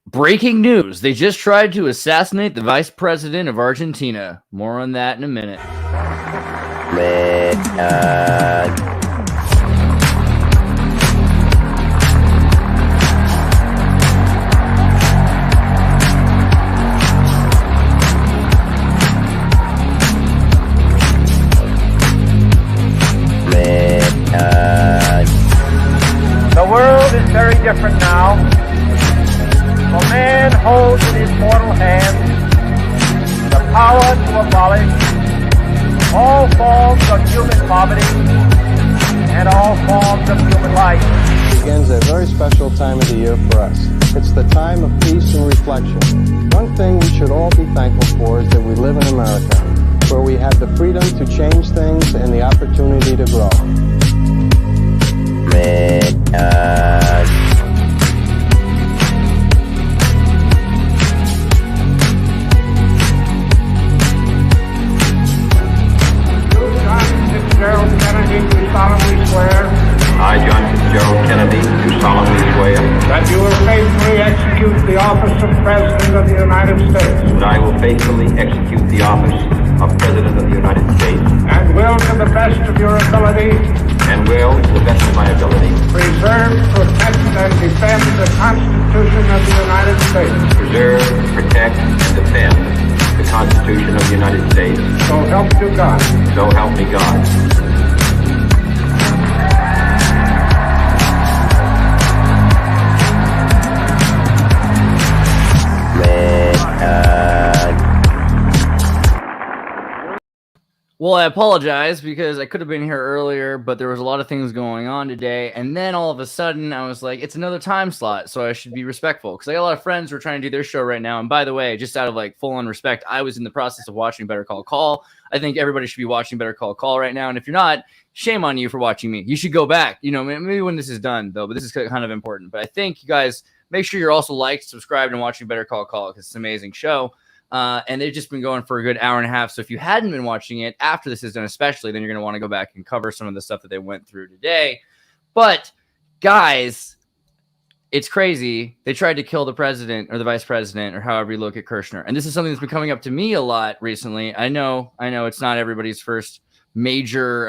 Breaking news. They just tried to assassinate the vice president of Argentina. More on that in a minute. The world is very different now. For man holds in his mortal hand the power to abolish all forms of human poverty and all forms of human life. It begins a very special time of the year for us. It's the time of peace and reflection. One thing we should all be thankful for is that we live in America, where we have the freedom to change things and the opportunity to grow. I, John Fitzgerald Kennedy, do solemnly swear That you will faithfully execute the office of President of the United States. that I will faithfully execute the office of President of the United States And will, to the best of your ability, and will, to the best of my ability, preserve, protect, and defend the Constitution of the United States. preserve, protect, and defend the Constitution of the United States. So help you God. So help me God. Well, I apologize because I could have been here earlier, but there was a lot of things going on today. And then all of a sudden, I was like, it's another time slot, so I should be respectful. Because I got a lot of friends who are trying to do their show right now. And by the way, just out of like full-on respect, I was in the process of watching Better Call Saul. I think everybody should be watching Better Call Saul right now. And if you're not, shame on you for watching me. You should go back. You know, maybe when this is done, though. But this is kind of important. But I think you guys make sure you're also liked, subscribed, and watching Better Call Saul because it's an amazing show. And they've just been going for a good hour and a half. So if you hadn't been watching it after this is done, especially, then you're going to want to go back and cover some of the stuff that they went through today. But guys, it's crazy. They tried to kill the president or the vice president or however you look at Kirchner. And this is something that's been coming up to me a lot recently. I know it's not everybody's first major,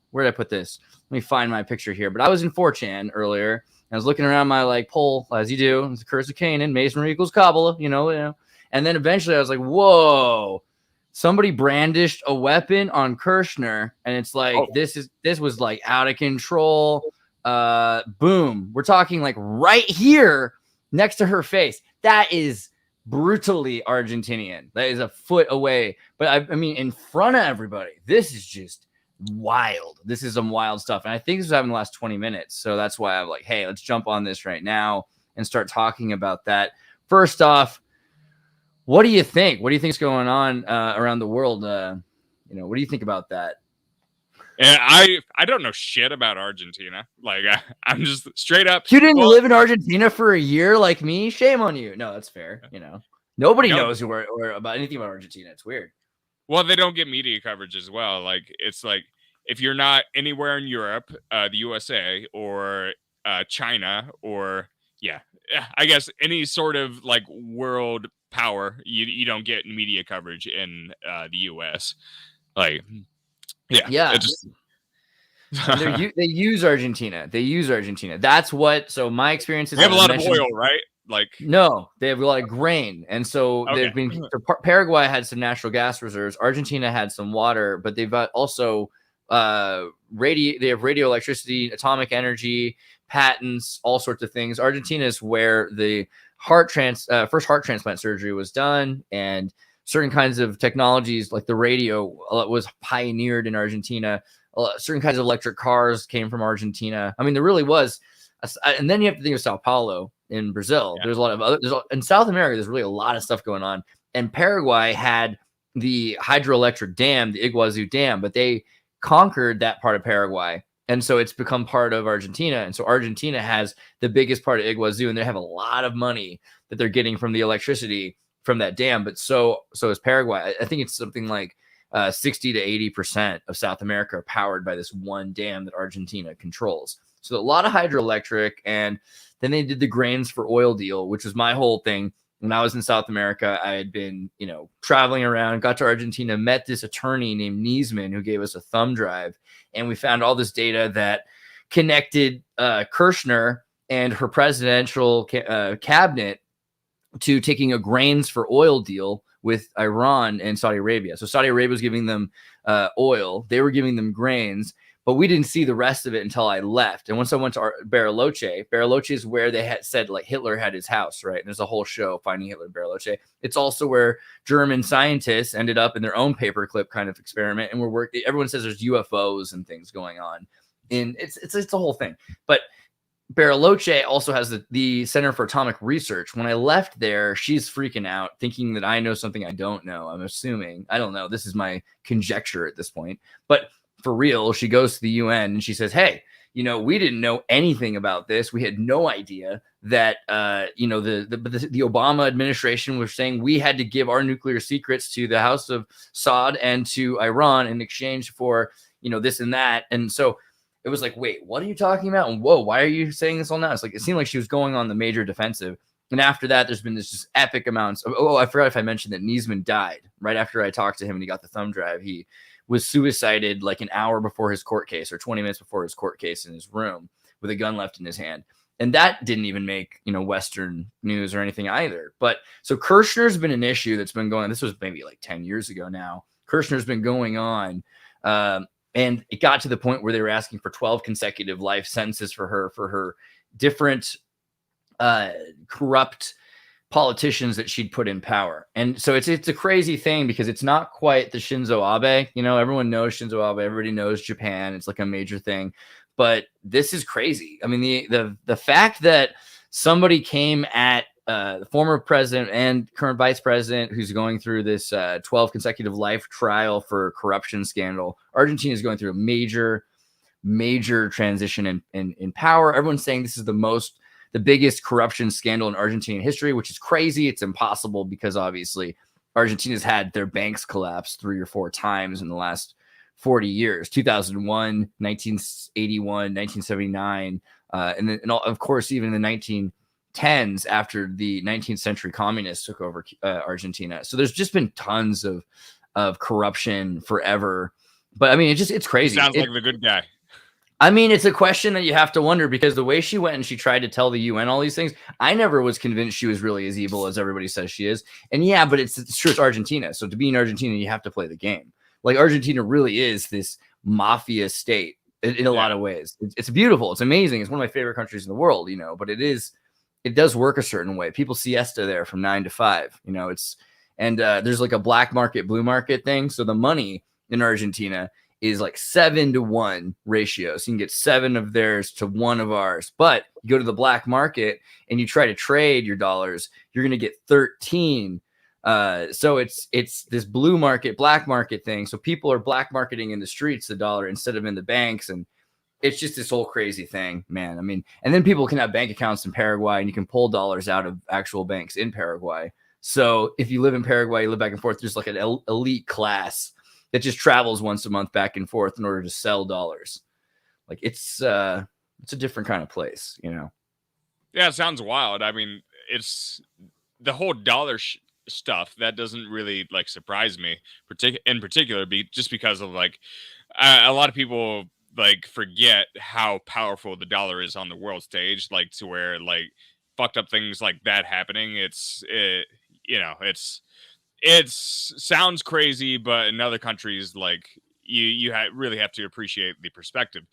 where did I put this? Let me find my picture here. But I was in 4chan earlier. I was looking around my poll, as you do. It's the Curse of Canaan, Masonry equals Kabbalah, you know. And then eventually I was like, whoa, somebody brandished a weapon on Kirchner. And it's like, this was like out of control. Boom. We're talking like right here next to her face. That is brutally Argentinian. That is a foot away. But I mean, in front of everybody, this is just wild. This is some wild stuff. And I think this was happening the last 20 minutes. So that's why I'm like, hey, let's jump on this right now and start talking about that. First off, what do you think? What do you think is going on around the world? What do you think about that? And I don't know shit about Argentina. Like I'm just straight up. You didn't live in Argentina for a year like me? Shame on you. No, that's fair. Nobody knows or about anything about Argentina. It's weird. Well, they don't get media coverage as well. Like it's like if you're not anywhere in Europe, the USA or China or I guess any sort of like world power, you don't get media coverage in the US. Like they use Argentina. That's what. So my experience is they have a lot of oil, right? Like no, they have a lot of grain, and so they've been. Paraguay had some natural gas reserves. Argentina had some water, but they've got also They have radio electricity, atomic energy, patents, all sorts of things. Argentina is where the first heart transplant surgery was done, and certain kinds of technologies like the radio was pioneered in Argentina. Certain kinds of electric cars came from Argentina. I mean, there really was. And then you have to think of Sao Paulo in Brazil. Yeah. There's a lot of in South America. There's really a lot of stuff going on. And Paraguay had the hydroelectric dam, the Iguazu Dam, but they conquered that part of Paraguay. And so it's become part of Argentina. And so Argentina has the biggest part of Iguazu, and they have a lot of money that they're getting from the electricity from that dam. But so is Paraguay. I think it's something like 60 to 80% of South America are powered by this one dam that Argentina controls. So a lot of hydroelectric, and then they did the grains for oil deal, which was my whole thing. When I was in South America, I had been, traveling around, got to Argentina, met this attorney named Niesman who gave us a thumb drive. And we found all this data that connected Kirchner and her presidential cabinet to taking a grains for oil deal with Iran and Saudi Arabia. So Saudi Arabia was giving them oil. They were giving them grains. But we didn't see the rest of it until I left. And once I went to Bariloche is where they had said like Hitler had his house, right? And there's a whole show, Finding Hitler in Bariloche. It's also where German scientists ended up in their own paperclip kind of experiment. And everyone says there's UFOs and things going on. And it's a whole thing. But Bariloche also has the Center for Atomic Research. When I left there, she's freaking out, thinking that I know something I don't know. I'm assuming. I don't know. This is my conjecture at this point. But for real, she goes to the UN and she says, hey, we didn't know anything about this. We had no idea that, the Obama administration was saying we had to give our nuclear secrets to the House of Saud and to Iran in exchange for, this and that. And so it was like, wait, what are you talking about? And whoa, why are you saying this all now? It's like, it seemed like she was going on the major defensive. And after that, there's been this just epic amounts of, I forgot if I mentioned that Niesman died right after I talked to him and he got the thumb drive. He was suicided like an hour before his court case or 20 minutes before his court case in his room with a gun left in his hand. And that didn't even make, Western news or anything either. But so Kirchner's been an issue that's been going on. This was maybe like 10 years ago now. Kirchner's been going on. And it got to the point where they were asking for 12 consecutive life sentences for her different corrupt politicians that she'd put in power. And so it's a crazy thing because it's not quite the Shinzo Abe. Everyone knows Shinzo Abe. Everybody knows Japan. It's like a major thing. But this is crazy. I mean, the fact that somebody came at the former president and current vice president who's going through this 12 consecutive life trial for corruption scandal. Argentina is going through a major transition in power. Everyone's saying this is the biggest corruption scandal in Argentine history, which is crazy. It's impossible because obviously Argentina's had their banks collapse 3 or 4 times in the last 40 years, 2001, 1981, 1979. And then, of course, even in the 1910s after the 19th century communists took over Argentina. So there's just been tons of corruption forever. But I mean, it's crazy. Sounds like the good guy. I mean, it's a question that you have to wonder because the way she went and she tried to tell the UN all these things, I never was convinced she was really as evil as everybody says she is. And yeah, but it's true, it's Argentina. So to be in Argentina, you have to play the game. Like Argentina really is this mafia state in a lot of ways. It's beautiful. It's amazing. It's one of my favorite countries in the world, but it does work a certain way. People siesta there from 9 to 5, there's like a black market, blue market thing. So the money in Argentina is like 7-to-1 ratio. So you can get 7 of theirs to 1 of ours. But you go to the black market and you try to trade your dollars, you're going to get 13. So it's this blue market, black market thing. So people are black marketing in the streets the dollar instead of in the banks. And it's just this whole crazy thing, man. I mean, and then people can have bank accounts in Paraguay and you can pull dollars out of actual banks in Paraguay. So if you live in Paraguay, you live back and forth, there's like an elite class that just travels once a month back and forth in order to sell dollars. Like it's a different kind of place, Yeah, it sounds wild. I mean, it's the whole dollar stuff that doesn't really like surprise me, in particular, just because of like a lot of people like forget how powerful the dollar is on the world stage, like to where like fucked up things like that happening. It sounds crazy, but in other countries, like you really have to appreciate the perspective.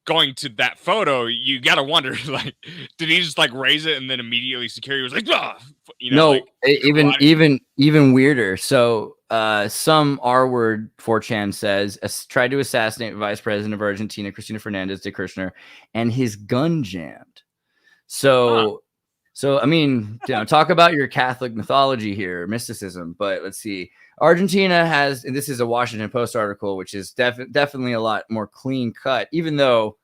Going to that photo, you got to wonder, like, did he just like raise it and then immediately security was like, ah! No, like, even weirder. So some R-word 4chan says tried to assassinate Vice President of Argentina, Cristina Fernandez de Kirchner, and his gun jammed. So I mean, talk about your Catholic mythology here, mysticism. But let's see. Argentina has, and this is a Washington Post article, which is definitely a lot more clean cut, even though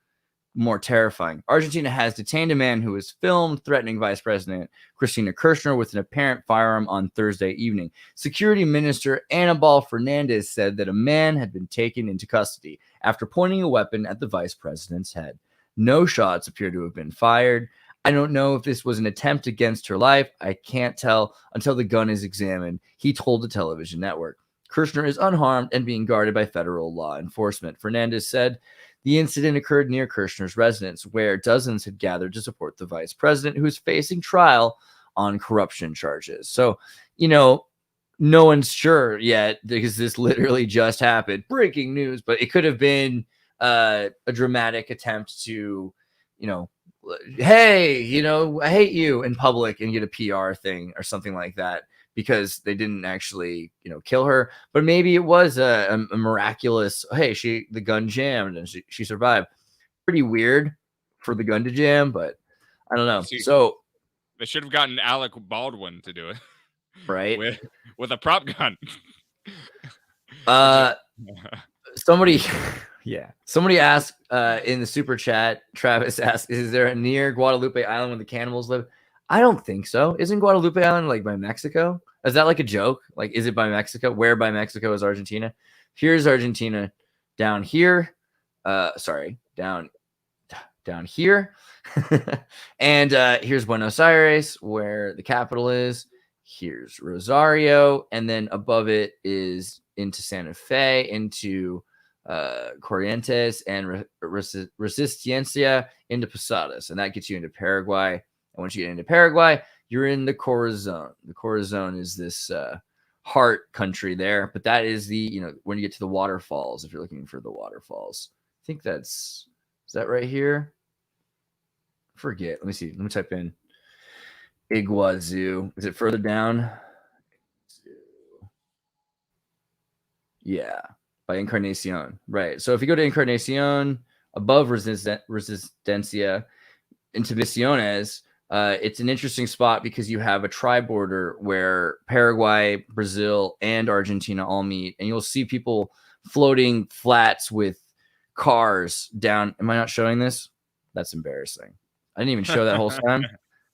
more terrifying. Argentina has detained a man who was filmed threatening Vice President Cristina Kirchner with an apparent firearm on Thursday evening. Security Minister Anibal Fernandez said that a man had been taken into custody after pointing a weapon at the vice president's head. No shots appear to have been fired. I don't know if this was an attempt against her life. I can't tell until the gun is examined, he told the television network. Kirchner is unharmed and being guarded by federal law enforcement. Fernandez said the incident occurred near Kirchner's residence, where dozens had gathered to support the vice president, who is facing trial on corruption charges. So, no one's sure yet because this literally just happened. Breaking news, but it could have been a dramatic attempt to, hey, I hate you in public and get a PR thing or something like that, because they didn't actually, kill her. But maybe it was a miraculous, hey, the gun jammed and she survived. Pretty weird for the gun to jam, but I don't know. So they should have gotten Alec Baldwin to do it. Right. With a prop gun. Somebody asked in the super chat, Travis asked, is there a near Guadalupe Island where the cannibals live? I don't think so. Isn't Guadalupe Island like by Mexico? Is that like a joke? Like, is it by Mexico? Where by Mexico is Argentina? Here's Argentina down here. Down here. And here's Buenos Aires, where the capital is. Here's Rosario. And then above it is into Santa Fe, into Corrientes and Resistencia, into Posadas. And that gets you into Paraguay. And once you get into Paraguay, you're in the Corazon. The Corazon is this heart country there. But that is when you get to the waterfalls, if you're looking for the waterfalls. I think is that right here? Forget. Let me see. Let me type in Iguazu. Is it further down? Yeah, by Encarnacion. Right. So if you go to Encarnacion, above Resistencia, into Misiones, it's an interesting spot because you have a tri-border where Paraguay, Brazil, and Argentina all meet. And you'll see people floating flats with cars down. Am I not showing this? That's embarrassing. I didn't even show that whole time.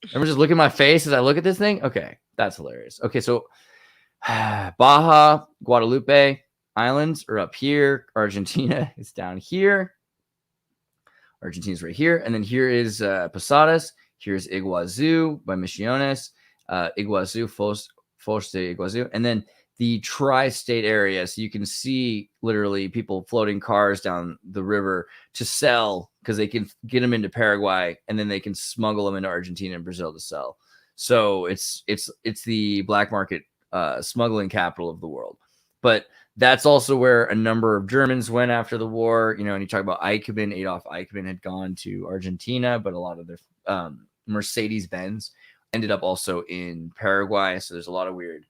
Everyone just look at my face as I look at this thing. Okay, that's hilarious. Okay, so Baja, Guadalupe Islands are up here. Argentina is down here. Argentina's right here. And then here is Posadas. Here's Iguazu by Misiones. Iguazu, Foz de Iguazu. And then the tri-state area. So you can see literally people floating cars down the river to sell, because they can get them into Paraguay and then they can smuggle them into Argentina and Brazil to sell. So it's the black market smuggling capital of the world. But that's also where a number of Germans went after the war. And you talk about Eichmann, Adolf Eichmann had gone to Argentina, but a lot of their Mercedes-Benz ended up also in Paraguay. So there's a lot of weird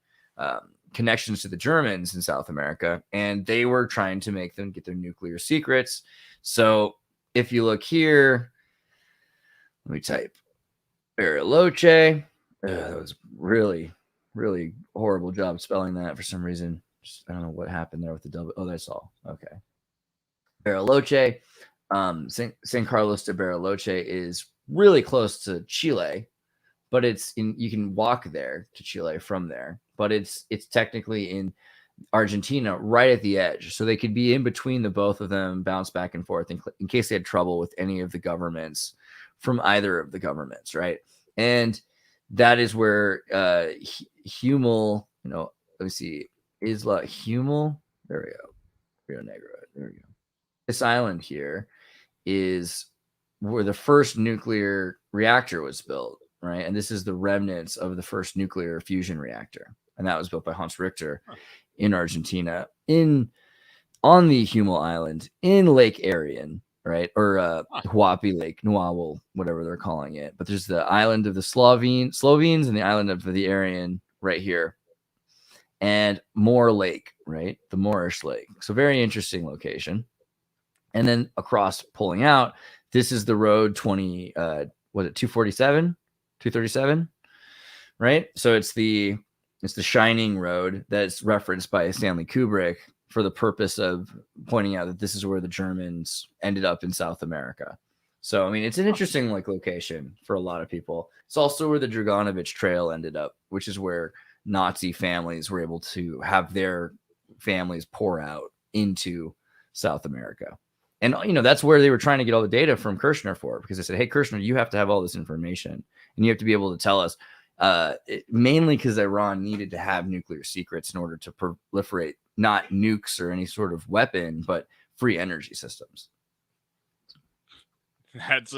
connections to the Germans in South America, and they were trying to make them get their nuclear secrets. So if you look here, let me type Bariloche. That was really, really horrible job spelling that for some reason. I don't know what happened there with the double. Oh, that's all. Okay. Bariloche. San Carlos de Bariloche is really close to Chile, but you can walk there to Chile from there, but it's technically in Argentina right at the edge. So they could be in between the both of them, bounce back and forth in case they had trouble with any of the governments from either of the governments, right? And that is where Hummel, let me see, Isla Hummel. There we go. Rio Negro. There we go. This island here is where the first nuclear reactor was built, right? And this is the remnants of the first nuclear fusion reactor. And that was built by Hans Richter in Argentina, on the Hummel Island in Lake Arion, right? Or Huapi Lake, Nuawel, whatever they're calling it. But there's the island of the Slovenes and the island of the Arion right here. And Moor Lake, right? The Moorish Lake. So very interesting location. And then across pulling out, this is the road 247, 237, right? So it's the Shining Road that's referenced by Stanley Kubrick for the purpose of pointing out that this is where the Germans ended up in South America. So, I mean, it's an interesting location for a lot of people. It's also where the Draganovich Trail ended up, which is where Nazi families were able to have their families pour out into South America. And that's where they were trying to get all the data from Kirchner for, because they said, hey, Kirchner, you have to have all this information and you have to be able to tell us, mainly because Iran needed to have nuclear secrets in order to proliferate not nukes or any sort of weapon, but free energy systems. That's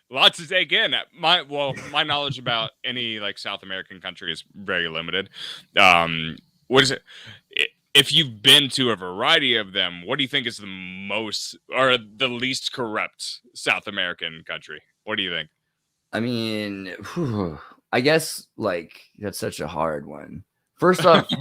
lots to take in. My knowledge about any like South American country is very limited. What is it? If you've been to a variety of them, what do you think is the most or the least corrupt South American country? What do you think? I mean, I guess like that's such a hard one. First off,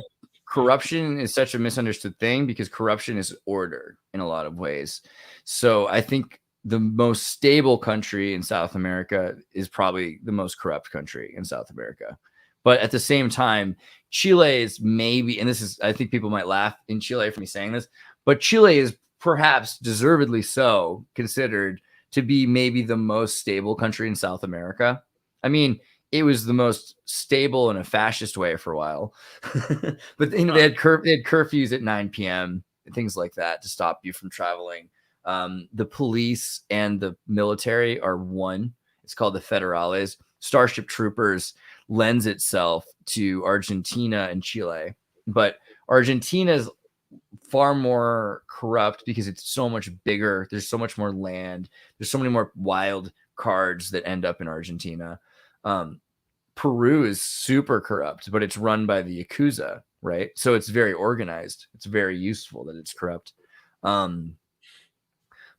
corruption is such a misunderstood thing because corruption is order in a lot of ways. So I think the most stable country in South America is probably the most corrupt country in South America. But at the same time, Chile is maybe, and this is, I think people might laugh in Chile for me saying this, but Chile is perhaps deservedly so considered to be maybe the most stable country in South America. I mean, it was the most stable in a fascist way for a while. But they had curfews at 9 p.m., things like that to stop you from traveling. The police and the military are one. It's called the Federales. Starship Troopers lends itself to Argentina and Chile, but Argentina is far more corrupt because it's so much bigger. There's so much more land. There's so many more wild cards that end up in Argentina. Peru is super corrupt, but it's run by the Yakuza, right? So it's very organized. It's very useful that it's corrupt.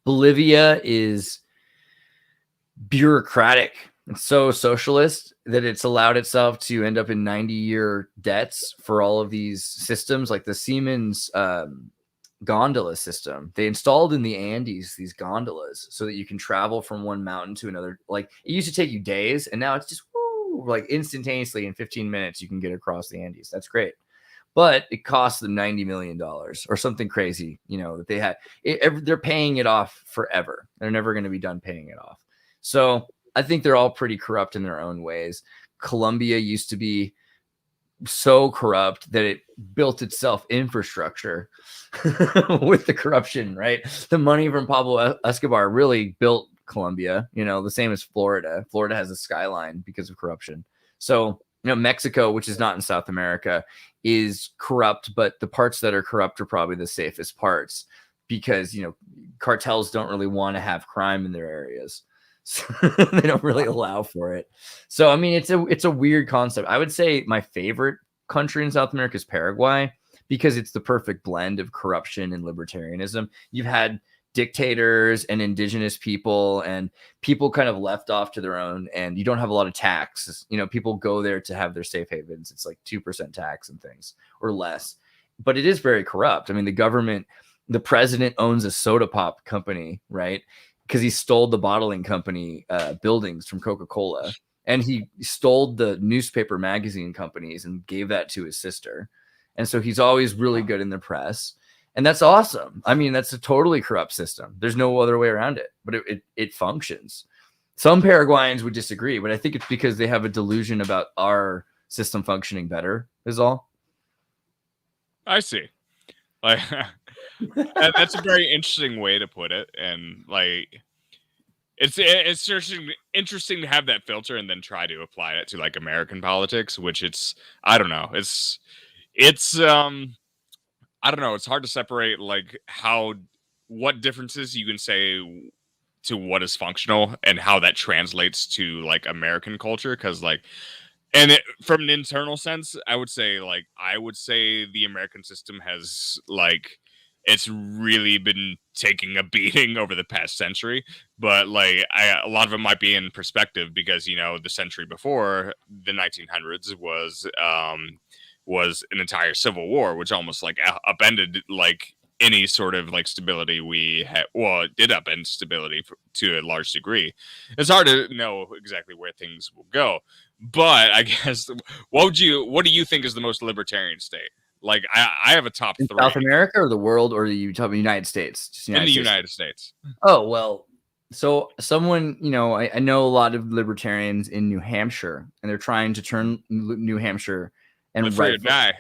Bolivia is bureaucratic. It's so socialist that it's allowed itself to end up in 90-year debts for all of these systems, like the Siemens gondola system. They installed in the Andes these gondolas so that you can travel from one mountain to another. Like it used to take you days, and now it's just like instantaneously in 15 minutes you can get across the Andes. That's great. But it cost them $90 million or something crazy, that they had. They're paying it off forever. They're never going to be done paying it off. So I think they're all pretty corrupt in their own ways. Colombia used to be so corrupt that it built itself infrastructure with the corruption, right? The money from Pablo Escobar really built Colombia, the same as Florida. Florida has a skyline because of corruption. So, Mexico, which is not in South America, is corrupt, but the parts that are corrupt are probably the safest parts because, cartels don't really want to have crime in their areas. So they don't really allow for it. So, I mean, it's a weird concept. I would say my favorite country in South America is Paraguay because it's the perfect blend of corruption and libertarianism. You've had dictators and indigenous people and people kind of left off to their own, and you don't have a lot of tax. People go there to have their safe havens. It's like 2% tax and things or less, but it is very corrupt. I mean, the president owns a soda pop company, right? Because he stole the bottling company buildings from Coca-Cola, and he stole the newspaper magazine companies and gave that to his sister. And so he's always really good in the press. And that's awesome. I mean, that's a totally corrupt system. There's no other way around it, but it functions. Some Paraguayans would disagree, but I think it's because they have a delusion about our system functioning better is all. I see. Like, that's a very interesting way to put it. And like, it's interesting to have that filter and then try to apply it to like American politics, which I don't know. I don't know. It's hard to separate like what differences you can say to what is functional and how that translates to like American culture. Cause like, and from an internal sense, I would say the American system has like, it's really been taking a beating over the past century, but like a lot of it might be in perspective because, the century before the 1900s was an entire civil war, which almost like upended like any sort of like stability we had. Well, it did upend stability to a large degree. It's hard to know exactly where things will go, but I guess what do you think is the most libertarian state? Like I have a top in 3. South America or the world, or you talking about United States? Just United States. Oh, well, so someone, I know a lot of libertarians in New Hampshire, and they're trying to turn New Hampshire and die.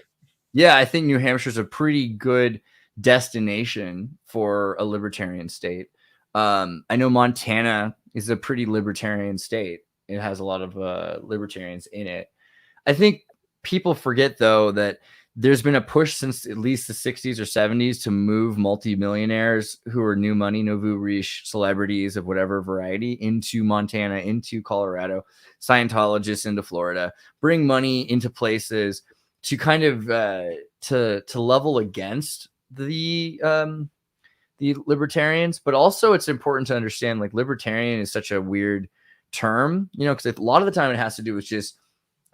Yeah, I think New Hampshire is a pretty good destination for a libertarian state. I know Montana is a pretty libertarian state. It has a lot of libertarians in it. I think people forget, though, that there's been a push since at least the 60s or 70s to move multimillionaires who are new money, nouveau riche celebrities of whatever variety into Montana, into Colorado, Scientologists into Florida, bring money into places to kind of to level against the libertarians. But also it's important to understand, like, libertarian is such a weird term, you know, because a lot of the time it has to do with just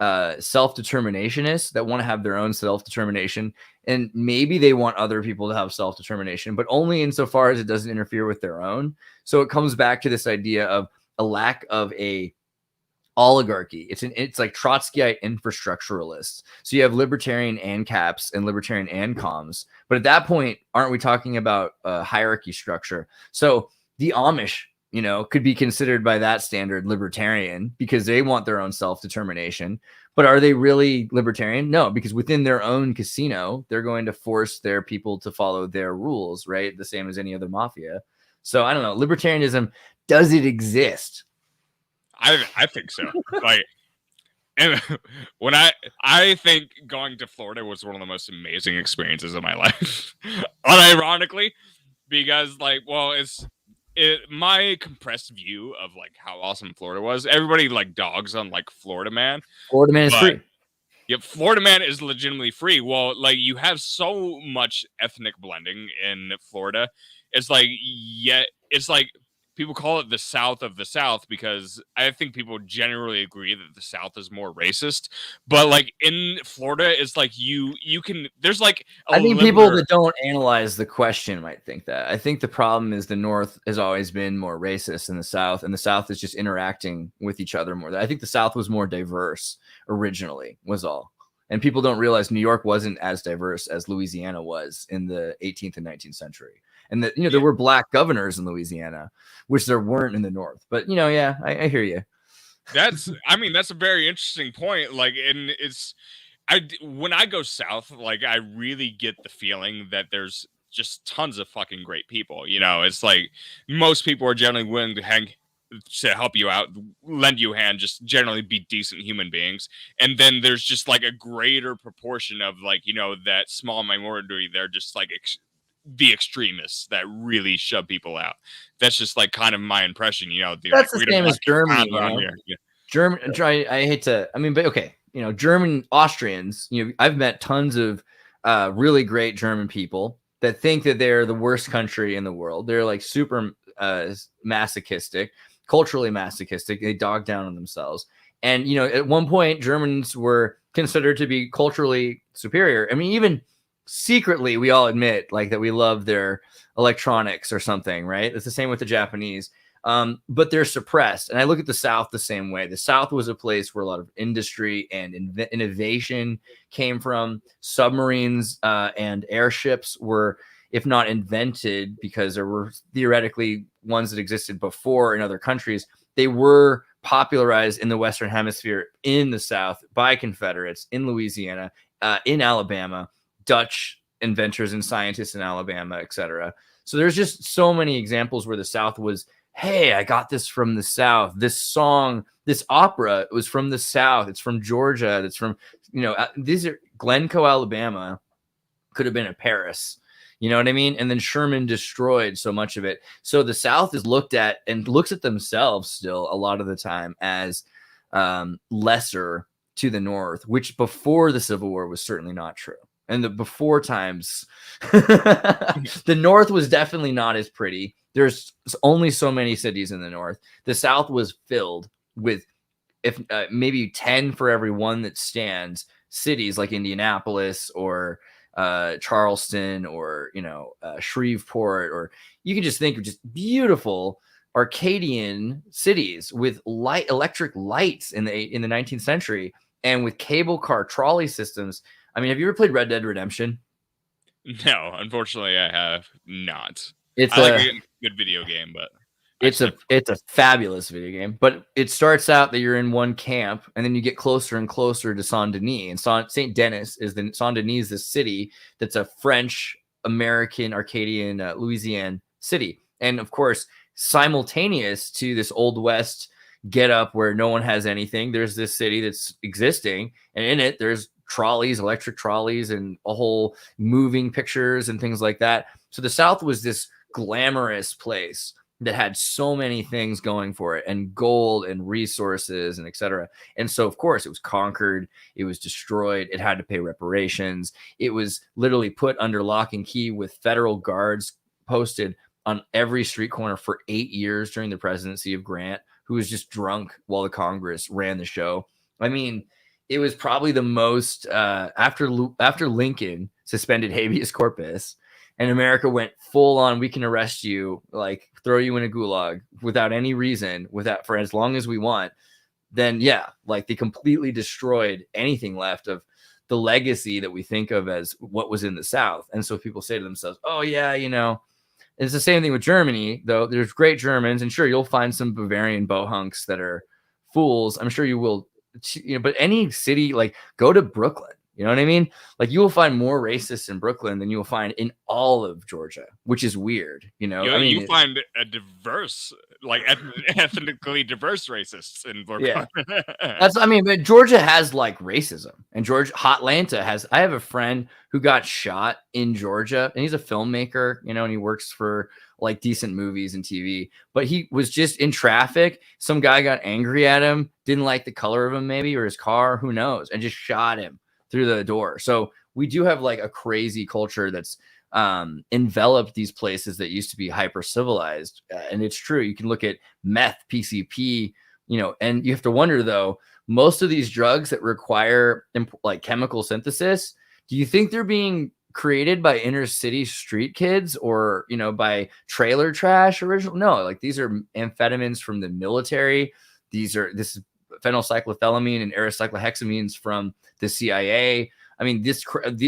self-determinationists that want to have their own self-determination, and maybe they want other people to have self-determination, but only insofar as it doesn't interfere with their own. So it comes back to this idea of a lack of a oligarchy. It's like Trotskyite infrastructuralists. So you have libertarian ANCAPs and libertarian ANCOMs, but at that point, aren't we talking about a hierarchy structure? So the Amish, you know, could be considered by that standard libertarian because they want their own self-determination. But are they really libertarian? No, because within their own casino, they're going to force their people to follow their rules, right? The same as any other mafia. So I don't know. Libertarianism, does it exist? I think so. Like, and when I think going to Florida was one of the most amazing experiences of my life, unironically, because, like, well, my compressed view of, like, how awesome Florida was. Everybody, like, dogs on, like, Florida Man. Florida Man is free. Yep, Florida Man is legitimately free. Well, like, you have so much ethnic blending in Florida. It's like, yeah, it's like people call it the South of the South because I think people generally agree that the South is more racist. But, like, in Florida, it's like you can. There's like I think people that don't analyze the question might think that. I think the problem is the North has always been more racist than the South, and the South is just interacting with each other more. I think the South was more diverse originally, was all. And people don't realize New York wasn't as diverse as Louisiana was in the 18th and 19th century. And that, you know, there were black governors in Louisiana, which there weren't in the North. But, you know, yeah, I hear you. That's a very interesting point. Like, and when I go south, like, I really get the feeling that there's just tons of fucking great people. You know, it's like most people are generally willing to help you out, lend you a hand, just generally be decent human beings. And then there's just like a greater proportion of, like, you know, that small minority. They're just like the extremists that really shove people out. That's just, like, kind of my impression. You know, that's the same as Germany. You know? Yeah. German. I hate to. I mean, but okay. You know, German Austrians. You know, I've met tons of really great German people that think that they're the worst country in the world. They're like super masochistic, culturally masochistic. They dog down on themselves. And, you know, at one point, Germans were considered to be culturally superior. I mean, even secretly, we all admit, like, that we love their electronics or something, right? It's the same with the Japanese. But they're suppressed. And I look at the South the same way. The South was a place where a lot of industry and innovation came from. Submarines and airships were, if not invented, because there were theoretically ones that existed before in other countries, they were popularized in the Western Hemisphere, in the South, by Confederates, in Louisiana, in Alabama, Dutch inventors and scientists in Alabama, etc. So there's just so many examples where the South was, hey, I got this from the South. This song, this opera, it was from the South. It's from Georgia. It's from, you know, these are Glencoe, Alabama, could have been at Paris. You know what I mean? And then Sherman destroyed so much of it. So the South is looked at and looks at themselves still a lot of the time as lesser to the North, which before the Civil War was certainly not true. And the before times, the North was definitely not as pretty. There's only so many cities in the North. The South was filled with, if maybe 10 for every one that stands, cities like Indianapolis or Charleston or, you know, Shreveport, or you can just think of just beautiful Arcadian cities with electric lights in the 19th century, and with cable car trolley systems. I mean, have you ever played Red Dead Redemption? No, unfortunately, I have not. It's like a good video game, but it's a fabulous video game. But it starts out that you're in one camp, and then you get closer and closer to Saint Denis. And Saint Denis is Saint Denis, this city that's a French American Arcadian Louisiana city. And of course, simultaneous to this Old West get up where no one has anything. There's this city that's existing, and in it there's trolleys, electric trolleys, and a whole moving pictures and things like that. So the South was this glamorous place that had so many things going for it, and gold and resources and etc. And so of course it was conquered, it was destroyed, it had to pay reparations, it was literally put under lock and key with federal guards posted on every street corner for 8 years during the presidency of Grant, who was just drunk while the Congress ran the show. I mean, it was probably the most after Lincoln suspended habeas corpus and America went full on, we can arrest you, like throw you in a gulag without any reason, for as long as we want, then yeah, like they completely destroyed anything left of the legacy that we think of as what was in the South. And so people say to themselves, oh yeah, it's the same thing with Germany, though. There's great Germans, and sure, you'll find some Bavarian bohunks that are fools. I'm sure you will, but any city, like go to Brooklyn. You know what I mean? Like you will find more racists in Brooklyn than you will find in all of Georgia, which is weird. You find a diverse, like ethnically diverse racists in Brooklyn. Yeah, but Georgia has like racism, and Hotlanta has. I have a friend who got shot in Georgia, and he's a filmmaker, and he works for like decent movies and TV. But he was just in traffic. Some guy got angry at him, didn't like the color of him, maybe, or his car, who knows, and just shot him through the door. So we do have like a crazy culture that's enveloped these places that used to be hyper civilized. And it's true. You can look at meth, PCP, and you have to wonder though, most of these drugs that require like chemical synthesis, do you think they're being created by inner city street kids or, by trailer trash original? No, like these are amphetamines from the military. This is phenylcyclophylamine and aracyclohexamines from the CIA. I mean,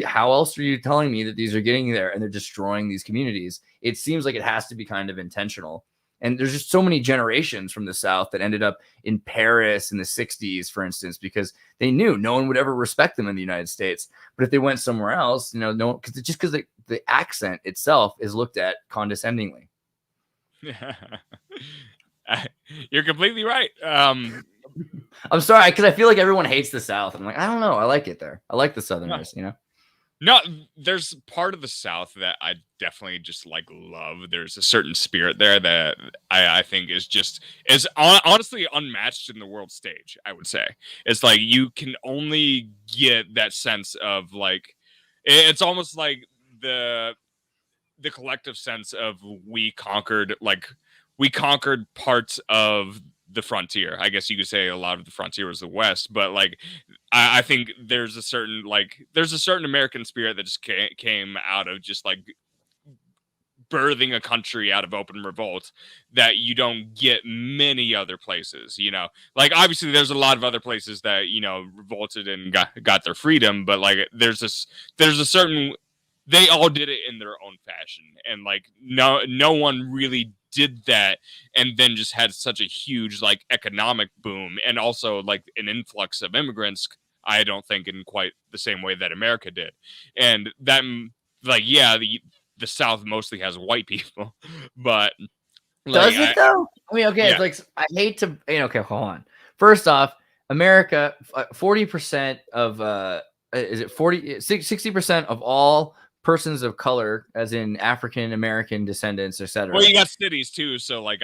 how else are you telling me that these are getting there and they're destroying these communities? It seems like it has to be kind of intentional. And there's just so mmany generations from the South that ended up in Paris in the 60s, for instance, because they knew no one would ever respect them in the United States. But if they went somewhere else, no, because the accent itself is looked at condescendingly. You're completely right. I'm sorry, because I feel like everyone hates the South. I'm like, I don't know. I like it there. I like the Southerners, No, there's part of the South that I definitely just like love. There's a certain spirit there that I think is honestly unmatched in the world stage, I would say. It's like you can only get that sense of like, it's almost like the collective sense of we conquered parts of the frontier. I guess you could say a lot of the frontier was the West, but like I think there's a certain American spirit that just came out of just like birthing a country out of open revolt that you don't get many other places. Like obviously there's a lot of other places that revolted and got their freedom, but like there's a certain, they all did it in their own fashion, and like no one really did that and then just had such a huge like economic boom and also like an influx of immigrants, I don't think in quite the same way that America did. And that, like, yeah, the South mostly has white people, but like, does it though? I mean, okay, yeah. It's like, I hate to, okay, hold on. First off, America, 40% of 60% of all persons of color, as in African American descendants, etc. Well, you got cities too, so like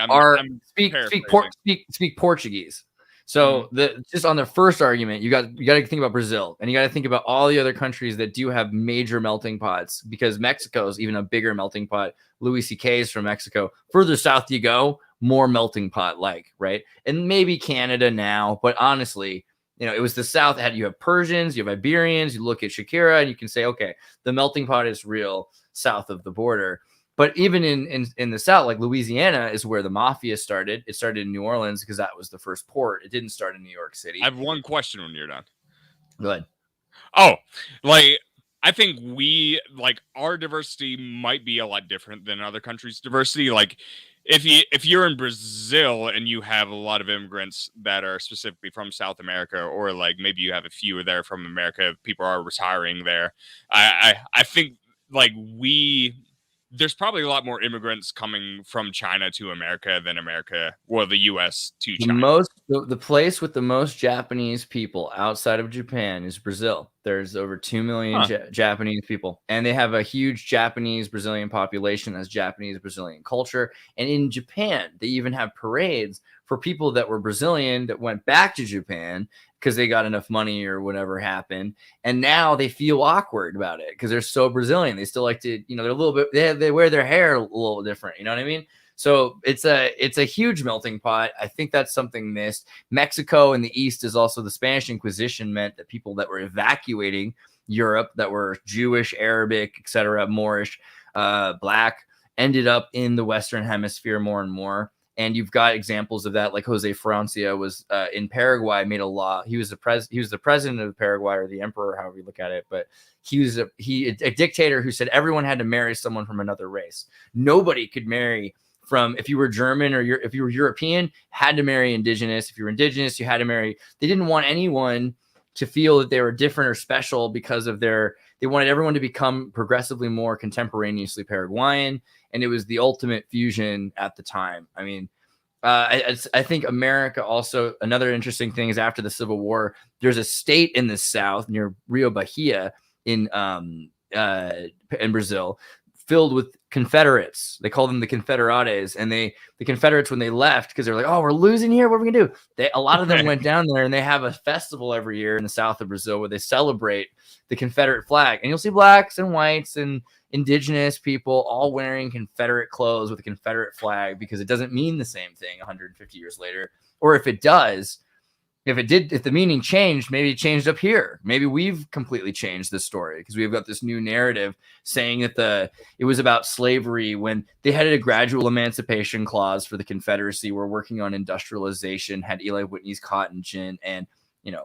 speak Portuguese. So just on the first argument, you got to think about Brazil, and you got to think about all the other countries that do have major melting pots, because Mexico is even a bigger melting pot. Louis C.K. is from Mexico. Further south you go, more melting pot like, right? And maybe Canada now, but honestly, it was the South. You have Persians, you have Iberians, you look at Shakira and you can say, okay, the melting pot is real south of the border. But even in the South, like Louisiana is where the mafia started. It started in New Orleans because that was the first port. It didn't start in New York City. I have one question when you're done. Go ahead. Oh, like, I think our diversity might be a lot different than other countries' diversity. Like, if you're in Brazil and you have a lot of immigrants that are specifically from South America, or like maybe you have a few there from America, people are retiring there. I think like we there's probably a lot more immigrants coming from China to America than the US to China. The place with the most Japanese people outside of Japan is Brazil. There's over 2 million Japanese people, and they have a huge Japanese Brazilian population as Japanese Brazilian culture. And in Japan, they even have parades for people that were Brazilian that went back to Japan because they got enough money or whatever happened. And now they feel awkward about it because they're so Brazilian. They still like to, they're a little bit, they wear their hair a little different. You know what I mean? So it's a huge melting pot. I think that's something missed. Mexico in the East is also the Spanish Inquisition meant that people that were evacuating Europe that were Jewish, Arabic, etc., Moorish, black, ended up in the Western Hemisphere more and more. And you've got examples of that, like Jose Francia was in Paraguay, made a law. He was the president of Paraguay, or the emperor, however you look at it. But he was a dictator who said everyone had to marry someone from another race. Nobody could marry from, if you were German or if you were European, had to marry indigenous. If you were indigenous, you had to marry. They didn't want anyone to feel that they were different or special because of they wanted everyone to become progressively more contemporaneously Paraguayan. And it was the ultimate fusion at the time. I mean, I think America also, another interesting thing is after the Civil War, there's a state in the South near Rio Bahia in Brazil filled with Confederates. They call them the Confederates. And the Confederates, when they left, because they're like, oh, we're losing here, what are we gonna do? A lot of them went down there, and they have a festival every year in the south of Brazil where they celebrate the Confederate flag. And you'll see blacks and whites and indigenous people all wearing Confederate clothes with a Confederate flag, because it doesn't mean the same thing 150 years later. Or if it does, if the meaning changed, maybe it changed up here. Maybe we've completely changed the story because we've got this new narrative saying that it was about slavery when they had a gradual emancipation clause for the Confederacy. We're working on industrialization, had Eli Whitney's cotton gin, and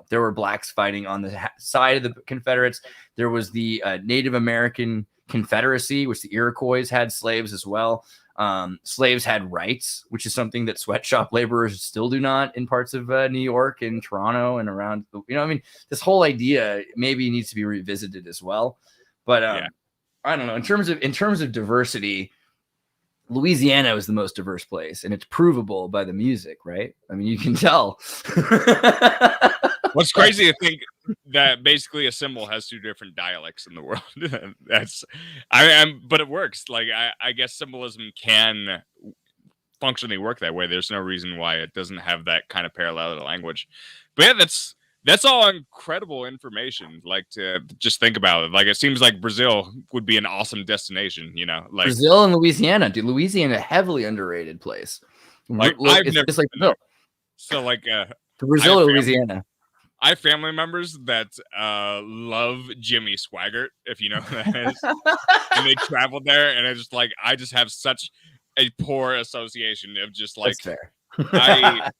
there were blacks fighting on the side of the Confederates. There was the Native American Confederacy, which the Iroquois had slaves as well. Slaves had rights, which is something that sweatshop laborers still do not in parts of New York and Toronto and around. This whole idea maybe needs to be revisited as well. But I don't know. In terms of diversity, Louisiana is the most diverse place, and it's provable by the music, right? I mean, you can tell. What's crazy to think that basically a symbol has two different dialects in the world. But it works. Like I guess symbolism can functionally work that way. There's no reason why it doesn't have that kind of parallel to language. But yeah, that's all incredible information. Like, to just think about it. Like, it seems like Brazil would be an awesome destination. Like Brazil and Louisiana. Dude, Louisiana, heavily underrated place. Like it's just like Brazil. So like Brazil or Louisiana. I have family members that love Jimmy Swaggart, if you know who that is. And they traveled there, and I just have such a poor association of just like, that's fair.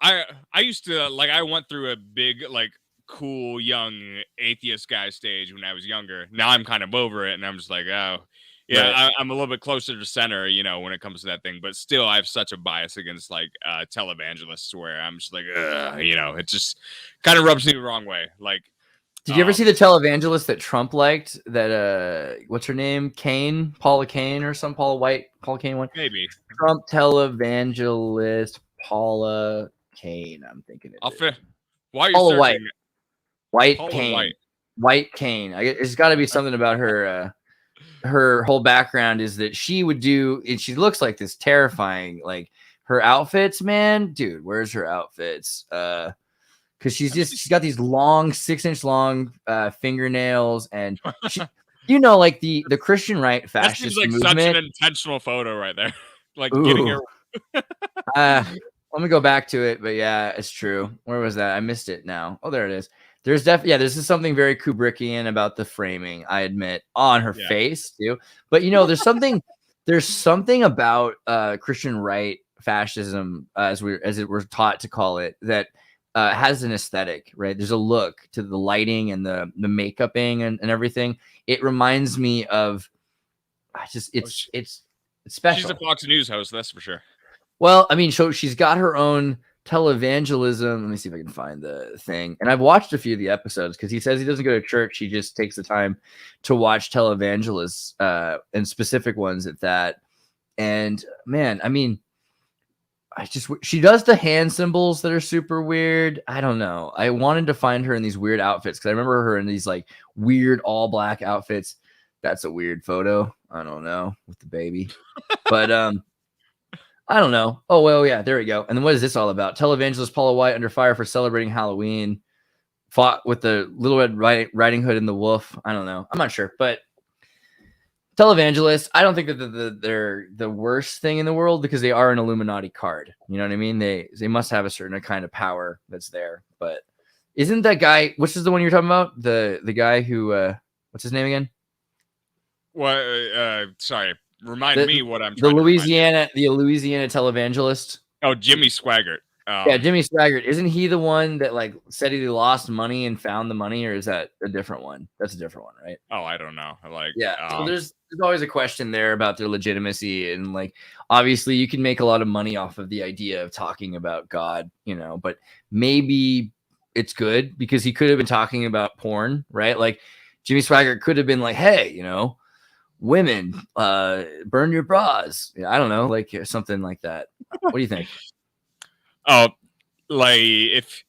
I used to, like, I went through a big, like, cool young atheist guy stage when I was younger. Now I'm kind of over it, and I'm just like, oh yeah, right. I'm a little bit closer to center, when it comes to that thing. But still, I have such a bias against like televangelists, where I'm just like, it just kind of rubs me the wrong way. Like, did you ever see the televangelist that Trump liked? That what's her name? Paula Kane, or some Paula Kane one? Maybe Trump televangelist Paula Kane. I'm thinking it. Why are you Paula searching? White Kane. White Kane. It's got to be something about her. Her whole background is that she would do, and she looks like this terrifying, like her outfits, man, dude, where's her outfits? Because she's got these long 6-inch long fingernails, and she, like the Christian right fascist that seems like movement. Such an intentional photo right there. Like, ooh. Getting her. Let me go back to it, but yeah, it's true. Where was that? I missed it now. Oh, there it is. There's definitely, this is something very Kubrickian about the framing, I admit, on her face too. But there's something about Christian right fascism, as it were taught to call it, that has an aesthetic, right? There's a look to the lighting and the makeuping and everything. It reminds me of, it's special. She's a Fox News host, that's for sure. Well, I mean, so she's got her own televangelism. Let me see if I can find the thing. And I've watched a few of the episodes because he says he doesn't go to church. He just takes the time to watch televangelists and specific ones at that. And man, I mean, she does the hand symbols that are super weird. I don't know. I wanted to find her in these weird outfits because I remember her in these like weird all black outfits. That's a weird photo. I don't know, with the baby. But I don't know. Oh, well, yeah, there we go. And then what is this all about? Televangelist Paula White under fire for celebrating Halloween. Fought with the Little Red Riding Hood and the wolf. I don't know. I'm not sure. But televangelists, I don't think that they're the worst thing in the world because they are an Illuminati card. You know what I mean? They must have a certain kind of power that's there. But isn't that guy, which is the one you're talking about? The guy who, what's his name again? What? Sorry. Remind me what I'm trying the Louisiana televangelist. Oh, Jimmy Swaggart. Yeah, Jimmy Swaggart. Isn't he the one that like said he lost money and found the money, or is that a different one? That's a different one, right? Oh, I don't know. Like, yeah. So there's always a question there about their legitimacy, and like obviously you can make a lot of money off of the idea of talking about God, you know, but maybe it's good because he could have been talking about porn, right? Like Jimmy Swaggart could have been like, hey, you know, women, burn your bras. I don't know, like something like that. What do you think? Oh, like if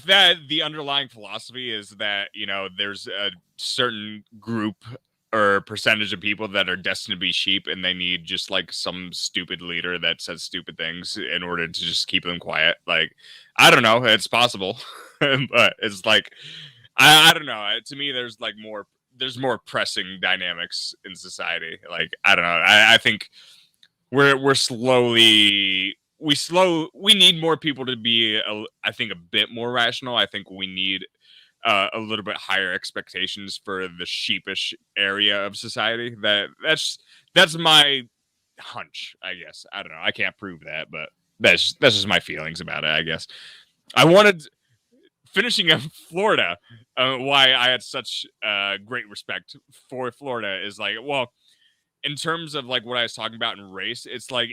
that the underlying philosophy is that, you know, there's a certain group or percentage of people that are destined to be sheep and they need just like some stupid leader that says stupid things in order to just keep them quiet. Like, I don't know, it's possible. But it's like, I don't know. To me, there's more pressing dynamics in society. Like, I don't know. I think we're slowly we need more people to be I think a bit more rational. I think we need a little bit higher expectations for the sheepish area of society. That's my hunch, I guess. I don't know. I can't prove that, but that's just my feelings about it, I guess. I wanted finishing up Florida, why I had such great respect for Florida is like, well, in terms of like what I was talking about in race, it's like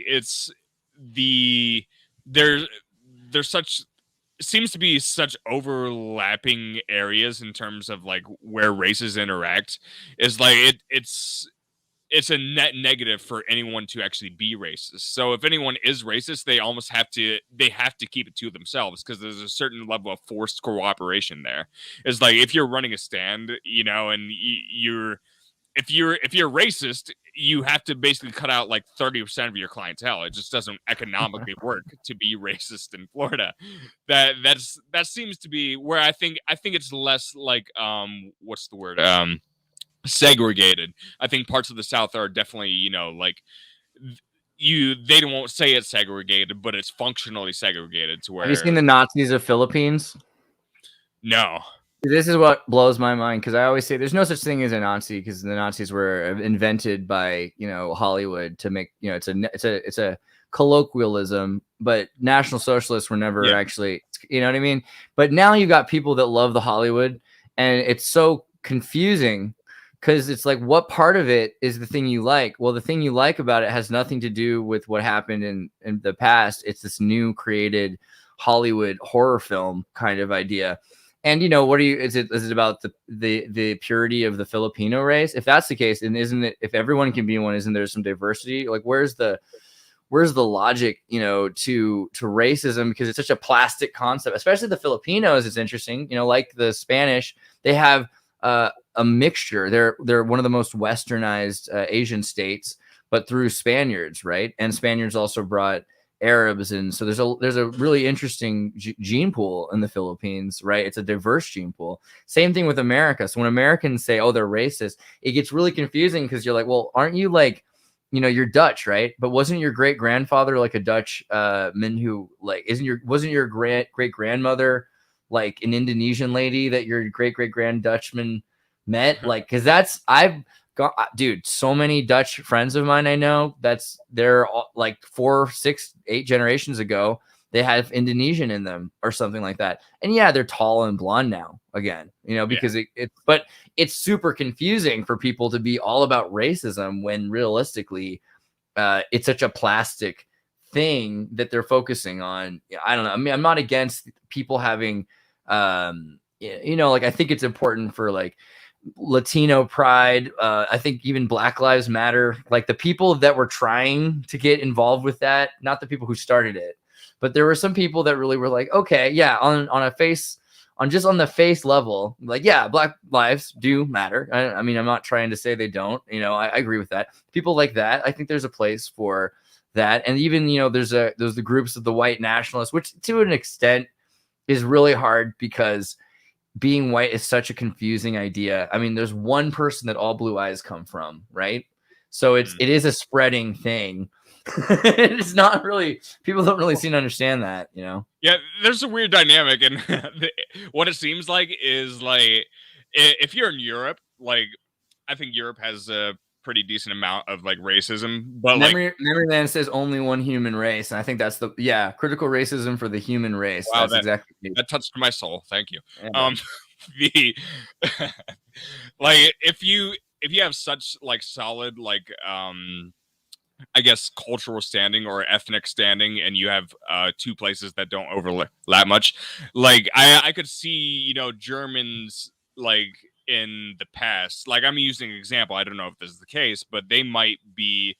there's such seems to be such overlapping areas in terms of like where races interact. Is like it's a net negative for anyone to actually be racist. So if anyone is racist, they almost have to keep it to themselves because there's a certain level of forced cooperation there. It's like if you're running a stand, you know, and if you're racist, you have to basically cut out like 30% of your clientele. It just doesn't economically work to be racist in Florida. That seems to be where I think it's less like what's the word? Segregated. I think parts of the South are definitely, you know, like they won't say it's segregated, but it's functionally segregated to where. Have you seen the Nazis of Philippines? No. This is what blows my mind because I always say there's no such thing as a Nazi because the Nazis were invented by, you know, Hollywood to make, you know, it's a colloquialism, but National Socialists were never actually, you know what I mean? But now you got people that love the Hollywood and it's so confusing because it's like, what part of it is the thing you like? Well, the thing you like about it has nothing to do with what happened in the past. It's this new created Hollywood horror film kind of idea. And, you know, is it about the purity of the Filipino race? If that's the case, and isn't it, if everyone can be one, isn't there some diversity? Like, where's the logic, you know, to racism? Because it's such a plastic concept, especially the Filipinos. It's interesting, you know, like the Spanish, they have a mixture. They're one of the most westernized Asian states, but through Spaniards, right? And Spaniards also brought Arabs, and so there's a really interesting gene pool in the Philippines, right? It's a diverse gene pool. Same thing with America. So when Americans say, "Oh, they're racist," it gets really confusing because you're like, "Well, aren't you like, you know, you're Dutch, right? But wasn't your great grandfather like a Dutch man who like wasn't your great grandmother like an Indonesian lady that your great grand Dutchman met?" Like, because I've got, dude, so many Dutch friends of mine I know they're all, like 4, 6, 8 generations ago, they have Indonesian in them or something like that. And yeah, they're tall and blonde now again, you know, because but it's super confusing for people to be all about racism when realistically it's such a plastic thing that they're focusing on. I don't know. I mean, I'm not against people having, like, I think it's important for like Latino pride. I think even Black Lives Matter, like the people that were trying to get involved with that, not the people who started it, but there were some people that really were like, okay, yeah, on the face level, like, yeah, Black lives do matter. I mean, I'm not trying to say they don't, I agree with that. People like that, I think there's a place for that. And even, there's the groups of the white nationalists, which to an extent is really hard because being white is such a confusing idea. I mean, there's one person that all blue eyes come from, right? So it is a spreading thing. It's not really, people don't really seem to understand that, Yeah, there's a weird dynamic, and what it seems like is like if you're in Europe, like I think Europe has a pretty decent amount of like racism, but Memory Man says only one human race, and I think that's critical racism for the human race. Wow, that's exactly that touched my soul. Thank you. Yeah, The like if you have such like solid like I guess cultural standing or ethnic standing, and you have two places that don't overlap much. Like I could see, Germans like in the past, like I'm using an example. I don't know if this is the case, but they might be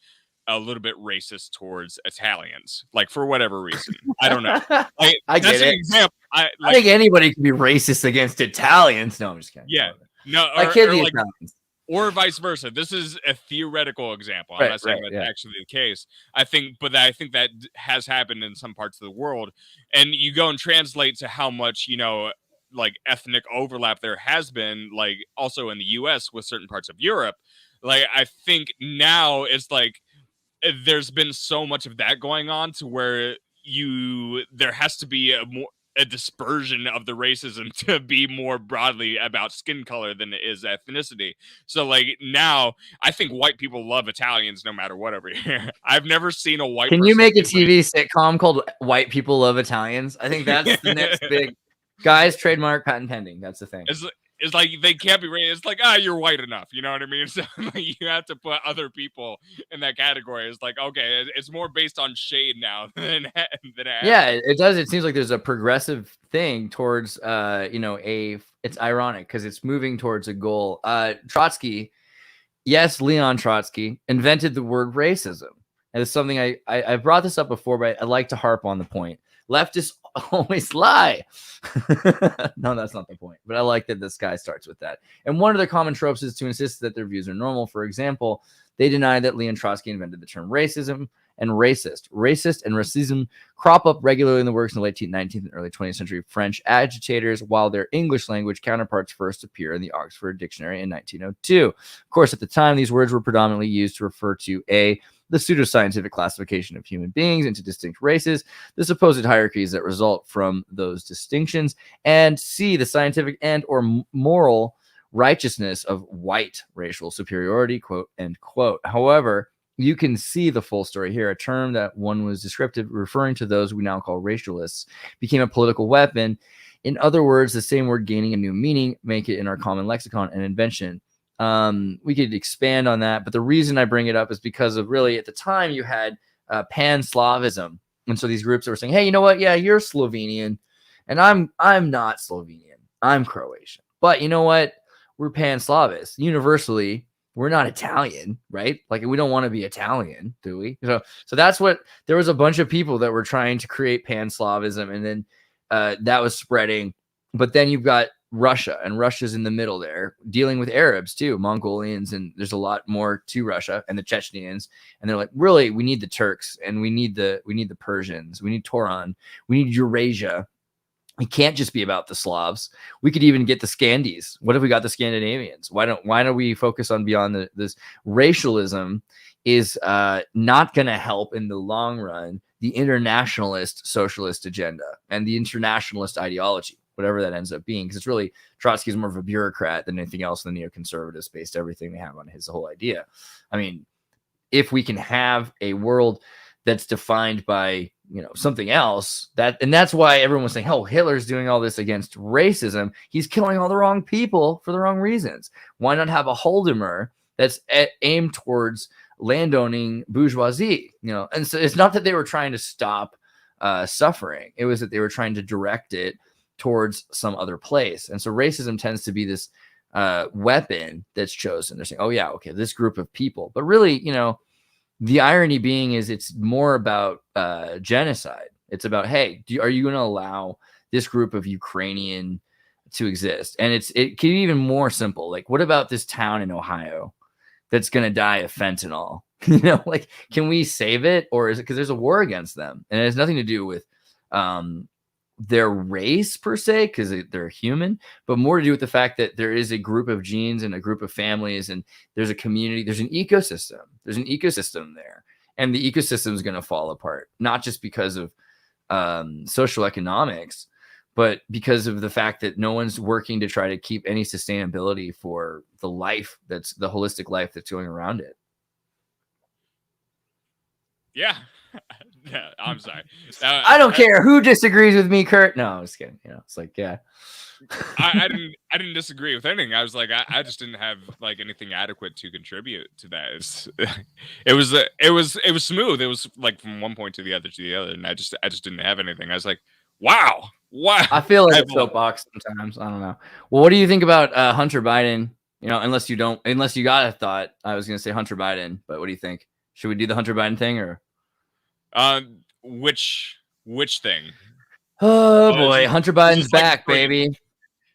a little bit racist towards Italians, like for whatever reason. I don't know. Like, I get that's it. an example. I think anybody can be racist against Italians. No, I'm just kidding. Yeah. No, I kid the like, Italians. or vice versa. This is a theoretical example. I'm not saying that's actually the case. I think that has happened in some parts of the world. And you go and translate to how much, like ethnic overlap there has been, like also in the US with certain parts of Europe. Like, I think now it's like there's been so much of that going on to where there has to be a dispersion of the racism to be more broadly about skin color than it is ethnicity. So like now I think white people love Italians no matter what over here. I've never seen a white Can you make a TV sitcom called White People Love Italians? I think that's the next big guys, trademark, patent pending. That's the thing. It's like they can't be racist. It's like, you're white enough. You know what I mean? So like, you have to put other people in that category. It's like, okay, it's more based on shade now than yeah, it does. It seems like there's a progressive thing towards, it's ironic because it's moving towards a goal. Trotsky, yes, Leon Trotsky invented the word racism. And it's something I brought this up before, but I like to harp on the point. Leftists always lie. No, that's not the point. But I like that this guy starts with that. And one of the common tropes is to insist that their views are normal. For example, they deny that Leon Trotsky invented the term racism and racist. Racist and racism crop up regularly in the works in the late 19th and early 20th century French agitators, while their English language counterparts first appear in the Oxford Dictionary in 1902. Of course, at the time, these words were predominantly used to refer to the pseudoscientific classification of human beings into distinct races, the supposed hierarchies that result from those distinctions, and C, the scientific and or moral righteousness of white racial superiority, quote, end quote. However, you can see the full story here. A term that one was descriptive, referring to those we now call racialists, became a political weapon. In other words, the same word gaining a new meaning, make it in our common lexicon an invention. We could expand on that, but the reason I bring it up is because of really at the time you had pan-Slavism, and so these groups that were saying, "Hey, you know what? Yeah, you're Slovenian, and I'm not Slovenian. I'm Croatian. But you know what? We're pan-Slavists. Universally, we're not Italian, right? Like we don't want to be Italian, do we? So that's what there was a bunch of people that were trying to create pan-Slavism, and then that was spreading. But then you've got Russia, and Russia's in the middle there, dealing with Arabs too, Mongolians, and there's a lot more to Russia, and the Chechens, and they're like, really, we need the Turks, and we need the Persians, we need Turan, we need Eurasia. It can't just be about the Slavs. We could even get the Scandies. What if we got the Scandinavians? Why don't we focus on beyond this? Racialism is not going to help in the long run the internationalist socialist agenda and the internationalist ideology, whatever that ends up being, because it's really Trotsky's more of a bureaucrat than anything else. The neoconservatives based everything they have on his whole idea. I mean, if we can have a world that's defined by something else, and that's why everyone was saying, oh, Hitler's doing all this against racism. He's killing all the wrong people for the wrong reasons. Why not have a Holodomor that's aimed towards landowning bourgeoisie, and so it's not that they were trying to stop suffering. It was that they were trying to direct it towards some other place. And so racism tends to be this weapon that's chosen. They're saying, oh yeah, okay, this group of people. But really, the irony being is it's more about genocide. It's about, hey, are you going to allow this group of Ukrainian to exist? And it can be even more simple. Like, what about this town in Ohio that's going to die of fentanyl? Like, can we save it? Or is it because there's a war against them? And it has nothing to do with their race per se, because they're human, but more to do with the fact that there is a group of genes and a group of families, and there's a community, there's an ecosystem. There's an ecosystem there. And the ecosystem is going to fall apart, not just because of social economics, but because of the fact that no one's working to try to keep any sustainability for the life that's the holistic life that's going around it. Yeah. Yeah, I'm sorry. I don't care who disagrees with me, Kurt. No, I'm just kidding. It's like, yeah. I didn't disagree with anything. I was like, I just didn't have like anything adequate to contribute to that. It was smooth. It was like from one point to the other, and I just didn't have anything. I was like, wow. I feel like a soapbox sometimes. I don't know. Well, what do you think about Hunter Biden? Unless you got a thought. I was going to say Hunter Biden, but what do you think? Should we do the Hunter Biden thing or? Which thing? Oh boy, Hunter Biden's back, baby.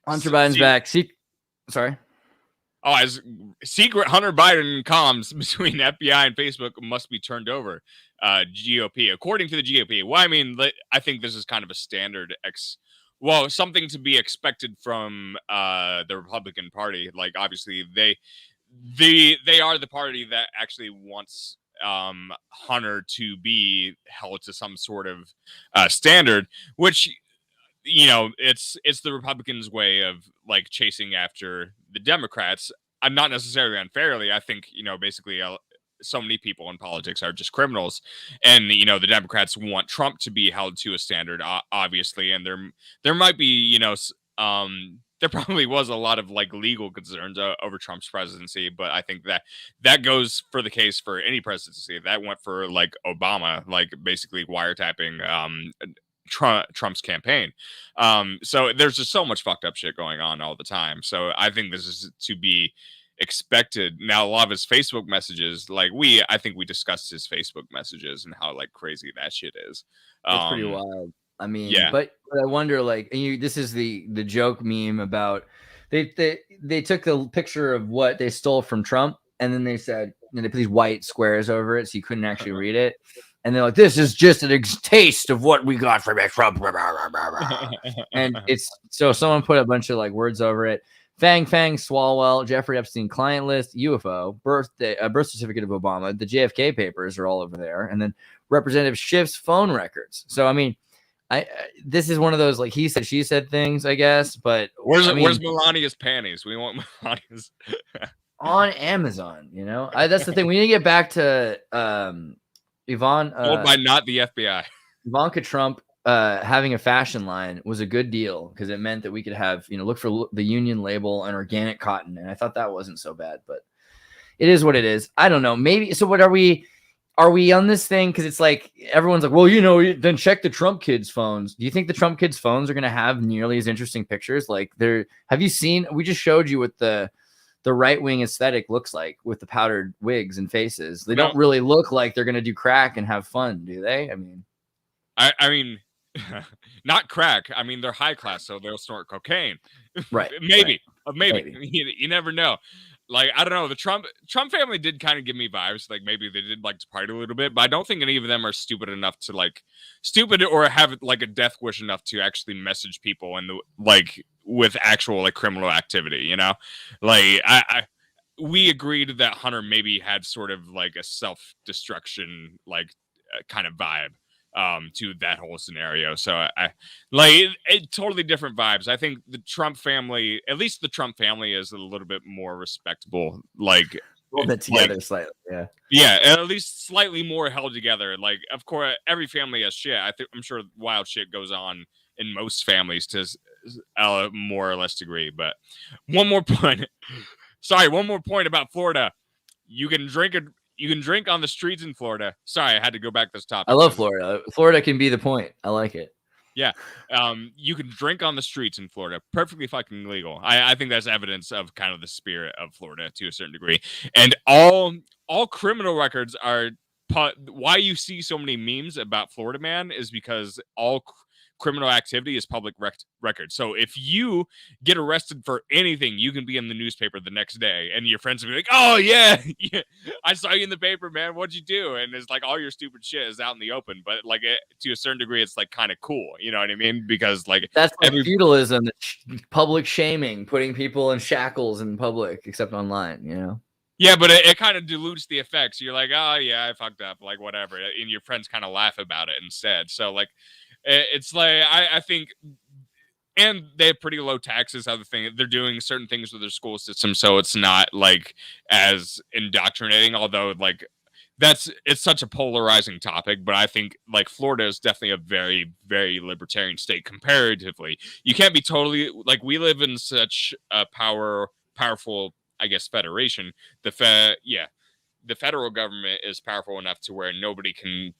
Hunter Biden's back. Sorry. Oh, as secret Hunter Biden comms between FBI and Facebook must be turned over. GOP, according to the GOP. Well, I mean, I think this is kind of a standard something to be expected from the Republican Party. Like, obviously, they are the party that actually wants Hunter to be held to some sort of standard, which it's the Republicans' way of like chasing after the Democrats. I'm not necessarily unfairly. I think basically so many people in politics are just criminals, and the Democrats want Trump to be held to a standard, obviously, and there might be there probably was a lot of like legal concerns over Trump's presidency, but I think that goes for the case for any presidency. That went for like Obama, like basically wiretapping Trump's campaign. So there's just so much fucked up shit going on all the time. So I think this is to be expected. Now, a lot of his Facebook messages, like I think we discussed his Facebook messages and how like crazy that shit is. It's pretty wild. I mean, yeah. But I wonder, like, this is the joke meme about they took the picture of what they stole from Trump, and then they said, they put these white squares over it so you couldn't actually read it, and they're like, this is just a taste of what we got from Trump, and it's so someone put a bunch of like words over it. Fang, Swalwell, Jeffrey Epstein client list, UFO, birth certificate of Obama, the JFK papers are all over there, and then Representative Schiff's phone records. So I mean, this is one of those like he said she said things, I guess. But where's Melania's panties? We want Melania's on Amazon. That's the thing. We need to get back to Yvonne. Told by not the FBI. Ivanka Trump having a fashion line was a good deal because it meant that we could have look for the union label and organic cotton, and I thought that wasn't so bad. But it is what it is. I don't know. Maybe so. What are we? Are we on this thing? Because it's like everyone's like, well, then check the Trump kids' phones. Do you think the Trump kids' phones are going to have nearly as interesting pictures? Like, have you seen? We just showed you what the right wing aesthetic looks like with the powdered wigs and faces. They don't really look like they're going to do crack and have fun, do they? I mean, not crack. I mean, they're high class, so they'll snort cocaine. Right? Maybe. You never know. Like, I don't know. The Trump family did kind of give me vibes. Like, maybe they did like to party a little bit, but I don't think any of them are stupid enough to stupid or have like a death wish enough to actually message people and with actual like criminal activity. Like we agreed that Hunter maybe had sort of like a self-destruction like kind of vibe to that whole scenario. So I totally different vibes. I think the Trump family, at least the Trump family, is a little bit more respectable. Like a little bit together, slightly. Yeah, at least slightly more held together. Like, of course, every family has shit. I'm sure wild shit goes on in most families to a more or less degree. But one more point. Sorry, one more point about Florida. You can drink You can drink on the streets in Florida. Sorry, I had to go back to this topic. I love Florida. Florida can be the point. I like it. Yeah. You can drink on the streets in Florida. Perfectly fucking legal. I think that's evidence of kind of the spirit of Florida to a certain degree. And all criminal records are why you see so many memes about Florida man is because all criminal activity is public record. So if you get arrested for anything, you can be in the newspaper the next day and your friends will be like, oh yeah, I saw you in the paper, man. What'd you do? And it's like all your stupid shit is out in the open, but like to a certain degree, it's like kind of cool. You know what I mean? Because like that's like feudalism, public shaming, putting people in shackles in public, except online, you know? Yeah, but it kind of dilutes the effects. You're like, oh yeah, I fucked up, like whatever. And your friends kind of laugh about it instead. So like, it's like I think, and they have pretty low taxes. Other thing, they're doing certain things with their school system, so it's not like as indoctrinating. Although like it's such a polarizing topic, but I think like Florida is definitely a very, very libertarian state comparatively. You can't be totally like we live in such a powerful, I guess, federation. The federal government is powerful enough to where nobody can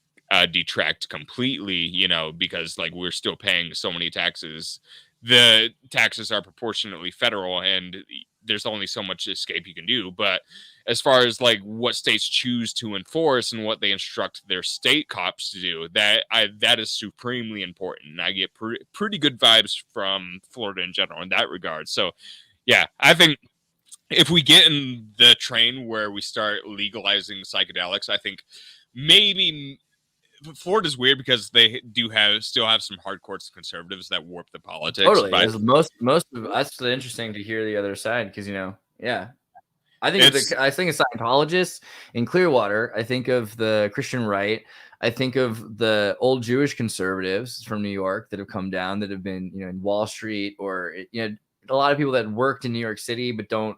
detract completely, you know, because like we're still paying so many taxes. The taxes are proportionately federal and there's only so much escape you can do. But as far as like what states choose to enforce and what they instruct their state cops to do, that is supremely important. And I get pretty good vibes from Florida in general in that regard. So yeah, I think if we get in the train where we start legalizing psychedelics, I think maybe Florida's weird because they still have some hardcore conservatives that warp the politics. Totally. Most of that's interesting to hear the other side because, you know, yeah. I think of Scientologists in Clearwater. I think of the Christian right. I think of the old Jewish conservatives from New York that have come down that have been, you know, in Wall Street or, you know, a lot of people that worked in New York City but don't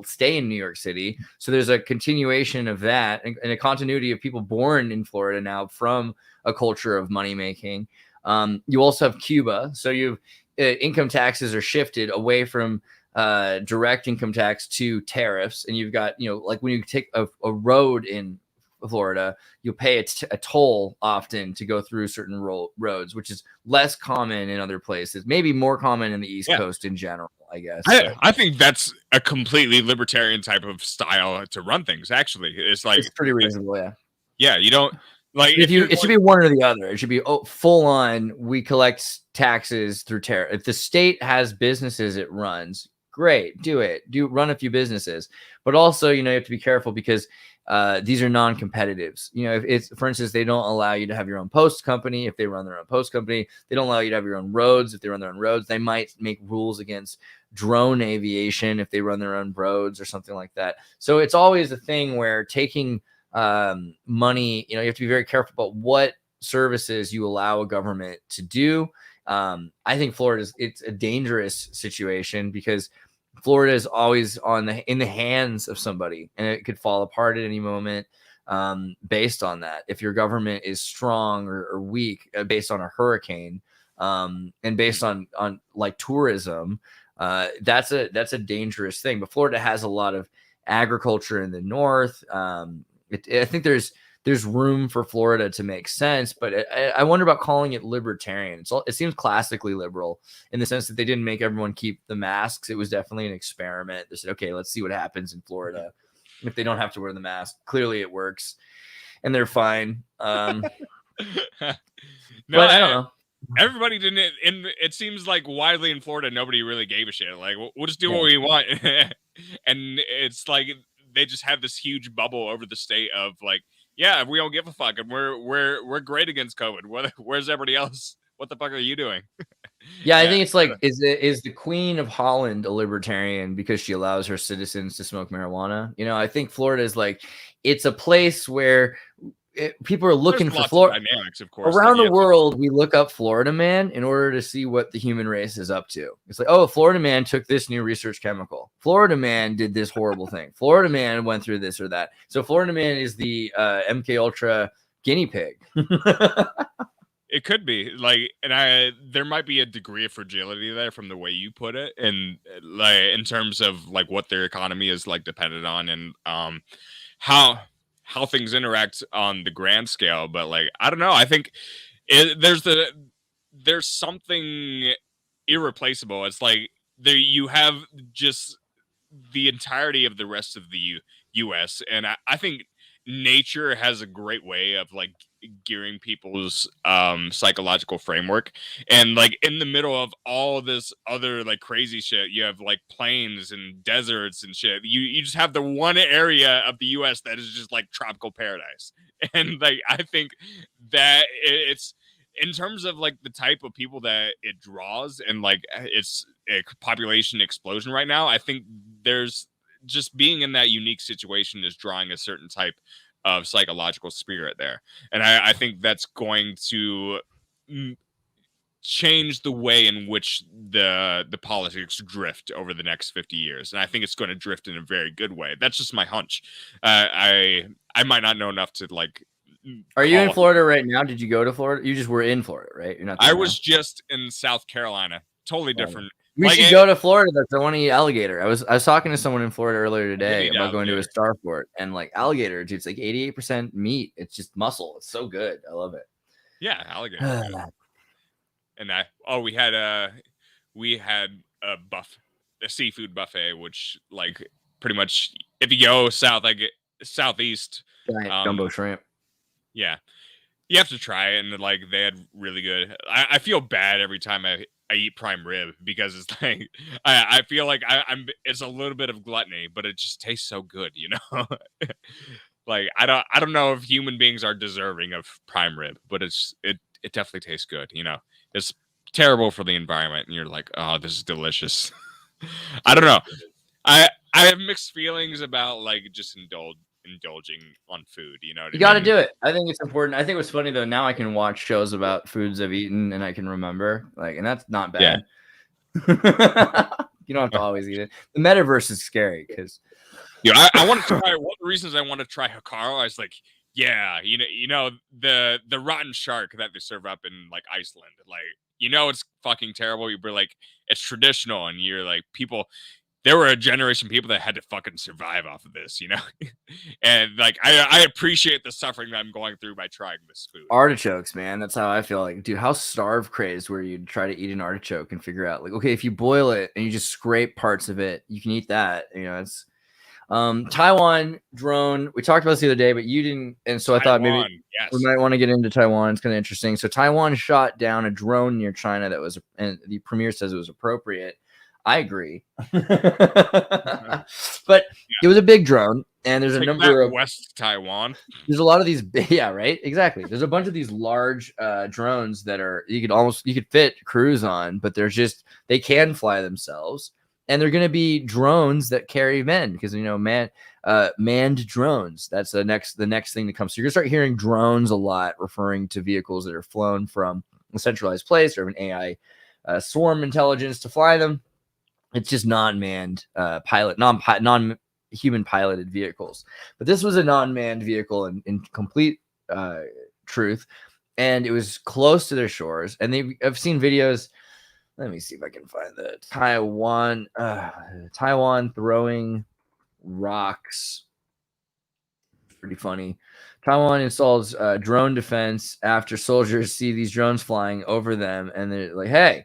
stay in New York City. So there's a continuation of that and a continuity of people born in Florida now from a culture of money making. You also have Cuba. So you've income taxes are shifted away from direct income tax to tariffs. And you've got, you know, like when you take a road in Florida, you'll pay a toll often to go through certain roads, which is less common in other places, maybe more common in the East Coast in general, I guess. I think that's a completely libertarian type of style to run things. Actually, it's like it's pretty reasonable. Yeah. Yeah. You don't like it should be one or the other. It should be full on. We collect taxes through tariff. If the state has businesses it runs, great, do it. Run a few businesses, but also, you know, you have to be careful because these are non-competitives. You know, if it's, for instance, they don't allow you to have your own post company. If they run their own post company, they don't allow you to have your own roads. If they run their own roads, they might make rules against drone aviation if they run their own roads or something like that. So it's always a thing where taking money, you know, you have to be very careful about what services you allow a government to do. I think it's a dangerous situation because Florida is always in the hands of somebody, and it could fall apart at any moment based on that. If your government is strong or weak based on a hurricane and based on like tourism, that's a dangerous thing. But Florida has a lot of agriculture in the north. I think there's room for Florida to make sense, but I wonder about calling it libertarian. It seems classically liberal in the sense that they didn't make everyone keep the masks. It was definitely an experiment. They said, okay, let's see what happens in Florida if they don't have to wear the mask. Clearly it works and they're fine. No, but I don't know. Everybody didn't, and it seems like widely in Florida, nobody really gave a shit. Like, we'll just do what we want. And it's like, they just have this huge bubble over the state of like, yeah, we don't give a fuck, and we're great against COVID. Where's everybody else? What the fuck are you doing? Yeah, I think it's like, is the Queen of Holland a libertarian because she allows her citizens to smoke marijuana? You know, I think Florida is like, it's a place where people are looking for Florida dynamics, of course. Around the world, we look up Florida man in order to see what the human race is up to. It's like, oh, Florida man took this new research chemical. Florida man did this horrible thing. Florida man went through this or that. So Florida man is the MK Ultra guinea pig. It could be like, and there might be a degree of fragility there from the way you put it, and like in terms of like what their economy is like dependent on, and how how things interact on the grand scale. But like, I don't know. I think there's something irreplaceable. It's like there you have just the entirety of the rest of the U.S. and I think nature has a great way of like gearing people's psychological framework, and like in the middle of all this other like crazy shit, you have like plains and deserts and shit. You just have the one area of the U.S. that is just like tropical paradise, and like I think that it's in terms of like the type of people that it draws and like it's a population explosion right now. I think there's just being in that unique situation is drawing a certain type of psychological spirit there, and I think that's going to change the way in which the politics drift over the next 50 years, and I think it's going to drift in a very good way. That's just my hunch. I might not know enough to like. Are you in Florida right now? Did you go to Florida? You just were in Florida, right? You're not. I was just in South Carolina. Totally different. We should go to Florida. That's I want to eat alligator. I was talking to someone in Florida earlier today about going to a Starfort, and like alligator, dude, it's like 88% meat. It's just muscle. It's so good. I love it. Yeah, alligator. And we had a seafood buffet, which like pretty much if you go south, like southeast, jumbo shrimp. Yeah, you have to try it, and like they had really good. I feel bad every time I eat prime rib because it's like I feel like I'm it's a little bit of gluttony, but it just tastes so good, you know. Like I don't know if human beings are deserving of prime rib, but it definitely tastes good, you know. It's terrible for the environment, and you're like, oh, this is delicious. I don't know. I have mixed feelings about like just indulging on food, you know. You got to do it. I think it's important. I think what's funny though, now I can watch shows about foods I've eaten and I can remember, like, and that's not bad. Yeah. You don't have to always eat it. The metaverse is scary because I want to try. One of the reasons I want to try Hikaru, I was like, yeah, you know the rotten shark that they serve up in like Iceland, like, you know, it's fucking terrible. You're like, it's traditional, and you're like, people. There were a generation of people that had to fucking survive off of this, you know? And like, I appreciate the suffering that I'm going through by trying this food. Artichokes, man. That's how I feel. Like, dude, how starve crazed were you to try to eat an artichoke and figure out like, okay, if you boil it and you just scrape parts of it, you can eat that. You know, it's Taiwan drone. We talked about this the other day, but you didn't. And so I thought maybe we might want to get into Taiwan. It's kind of interesting. So Taiwan shot down a drone near China that was, and the premier says it was appropriate. I agree. But it was a big drone, and there's a number of West Taiwan. There's a lot of these, yeah, right, exactly. There's a bunch of these large drones that are you could fit crews on, but they can fly themselves, and they're going to be drones that carry men because you know manned drones. That's the next thing that comes. So you're going to start hearing drones a lot, referring to vehicles that are flown from a centralized place or an AI swarm intelligence to fly them. It's just non-manned non-human piloted vehicles. But this was a non-manned vehicle in complete truth. And it was close to their shores. And I've seen videos. Let me see if I can find the Taiwan throwing rocks. Pretty funny. Taiwan installs drone defense after soldiers see these drones flying over them. And they're like, hey,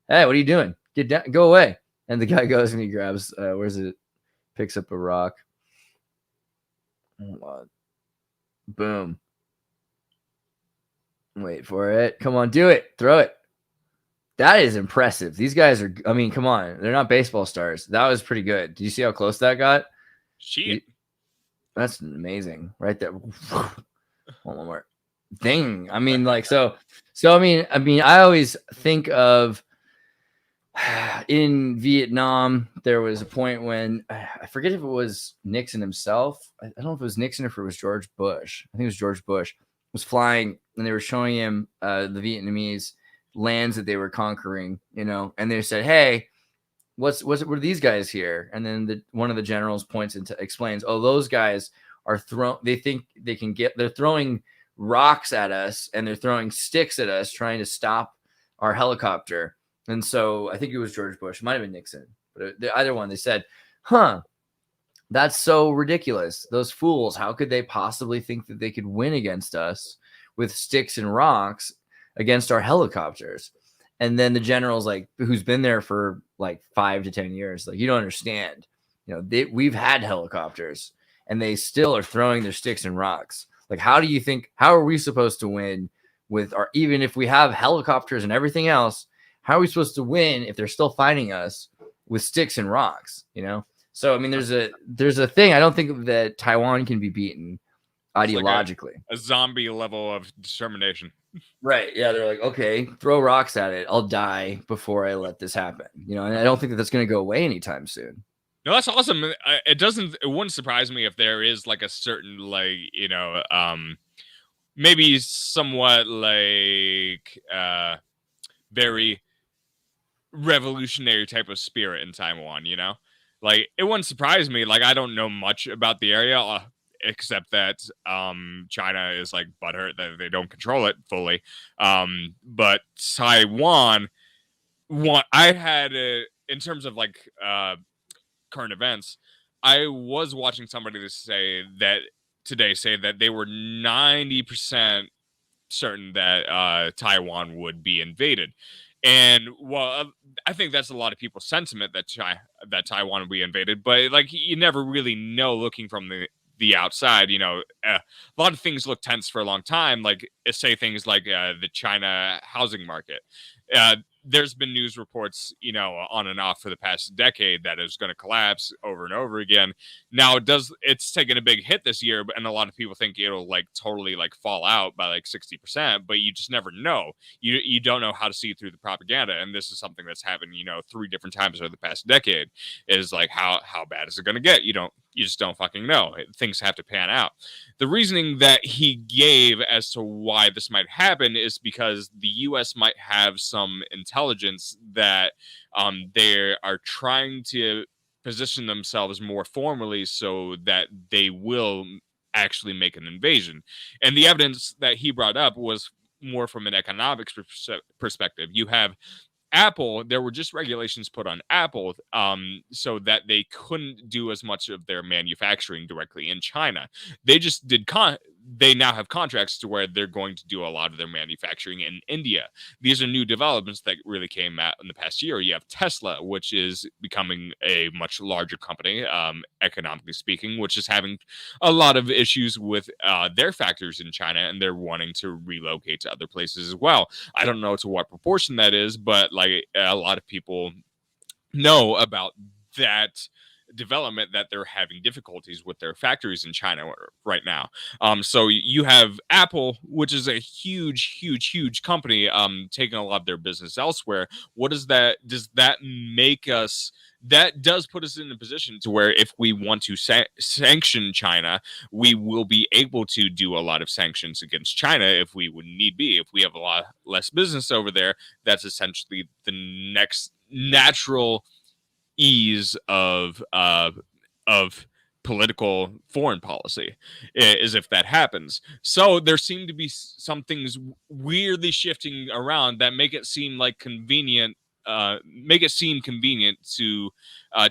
what are you doing? Get down, go away. And the guy goes and he grabs, picks up a rock. Hold on. Boom. Wait for it. Come on, do it. Throw it. That is impressive. These guys are, I mean, come on. They're not baseball stars. That was pretty good. Do you see how close that got? Shit. That's amazing. Right there. One more. Ding. I mean, like, so I mean, I always think of, in Vietnam, there was a point when I forget if it was Nixon himself. I don't know if it was Nixon or if it was George Bush. I think it was George Bush was flying, and they were showing him the Vietnamese lands that they were conquering, you know, and they said, "Hey, what are these guys here?" And then one of the generals explains, "Oh, those guys are they think they can they're throwing rocks at us and they're throwing sticks at us, trying to stop our helicopter." And so I think it was George Bush. It might have been Nixon. But either one, they said, That's so ridiculous. Those fools, how could they possibly think that they could win against us with sticks and rocks against our helicopters? And then the general's like, who's been there for like 5 to 10 years, like, you don't understand. We've had helicopters and they still are throwing their sticks and rocks. Like, how are we supposed to win with even if we have helicopters and everything else, how are we supposed to win if they're still fighting us with sticks and rocks, So, I mean, there's a thing. I don't think that Taiwan can be beaten ideologically. Like a zombie level of determination. Right. Yeah. They're like, okay, throw rocks at it. I'll die before I let this happen. And I don't think that that's going to go away anytime soon. No, that's awesome. It wouldn't surprise me if there is like a certain, like, maybe somewhat like very revolutionary type of spirit in Taiwan, like, it wouldn't surprise me. Like, I don't know much about the area except that China is like butthurt that they don't control it fully, but Taiwan, I had in terms of like current events, I was watching somebody say that they were 90% certain that Taiwan would be invaded. And I think that's a lot of people's sentiment that Taiwan will be invaded, but like, you never really know looking from the outside. A lot of things look tense for a long time. Like, say things like the China housing market. There's been news reports, on and off for the past decade that it's going to collapse over and over again. Now it's taken a big hit this year, and a lot of people think it'll like totally like fall out by like 60%, but you just never know. You don't know how to see through the propaganda. And this is something that's happened, 3 different times over the past decade, is like, how bad is it going to get? You just don't fucking know. Things have to pan out. The reasoning that he gave as to why this might happen is because the U.S. might have some intelligence that they are trying to position themselves more formally so that they will actually make an invasion. And the evidence that he brought up was more from an economics perspective. You have Apple. There were just regulations put on Apple so that they couldn't do as much of their manufacturing directly in China. They just did they now have contracts to where they're going to do a lot of their manufacturing in India. These are new developments that really came out in the past year. You have Tesla, which is becoming a much larger company, economically speaking, which is having a lot of issues with their factories in China, and they're wanting to relocate to other places as well. I don't know to what proportion that is, but like, a lot of people know about that development, that they're having difficulties with their factories in China right now. So you have Apple, which is a huge company, taking a lot of their business elsewhere. Does that make us? That does put us in a position to where if we want to sanction China, we will be able to do a lot of sanctions against China if we would need be. If we have a lot less business over there, that's essentially the next natural ease of political foreign policy, is if that happens. So there seem to be some things weirdly shifting around that make it seem convenient to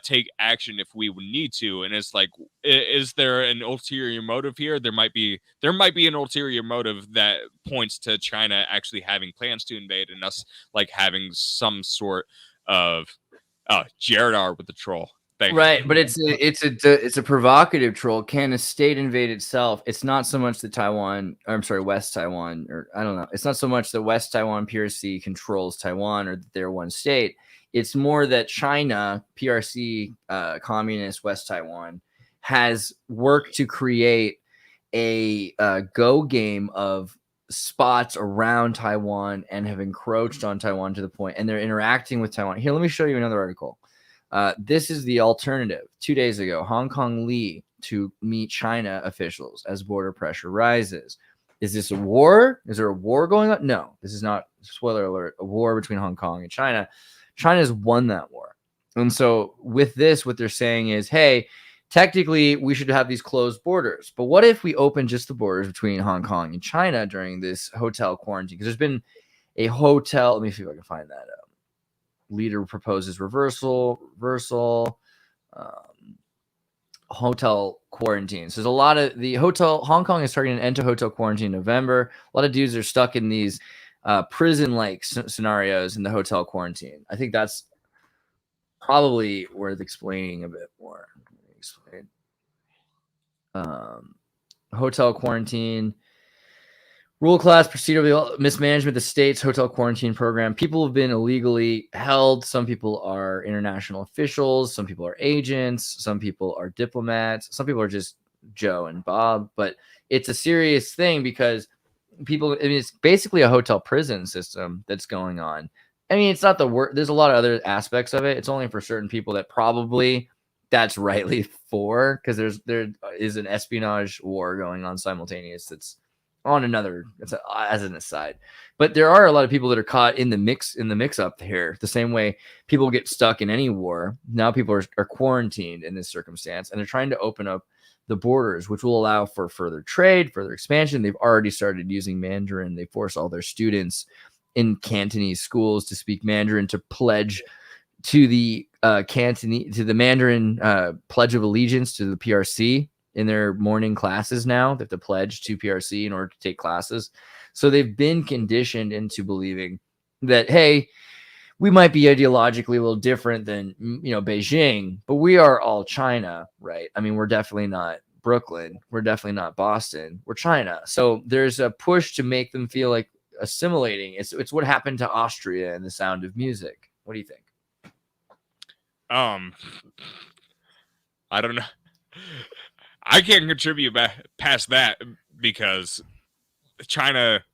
take action if we would need to. And it's like, is there an ulterior motive here? There might be an ulterior motive that points to China actually having plans to invade, and us like having some sort of Jared R with the troll. Right, but it's a provocative troll. Can a state invade itself? It's not so much that West Taiwan, or I don't know. It's not so much that West Taiwan PRC controls Taiwan or that they're one state. It's more that China PRC, communist West Taiwan, has worked to create a go game of spots around Taiwan and have encroached on Taiwan to the point, and they're interacting with Taiwan. Here, let me show you another article. This is the alternative. 2 days ago, Hong Kong Lee to meet China officials as border pressure rises. Is this a war? Is there a war going on? No, this is not, spoiler alert, a war between Hong Kong and China. China's won that war. And so with this, what they're saying is, hey, technically we should have these closed borders. But what if we open just the borders between Hong Kong and China during this hotel quarantine? Because there's been a hotel. Let me see if I can find that out. Leader proposes reversal. hotel quarantines. There's a lot of Hong Kong is starting an end to hotel quarantine in November. A lot of dudes are stuck in these prison-like scenarios in the hotel quarantine. I think that's probably worth explaining a bit more. Hotel quarantine. Rule class procedural mismanagement of the state's hotel quarantine program. People have been illegally held. Some people are international officials. Some people are agents. Some people are diplomats. Some people are just Joe and Bob. But it's a serious thing because people, I mean, it's basically a hotel prison system that's going on. I mean, it's not the worst. There's a lot of other aspects of it. It's only for certain people that probably that's rightly for, because there is an espionage war going on simultaneous that's on another, as an aside. But there are a lot of people that are caught in the mix up here. The same way people get stuck in any war. Now people are quarantined in this circumstance, and they're trying to open up the borders, which will allow for further trade, further expansion. They've already started using Mandarin. They force all their students in Cantonese schools to speak Mandarin, to pledge to the Mandarin Pledge of Allegiance to the PRC in their morning classes. Now they have to pledge to PRC in order to take classes. So they've been conditioned into believing that, hey, we might be ideologically a little different than, Beijing, but we are all China, right? I mean, we're definitely not Brooklyn. We're definitely not Boston. We're China. So there's a push to make them feel like assimilating. It's what happened to Austria in The Sound of Music. What do you think? I don't know. I can't contribute past that because China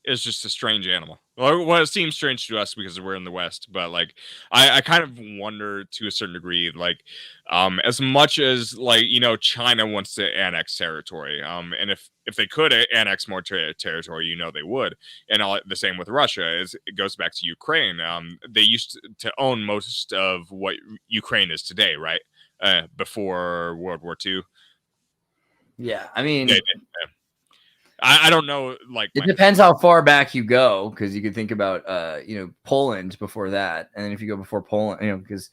is just a strange animal. Well, it seems strange to us because we're in the West, but like I kind of wonder to a certain degree, like as much as China wants to annex territory, and if they could annex more territory, they would, and the same with Russia. It goes back to Ukraine. They used to own most of what Ukraine is today, right? Before World War II. Yeah, I mean, I don't know. Like, it depends how far back you go, because you could think about, Poland before that, and then if you go before Poland, because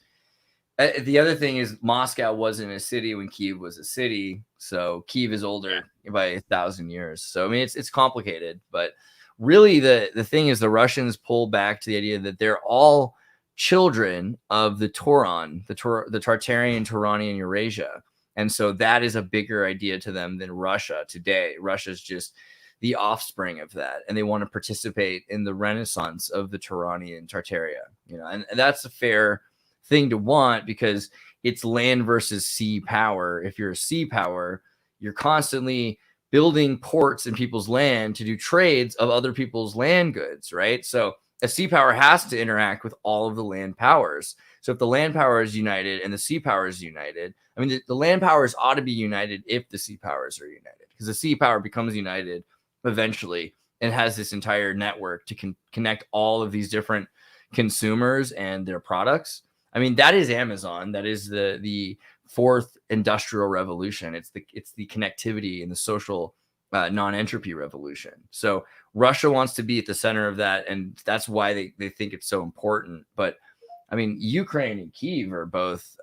the other thing is Moscow wasn't a city when Kyiv was a city, so Kyiv is older by 1,000 years. So I mean, it's complicated, but really the thing is the Russians pull back to the idea that they're all children of the Turan, the Tartarian, Turanian Eurasia. And so that is a bigger idea to them than Russia today. Russia's just the offspring of that, and they want to participate in the renaissance of the Turanian Tartaria. And that's a fair thing to want, because it's land versus sea power. If you're a sea power, you're constantly building ports in people's land to do trades of other people's land goods, right? So a sea power has to interact with all of the land powers. So if the land power is united and the sea power is united, I mean, the land powers ought to be united if the sea powers are united, because the sea power becomes united eventually and has this entire network to connect all of these different consumers and their products. I mean, that is Amazon. That is the fourth industrial revolution. It's the connectivity and the social non-entropy revolution. So Russia wants to be at the center of that, and that's why they think it's so important. But I mean, Ukraine and Kyiv are both,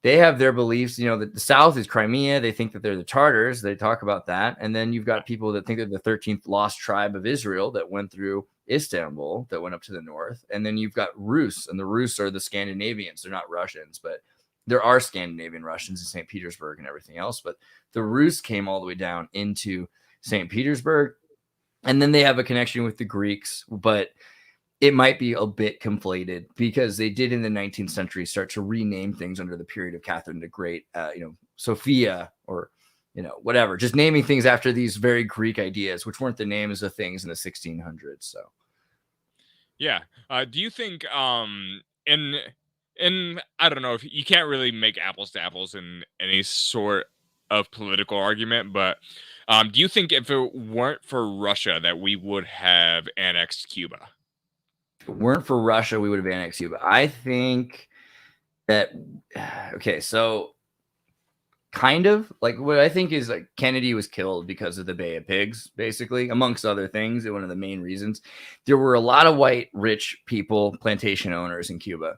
they have their beliefs. The South is Crimea. They think that they're the Tartars. They talk about that. And then you've got people that think they're the 13th lost tribe of Israel that went through Istanbul, that went up to the north. And then you've got Rus, and the Rus are the Scandinavians. They're not Russians, but there are Scandinavian Russians in St. Petersburg and everything else. But the Rus came all the way down into St. Petersburg. And then they have a connection with the Greeks, but it might be a bit conflated, because they did in the 19th century start to rename things under the period of Catherine the Great, Sophia, or, whatever, just naming things after these very Greek ideas, which weren't the names of things in the 1600s. So, yeah. Do you think, in I don't know, if you can't really make apples to apples in any sort of political argument, but do you think if it weren't for Russia that we would have annexed Cuba? If it weren't for Russia, we would have annexed Cuba. I think that, okay, so kind of like what I think is like Kennedy was killed because of the Bay of Pigs, basically, amongst other things. And one of the main reasons, there were a lot of white rich people, plantation owners in Cuba.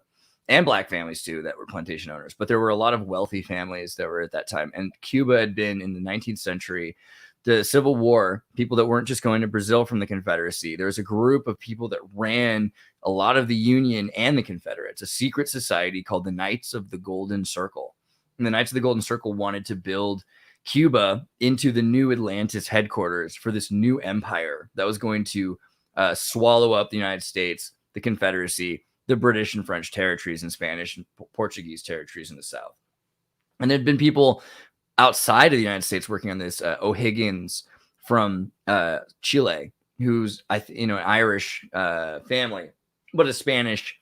and black families too that were plantation owners. But there were a lot of wealthy families that were at that time. And Cuba had been in the 19th century, the Civil War, people that weren't just going to Brazil from the Confederacy. There was a group of people that ran a lot of the Union and the Confederates, a secret society called the Knights of the Golden Circle. And the Knights of the Golden Circle wanted to build Cuba into the new Atlantis headquarters for this new empire that was going to swallow up the United States, the Confederacy, the British and French territories, and Spanish and Portuguese territories in the South. And there'd been people outside of the United States working on this. O'Higgins from Chile, who's an Irish family, but a Spanish.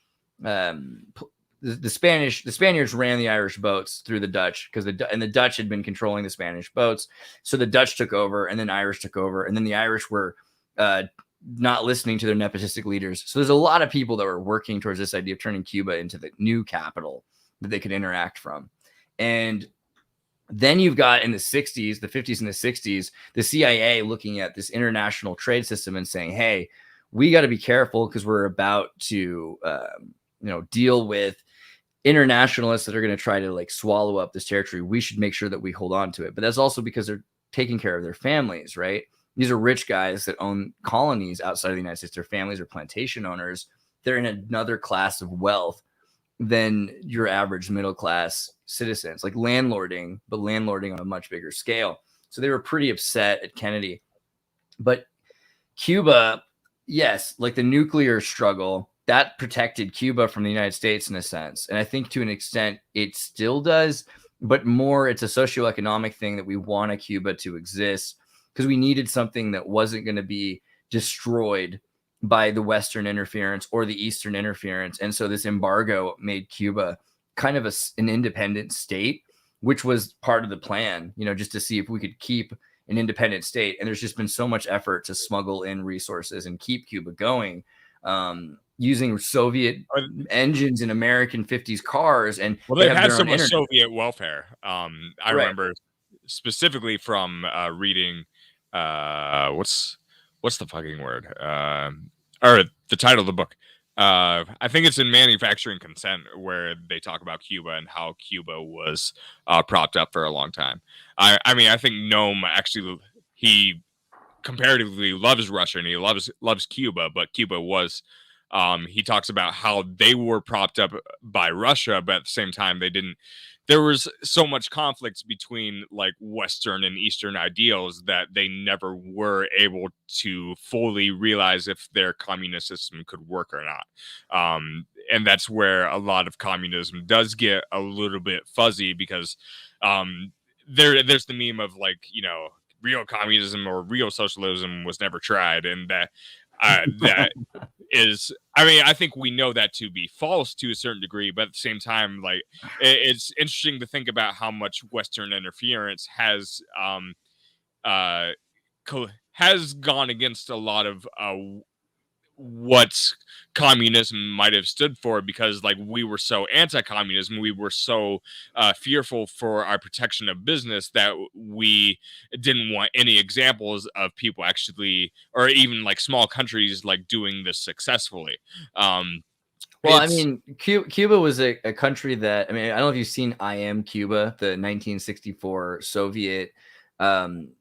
The Spaniards ran the Irish boats through the Dutch because the Dutch had been controlling the Spanish boats. So the Dutch took over, and then Irish took over, and then the Irish were not listening to their nepotistic leaders. So there's a lot of people that were working towards this idea of turning Cuba into the new capital that they could interact from. And then you've got in the 60s, the 50s and the 60s, the CIA looking at this international trade system and saying, hey, we got to be careful because we're about to deal with internationalists that are going to try to like swallow up this territory. We should make sure that we hold on to it. But that's also because they're taking care of their families, right? These are rich guys that own colonies outside of the United States. Their families are plantation owners. They're in another class of wealth than your average middle class citizens, like landlording, but landlording on a much bigger scale. So they were pretty upset at Kennedy. But Cuba, yes, like the nuclear struggle, that protected Cuba from the United States in a sense. And I think to an extent it still does, but more it's a socioeconomic thing that we want Cuba to exist because we needed something that wasn't going to be destroyed by the Western interference or the Eastern interference. And so this embargo made Cuba kind of an independent state, which was part of the plan, just to see if we could keep an independent state. And there's just been so much effort to smuggle in resources and keep Cuba going, using Soviet engines in American 50s cars. And they had so much Soviet welfare. I remember specifically from reading what's the fucking word? Or the title of the book. I think it's in Manufacturing Consent where they talk about Cuba and how Cuba was propped up for a long time. I mean, I think Noam actually, he comparatively loves Russia and he loves Cuba, but Cuba was, he talks about how they were propped up by Russia, but at the same time, there was so much conflicts between like Western and Eastern ideals that they never were able to fully realize if their communist system could work or not. And that's where a lot of communism does get a little bit fuzzy because there's the meme of like, real communism or real socialism was never tried. And that is, I mean, I think we know that to be false to a certain degree, but at the same time, like it's interesting to think about how much Western interference has gone against a lot of what communism might have stood for, because like we were so anti-communism, we were so fearful for our protection of business that we didn't want any examples of people actually, or even like small countries like doing this successfully. Well, I mean, Cuba was a country that, I mean, I don't know if you've seen I Am Cuba, the 1964 Soviet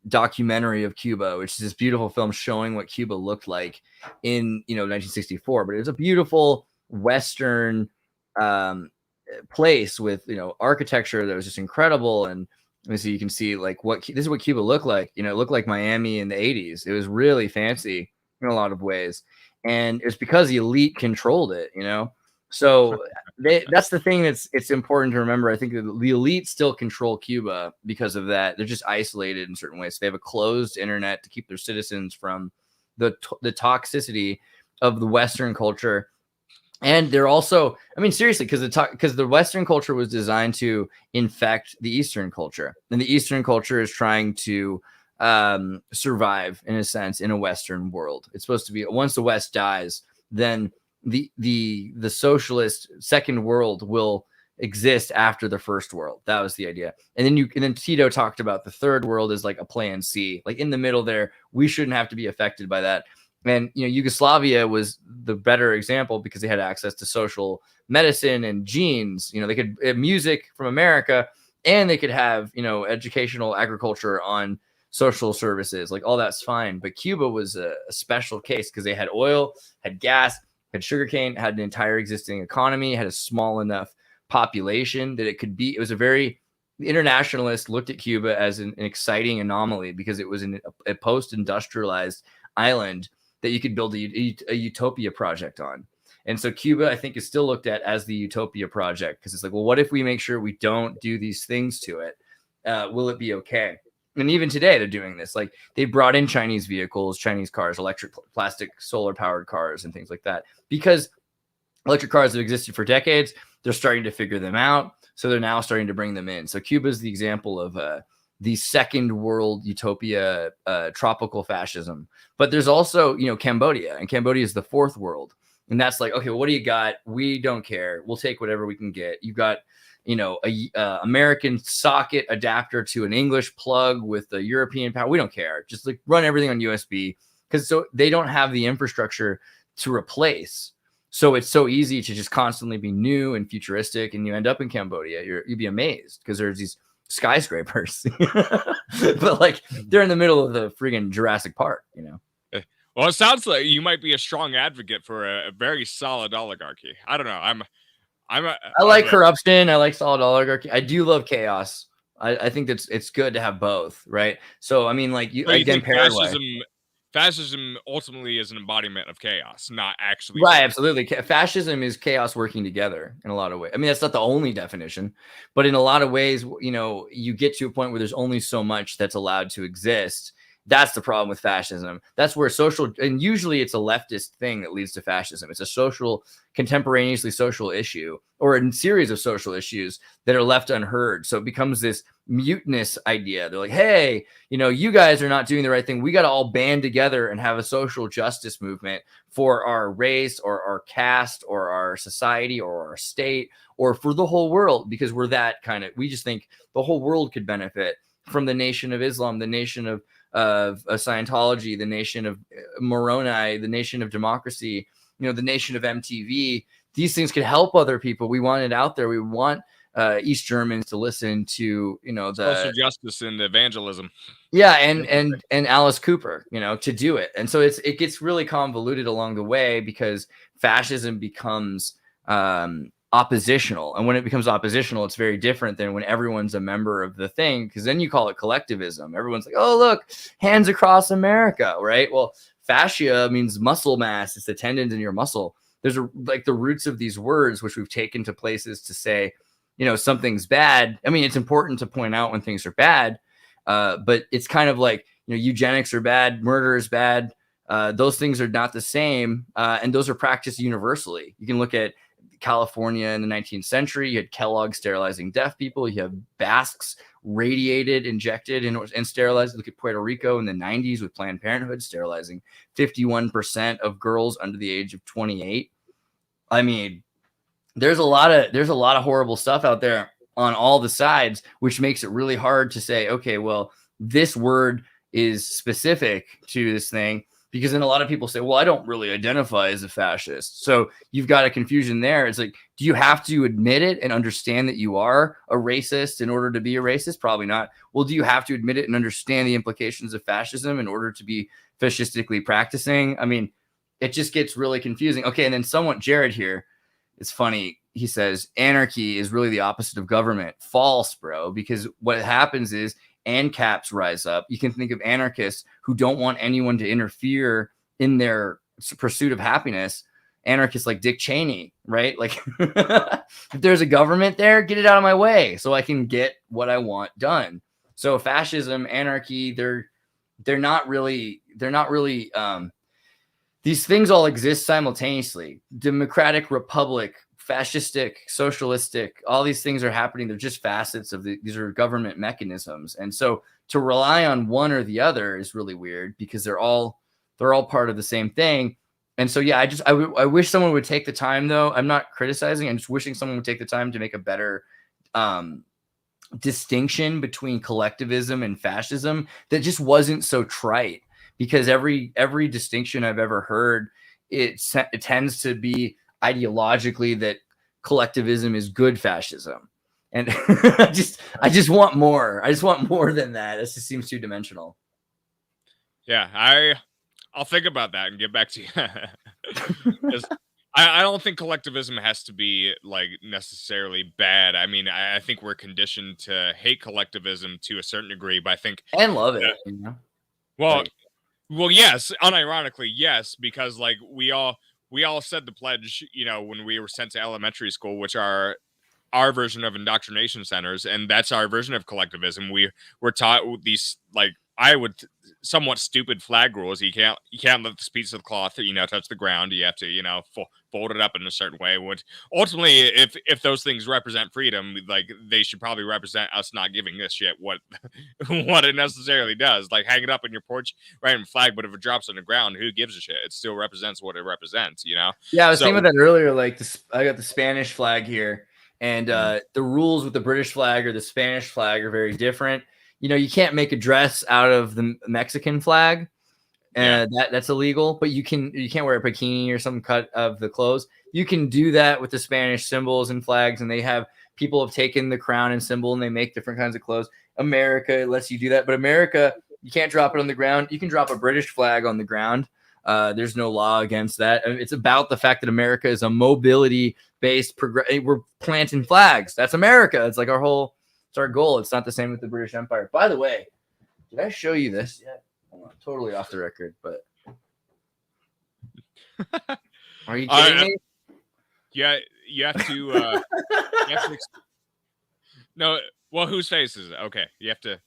documentary of Cuba, which is this beautiful film showing what Cuba looked like in 1964. But it was a beautiful Western place with architecture that was just incredible. And so you can see like this is what Cuba looked like. It looked like Miami in the 80s. It was really fancy in a lot of ways, and it's because the elite controlled it. So that's the thing it's important to remember. I think the elite still control Cuba because of that. They're just isolated in certain ways. They have a closed internet to keep their citizens from the toxicity of the Western culture. And they're also, I mean, seriously, because the Western culture was designed to infect the Eastern culture. And the Eastern culture is trying to survive, in a sense, in a Western world. It's supposed to be, once the West dies, then the socialist second world will exist after the first world. That was the idea. And then Tito talked about the third world as like a plan C, like in the middle there. We shouldn't have to be affected by that. And Yugoslavia was the better example because they had access to social medicine and genes. They could music from America, and they could have educational agriculture on social services. Like all that's fine. But Cuba was a special case because they had oil, had gas, had sugarcane, had an entire existing economy, had a small enough population that it was a very, the internationalists looked at Cuba as an exciting anomaly because it was a post-industrialized island that you could build a utopia project on. And so Cuba, I think, is still looked at as the utopia project because it's like, well, what if we make sure we don't do these things to it? Will it be okay? And even today, they're doing this. Like they brought in Chinese vehicles, Chinese cars, electric, plastic, solar-powered cars, and things like that. Because electric cars have existed for decades, they're starting to figure them out. So they're now starting to bring them in. So Cuba is the example of the second world utopia, tropical fascism. But there's also, Cambodia, and Cambodia is the fourth world. And that's like, okay, well, what do you got? We don't care. We'll take whatever we can get. You got, a American socket adapter to an English plug with a European power. We don't care. Just like run everything on USB because so they don't have the infrastructure to replace. So it's so easy to just constantly be new and futuristic, and you end up in Cambodia. You'd be amazed because there's these skyscrapers, but like they're in the middle of the friggin' Jurassic Park, Well, it sounds like you might be a strong advocate for a very solid oligarchy. I don't know. I like corruption. I like solid oligarchy. I do love chaos. I think it's good to have both, right? So I mean, like you again, fascism ultimately is an embodiment of chaos, not actually right. Absolutely, fascism is chaos working together in a lot of ways. I mean, that's not the only definition, but in a lot of ways, you get to a point where there's only so much that's allowed to exist. That's the problem with fascism. That's where and usually it's a leftist thing that leads to fascism. It's a contemporaneously social issue or a series of social issues that are left unheard. So it becomes this mutinous idea. They're like, hey, you guys are not doing the right thing. We got to all band together and have a social justice movement for our race or our caste or our society or our state or for the whole world, because we're that we just think the whole world could benefit from the Nation of Islam, the Nation of Scientology, the Nation of Moroni, the Nation of Democracy, the Nation of MTV. These things could help other people. We want it out there. We want East Germans to listen to, the social justice and evangelism. Yeah, and Alice Cooper, to do it. And so it gets really convoluted along the way because fascism becomes oppositional. And when it becomes oppositional, it's very different than when everyone's a member of the thing, because then you call it collectivism. Everyone's like, oh, look, hands across America, right? Well, fascia means muscle mass. It's the tendons in your muscle. There's the roots of these words, which we've taken to places to say, something's bad. I mean, it's important to point out when things are bad, but it's kind of like, eugenics are bad, murder is bad. Those things are not the same. And those are practiced universally. You can look at California in the 19th century. You had Kellogg sterilizing deaf people. You have Basques radiated, injected, and sterilized. Look at Puerto Rico in the 90s with Planned Parenthood sterilizing 51% of girls under the age of 28. I mean, there's a lot of horrible stuff out there on all the sides, which makes it really hard to say, okay, well, this word is specific to this thing. Because then a lot of people say, well, I don't really identify as a fascist. So you've got a confusion there. It's like, do you have to admit it and understand that you are a racist in order to be a racist? Probably not. Well, do you have to admit it and understand the implications of fascism in order to be fascistically practicing? I mean, it just gets really confusing. Okay, and then Jared here, it's funny. He says, anarchy is really the opposite of government. False, bro, because what happens is ANCAPs rise up. You can think of anarchists who don't want anyone to interfere in their pursuit of happiness. Anarchists like Dick Cheney, right? Like, if there's a government there, get it out of my way so I can get what I want done. So fascism, anarchy, they're not really. These things all exist simultaneously. Democratic republic, fascistic, socialistic, all these things are happening. They're just facets of these are government mechanisms. And so to rely on one or the other is really weird because they're all part of the same thing. And so, yeah, I wish someone would take the time, though. I'm not criticizing. I'm just wishing someone would take the time to make a better distinction between collectivism and fascism that just wasn't so trite. because every distinction I've ever heard, it tends to be ideologically that collectivism is good fascism. And I just want more. I just want more than that. It just seems two-dimensional. Yeah, I'll think about that and get back to you. 'Cause I don't think collectivism has to be like necessarily bad. I mean, I think we're conditioned to hate collectivism to a certain degree, but I think And love it, you know? well, Like, well, yes, unironically, yes, because like we all said the pledge, you know, when we were sent to elementary school, which are our version of indoctrination centers, and that's our version of collectivism. We're taught these like somewhat stupid flag rules. You can't let the piece of cloth, you know, touch the ground. You have to, you know, fold it up in a certain way. Which ultimately, if those things represent freedom, like they should probably represent us not giving this shit what what it necessarily does. Like hang it up on your porch, right, in flag, but if it drops on the ground, who gives a shit? It still represents what it represents, you know. yeah, I was thinking about that earlier. Like I got the Spanish flag here, and the rules with the British flag or the Spanish flag are very different. You know, you can't make a dress out of the Mexican flag, and that's illegal. But you can't wear a bikini or some cut of the clothes. You can do that with the Spanish symbols and flags, and people have taken the crown and symbol and they make different kinds of clothes. America lets you do that, but America, you can't drop it on the ground. You can drop a British flag on the ground. There's no law against that. I mean, it's about the fact that America is a mobility-based. We're planting flags. That's America. It's like it's our goal. It's not the same with the British Empire. By the way, did I show you this yet? I'm totally off the record, but are you kidding me? Yeah, you have to. No, well, whose face is it? Okay, you have to.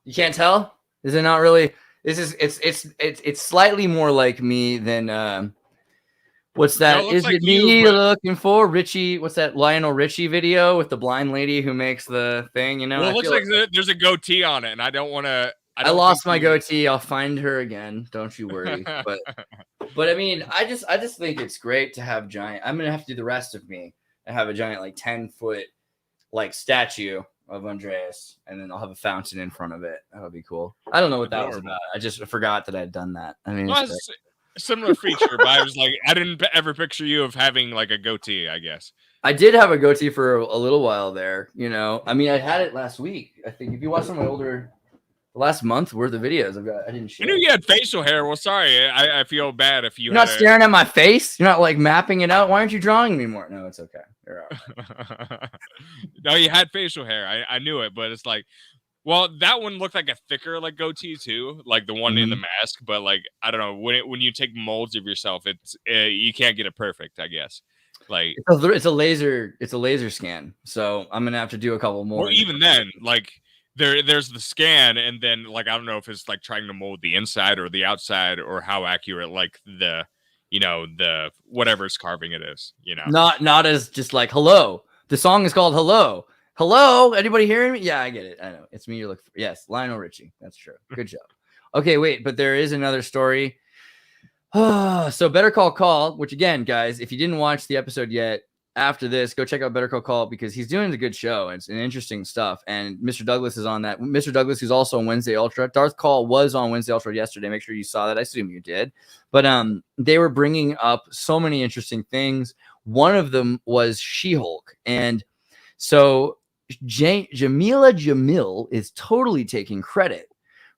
You can't tell? Is it not really? It's slightly more like me than what's that? No, Is like it me you, looking for Richie? What's that Lionel Richie video with the blind lady who makes the thing? You know, well, it looks like there's a goatee on it, and I don't want to. I lost my goatee. I'll find her again. Don't you worry. But I mean, I just think it's great to have giant. I'm gonna have to do the rest of me and have a giant like 10-foot like statue of Andreas, and then I'll have a fountain in front of it. That'll be cool. I don't know what that was about. I just forgot that I'd done that. I mean, well, it's a similar feature, but I was like, I didn't ever picture you of having like a goatee, I guess. I did have a goatee for a little while there. You know, I mean, I had it last week. I think if you watch some of my older last month worth of videos, I didn't share. I knew you had facial hair. Well, sorry, I feel bad if you're not staring at my face. You're not like mapping it out. Why aren't you drawing me more? No, it's okay. You're out. No, you had facial hair. I knew it, but it's like, well, that one looked like a thicker like goatee too, like the one in the mask. But like, I don't know, when you take molds of yourself, it's you can't get it perfect, I guess. Like it's a laser scan, so I'm gonna have to do a couple more. Or even then, like. There's the scan, and then like I don't know if it's like trying to mold the inside or the outside or how accurate like the whatever's carving it is, you know. Not as just like hello. The song is called Hello. Anybody hearing me? Yeah, I get it. I know it's me. You're looking for. Yes, Lionel Richie. That's true. Good job. Okay, wait, but there is another story. So Better Call Saul, which again, guys, if you didn't watch the episode yet. After this, go check out Better Call Saul because he's doing a good show. It's an interesting stuff. And Mr. Douglas is on that. Mr. Douglas, who's also on Wednesday Ultra. Darth Call was on Wednesday Ultra yesterday. Make sure you saw that. I assume you did. But they were bringing up so many interesting things. One of them was She-Hulk. And so Jamila Jamil is totally taking credit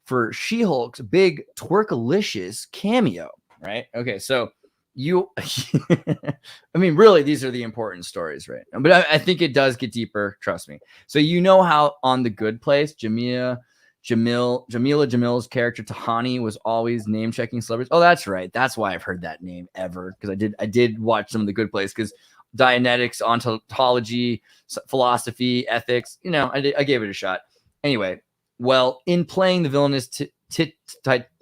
for She-Hulk's big twerkalicious cameo, right? Okay, so I mean, really, these are the important stories, right? But I think it does get deeper. Trust me. So you know how on The Good Place, Jamila Jamil's character Tahani was always name checking celebrities. Oh, that's right. That's why I've heard that name ever because I did watch some of The Good Place because Dianetics, ontology, philosophy, ethics. You know, I gave it a shot. Anyway, well, in playing the villainous Titania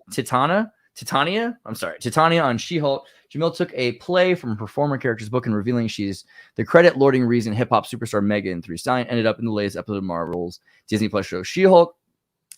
on She-Hulk, Jamil took a play from a performer character's book and revealing she's the credit-lording reason hip-hop superstar Megan Thee Stallion ended up in the latest episode of Marvel's Disney Plus show She-Hulk.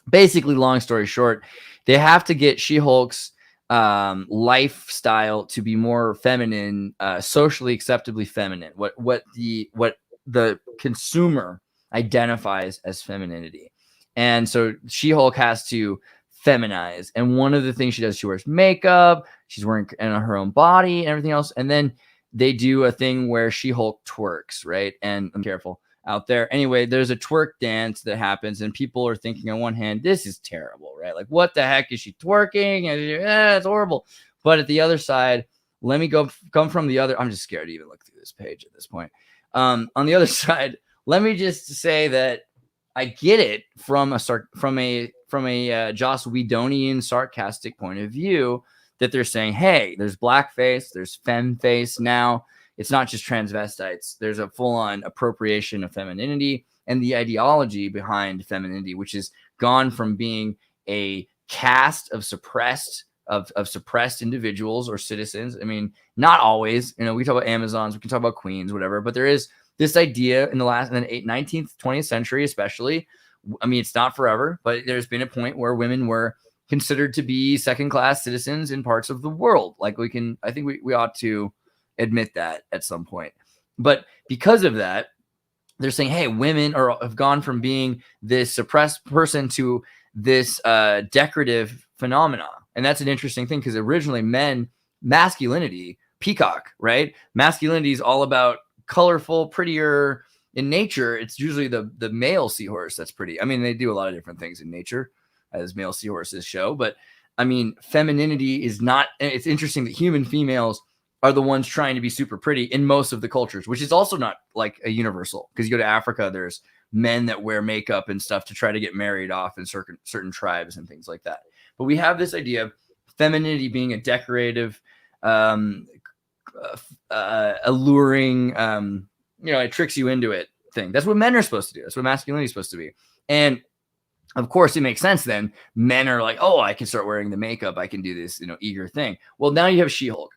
Basically, long story short, they have to get She-Hulk's lifestyle to be more feminine, socially acceptably feminine. What the consumer identifies as femininity, and so She-Hulk has to feminize. And one of the things she does, she wears makeup, she's wearing her own body and everything else. And then they do a thing where She-Hulk twerks, right? And I'm careful out there. Anyway, there's a twerk dance that happens, and people are thinking on one hand, this is terrible, right? Like, what the heck is she twerking? It's horrible. But at the other side, let me come from the other. I'm just scared to even look through this page at this point. On the other side, let me just say that I get it from a Joss Whedonian sarcastic point of view, that they're saying, hey, there's blackface, there's femface now. It's not just transvestites. There's a full-on appropriation of femininity and the ideology behind femininity, which has gone from being a caste of suppressed individuals or citizens. I mean, not always. You know, we talk about Amazons, we can talk about queens, whatever. But there is this idea in the 19th, 20th century, especially. I mean, it's not forever, but there's been a point where women were considered to be second-class citizens in parts of the world. Like I think we ought to admit that at some point. But because of that, they're saying, hey, women have gone from being this suppressed person to this decorative phenomenon. And that's an interesting thing, because originally masculinity, peacock, right? Masculinity is all about colorful, prettier. In nature, it's usually the male seahorse that's pretty. I mean, they do a lot of different things in nature, as male seahorses show. But I mean, femininity is not. It's interesting that human females are the ones trying to be super pretty in most of the cultures, which is also not like a universal, because you go to Africa, there's men that wear makeup and stuff to try to get married off in certain tribes and things like that. But we have this idea of femininity being a decorative, alluring, it tricks you into it thing. That's what men are supposed to do. That's what masculinity is supposed to be. And of course, it makes sense then. Men are like, oh, I can start wearing the makeup. I can do this, eager thing. Well, now you have She-Hulk.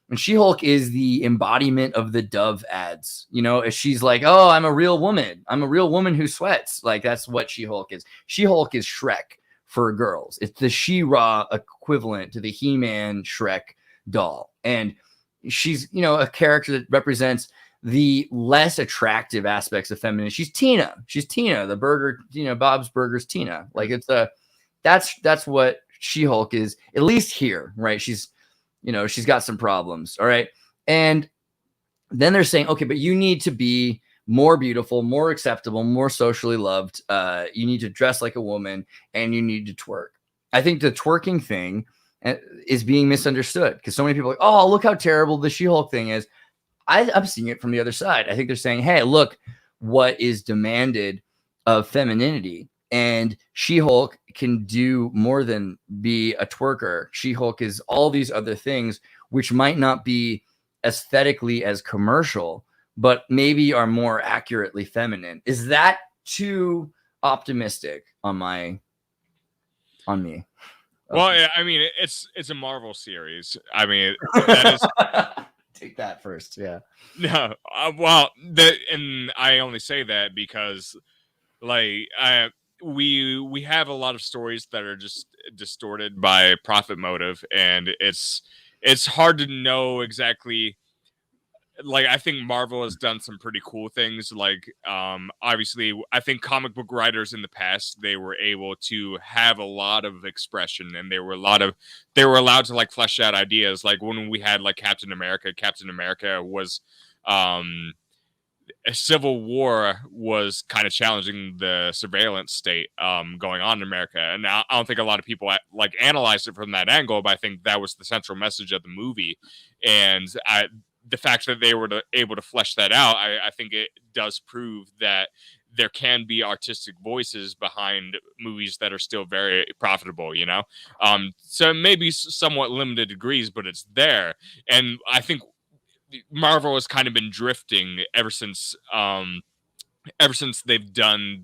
And She-Hulk is the embodiment of the Dove ads. She's like, oh, I'm a real woman. I'm a real woman who sweats. Like, that's what She-Hulk is. She-Hulk is Shrek for girls. It's the She-Ra equivalent to the He-Man Shrek doll. And she's, a character that represents the less attractive aspects of femininity. She's Tina. She's Tina, the burger, Bob's Burgers Tina. Like, that's what She-Hulk is, at least here, right? She's got some problems. All right. And then they're saying, okay, but you need to be more beautiful, more acceptable, more socially loved. You need to dress like a woman, and you need to twerk. I think the twerking thing is being misunderstood, because so many people are like, oh, look how terrible the She-Hulk thing is. I'm seeing it from the other side. I think they're saying, hey, look what is demanded of femininity. And She-Hulk can do more than be a twerker. She-Hulk is all these other things, which might not be aesthetically as commercial, but maybe are more accurately feminine. Is that too optimistic on me? Well, I mean, it's a Marvel series. I mean, that is... Take that first, yeah. No, and I only say that because, like, we have a lot of stories that are just distorted by profit motive, and it's hard to know exactly. Like, I think Marvel has done some pretty cool things. Like, obviously, I think comic book writers in the past, they were able to have a lot of expression, and they were allowed to, like, flesh out ideas. Like, when we had, like, Captain America was, a civil war was kind of challenging the surveillance state going on in America. And I don't think a lot of people like analyzed it from that angle, but I think that was the central message of the movie. And the fact that they were able to flesh that out, I think it does prove that there can be artistic voices behind movies that are still very profitable, so maybe somewhat limited degrees, but it's there. And I think Marvel has kind of been drifting ever since they've done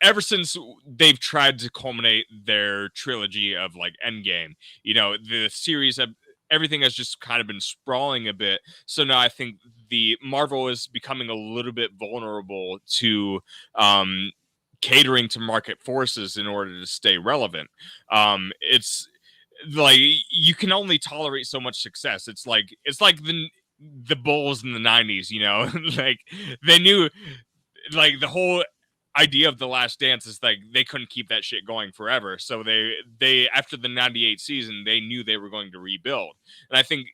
ever since they've tried to culminate their trilogy of, like, Endgame. The series everything has just kind of been sprawling a bit. So now I think the Marvel is becoming a little bit vulnerable to catering to market forces in order to stay relevant. It's like you can only tolerate so much success. It's like the Bulls in the 90s, like they knew, like, the whole idea of The Last Dance is like they couldn't keep that shit going forever. So they after the 98 season, they knew they were going to rebuild. And I think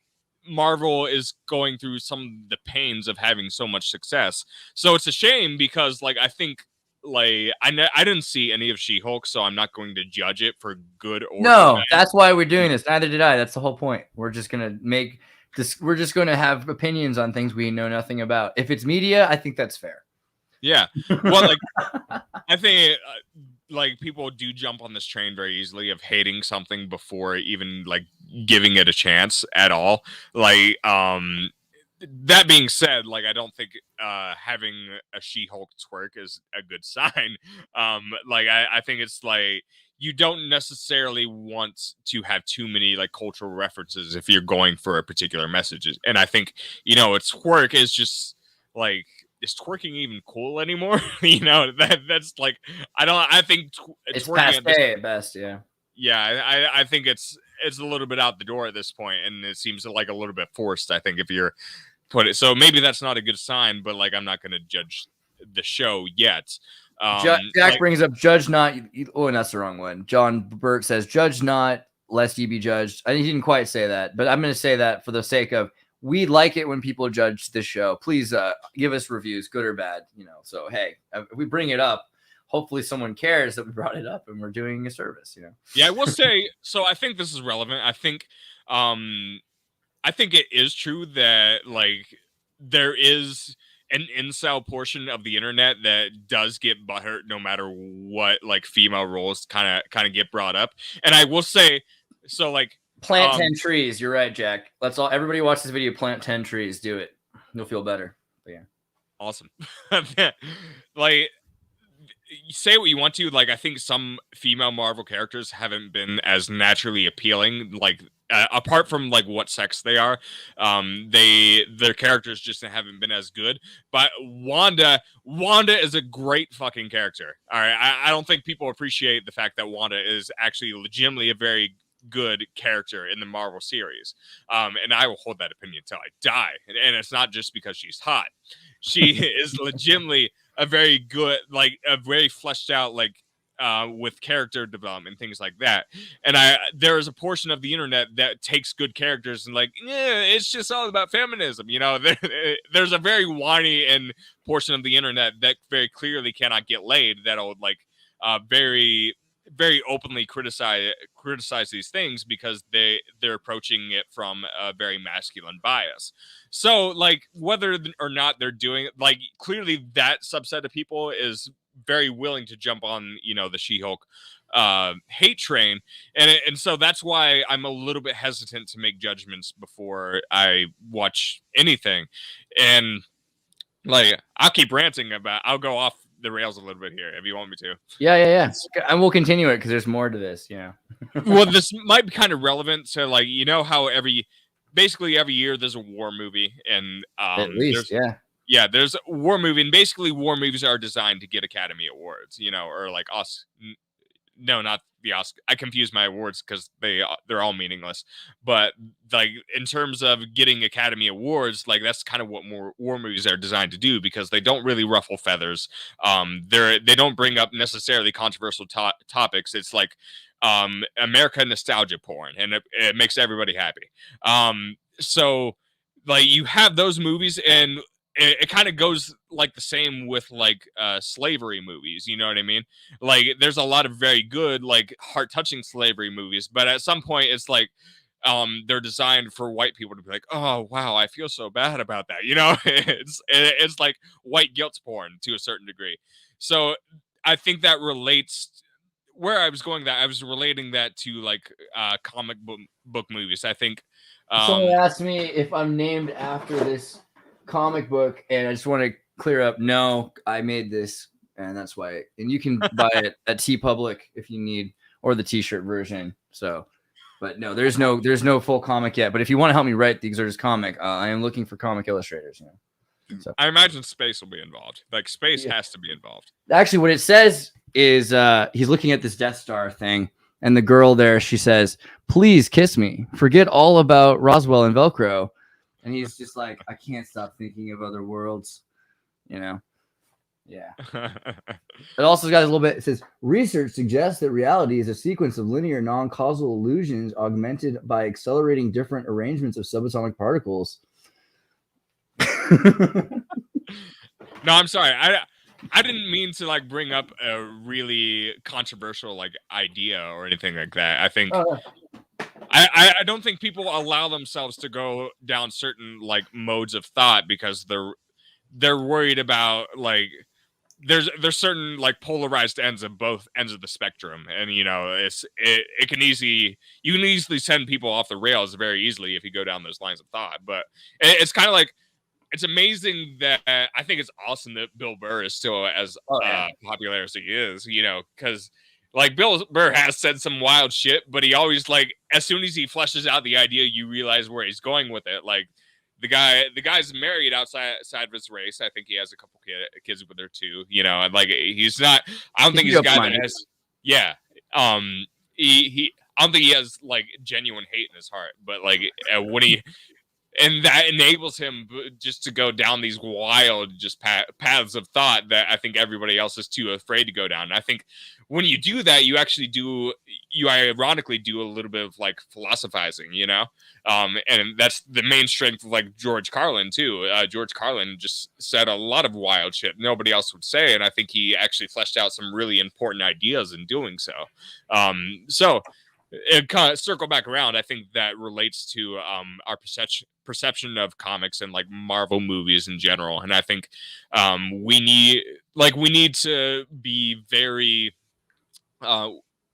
Marvel is going through some of the pains of having so much success. So it's a shame because like I think like I didn't see any of She-Hulk, so I'm not going to judge it for good or for No, bad. that's why we're doing this. Neither did I. That's the whole point. We're just gonna make this. We're just gonna have opinions on things we know nothing about. If it's media, I think that's fair. Yeah. Well, like I think like people do jump on this train very easily of hating something before even like giving it a chance at all. Like that being said, like I don't think having a She-Hulk twerk is a good sign. Like I think it's like you don't necessarily want to have too many like cultural references if you're going for a particular message. And I think, you know, a twerk is just like, is twerking even cool anymore? You know, that's like I think It's twerking passe at best, yeah. Yeah, I think it's a little bit out the door at this point, and it seems like a little bit forced. I think if you're put it, so maybe that's not a good sign. But like, I'm not going to judge the show yet. Jack like, brings up judge not. Oh, and that's the wrong one. John Burt says judge not, lest ye be judged. He didn't quite say that, but I'm going to say that for the sake of we like it when people judge this show. Please give us reviews, good or bad. You know, so hey, if we bring it up, hopefully someone cares that we brought it up and we're doing a service. You know. Yeah, I will say. So I think this is relevant. I think it is true that like there is an incel portion of the internet that does get butthurt no matter what like female roles kind of get brought up. And I will say, so like plant 10 trees. You're right, Jack. Let's all everybody watch this video. Plant 10 trees. Do it. You'll feel better. But yeah. Awesome. Like say what you want to, like I think some female Marvel characters haven't been as naturally appealing, like apart from like what sex they are, their characters just haven't been as good. But Wanda is a great fucking character. All right, I don't think people appreciate the fact that Wanda is actually legitimately a very good character in the Marvel series, and I will hold that opinion until I die. And it's not just because she's hot; she is legitimately a very good, like a very fleshed out, like with character development, things like that. And there is a portion of the internet that takes good characters and like, yeah, it's just all about feminism. You know, there's a very whiny and portion of the internet that very clearly cannot get laid. That'll like very openly criticize these things because they're approaching it from a very masculine bias. So like whether or not they're doing it, like clearly that subset of people is very willing to jump on, you know, the She-Hulk hate train, and so that's why I'm a little bit hesitant to make judgments before I watch anything. And like I'll keep ranting I'll go off the rails a little bit here if you want me to. Yeah. And we'll continue it because there's more to this. Yeah. Well, this might be kind of relevant to like, you know how basically every year there's a war movie, and at least there's a war movie, and basically war movies are designed to get Academy Awards, you know, or like no, not the Oscar. I confuse my awards because they're all meaningless. But like in terms of getting Academy Awards, like that's kind of what more war movies are designed to do, because they don't really ruffle feathers. They don't bring up necessarily controversial topics. It's like America nostalgia porn, and it makes everybody happy. So like you have those movies, and it kind of goes like the same with like slavery movies, you know what I mean? Like there's a lot of very good like heart-touching slavery movies, but at some point it's like they're designed for white people to be like, oh wow, I feel so bad about that, you know. It's like white guilt porn to a certain degree. So I think that relates where I was going, that I was relating that to like comic book movies. I think someone asked me if I'm named after this comic book, and I just want to clear up, no, I made this, and that's why. And you can buy it at TeePublic if you need, or the t-shirt version. So but no, there's no full comic yet. But if you want to help me write the Xirtus comic, I am looking for comic illustrators, you know. So I imagine space will be involved. Like space has to be involved. Actually, what it says is he's looking at this Death Star thing, and the girl there, she says, please kiss me, forget all about Roswell and Velcro. And he's just like, I can't stop thinking of other worlds, you know. Yeah. It also got a little bit. It says research suggests that reality is a sequence of linear, non-causal illusions augmented by accelerating different arrangements of subatomic particles. No, I'm sorry. I didn't mean to like bring up a really controversial like idea or anything like that. I think I don't think people allow themselves to go down certain like modes of thought because they're worried about like there's certain like polarized ends of both ends of the spectrum, and you know you can easily send people off the rails very easily if you go down those lines of thought. But it's kind of like it's amazing that I think it's awesome that Bill Burr is still as popular as he is, you know, because like Bill Burr has said some wild shit, but he always like as soon as he fleshes out the idea, you realize where he's going with it. Like the guy's married outside of his race. I think he has a couple kids with her too, you know, and like he's not. I don't think he's a guy that has. Yeah, he. I don't think he has like genuine hate in his heart, but like when he. And that enables him just to go down these wild just paths of thought that I think everybody else is too afraid to go down. And I think when you do that, you ironically do a little bit of like philosophizing, you know? And that's the main strength of like George Carlin too. George Carlin just said a lot of wild shit nobody else would say. And I think he actually fleshed out some really important ideas in doing so. So it kind of circle back around. I think that relates to our perception of comics and like Marvel movies in general. And I think we need to be very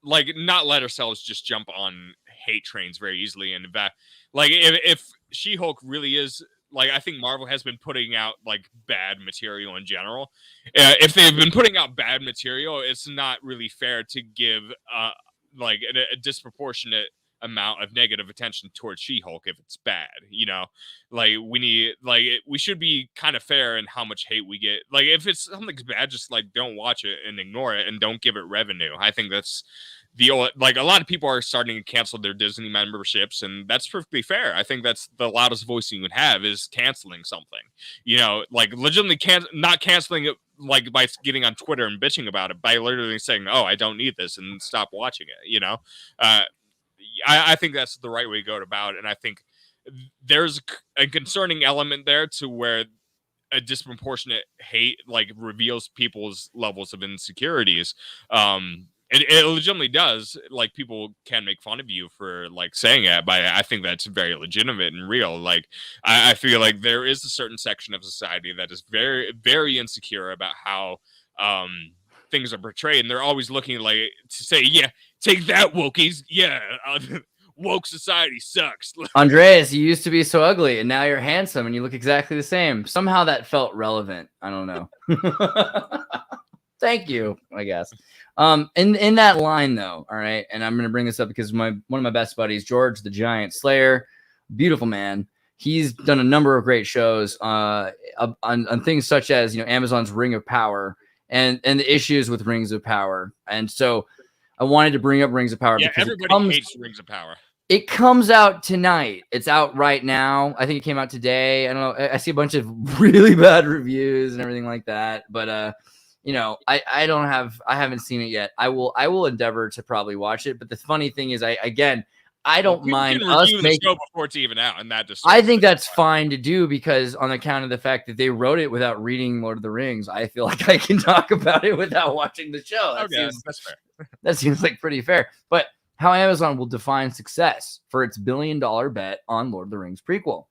like not let ourselves just jump on hate trains very easily. And that like if She-Hulk really is like, I think Marvel has been putting out like bad material in general. If they've been putting out bad material, it's not really fair to give like a disproportionate amount of negative attention towards She-Hulk if it's bad, you know. Like we should be kind of fair in how much hate we get. Like if it's something's bad, just like don't watch it and ignore it and don't give it revenue. I think that's like a lot of people are starting to cancel their Disney memberships, and that's perfectly fair. I think that's the loudest voice you would have is canceling something, you know, like legitimately not canceling it like by getting on Twitter and bitching about it, by literally saying, oh, I don't need this, and stop watching it, you know. I think that's the right way to go about it. And I think there's a concerning element there to where a disproportionate hate like reveals people's levels of insecurities. It legitimately does. Like people can make fun of you for like saying it, but I think that's very legitimate and real. Like I feel like there is a certain section of society that is very, very insecure about how things are portrayed, and they're always looking like to say, yeah, take that wokies, yeah, woke society sucks. Andreas, you used to be so ugly, and now you're handsome, and you look exactly the same. Somehow that felt relevant. I don't know. Thank you, I guess. In that line though, all right, and I'm gonna bring this up because one of my best buddies, George the Giant Slayer, beautiful man. He's done a number of great shows on things such as, you know, Amazon's Ring of Power and the issues with Rings of Power. And so I wanted to bring up Rings of Power. Yeah, because everybody hates Rings of Power. It comes out tonight. It's out right now. I think it came out today. I don't know. I see a bunch of really bad reviews and everything like that. But you know, I haven't seen it yet. I will endeavor to probably watch it. But the funny thing is, I don't mind us making the show before it's even out, and that I think that's fine to do because on account of the fact that they wrote it without reading Lord of the Rings, I feel like I can talk about it without watching the show. That's fair. That seems like pretty fair. But how Amazon will define success for its $1 billion bet on Lord of the Rings prequel.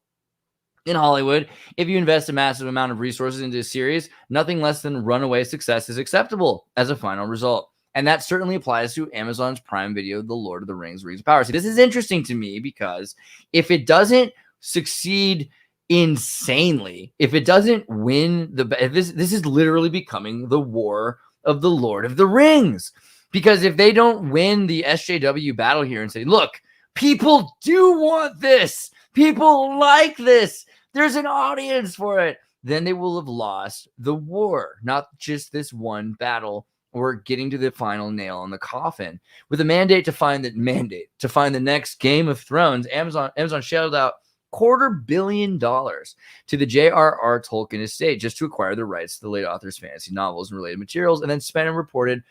In Hollywood, if you invest a massive amount of resources into a series, nothing less than runaway success is acceptable as a final result. And that certainly applies to Amazon's Prime Video, The Lord of the Rings, Rings of Power. See, this is interesting to me because if it doesn't succeed insanely, if it doesn't win this is literally becoming the war of the Lord of the Rings. Because if they don't win the SJW battle here and say, look, people do want this, people like this, there's an audience for it, then they will have lost the war, not just this one battle or getting to the final nail in the coffin. With a mandate to find the next Game of Thrones, Amazon shelled out $250 million to the J.R.R. Tolkien estate just to acquire the rights to the late author's fantasy novels and related materials, and then spent a reported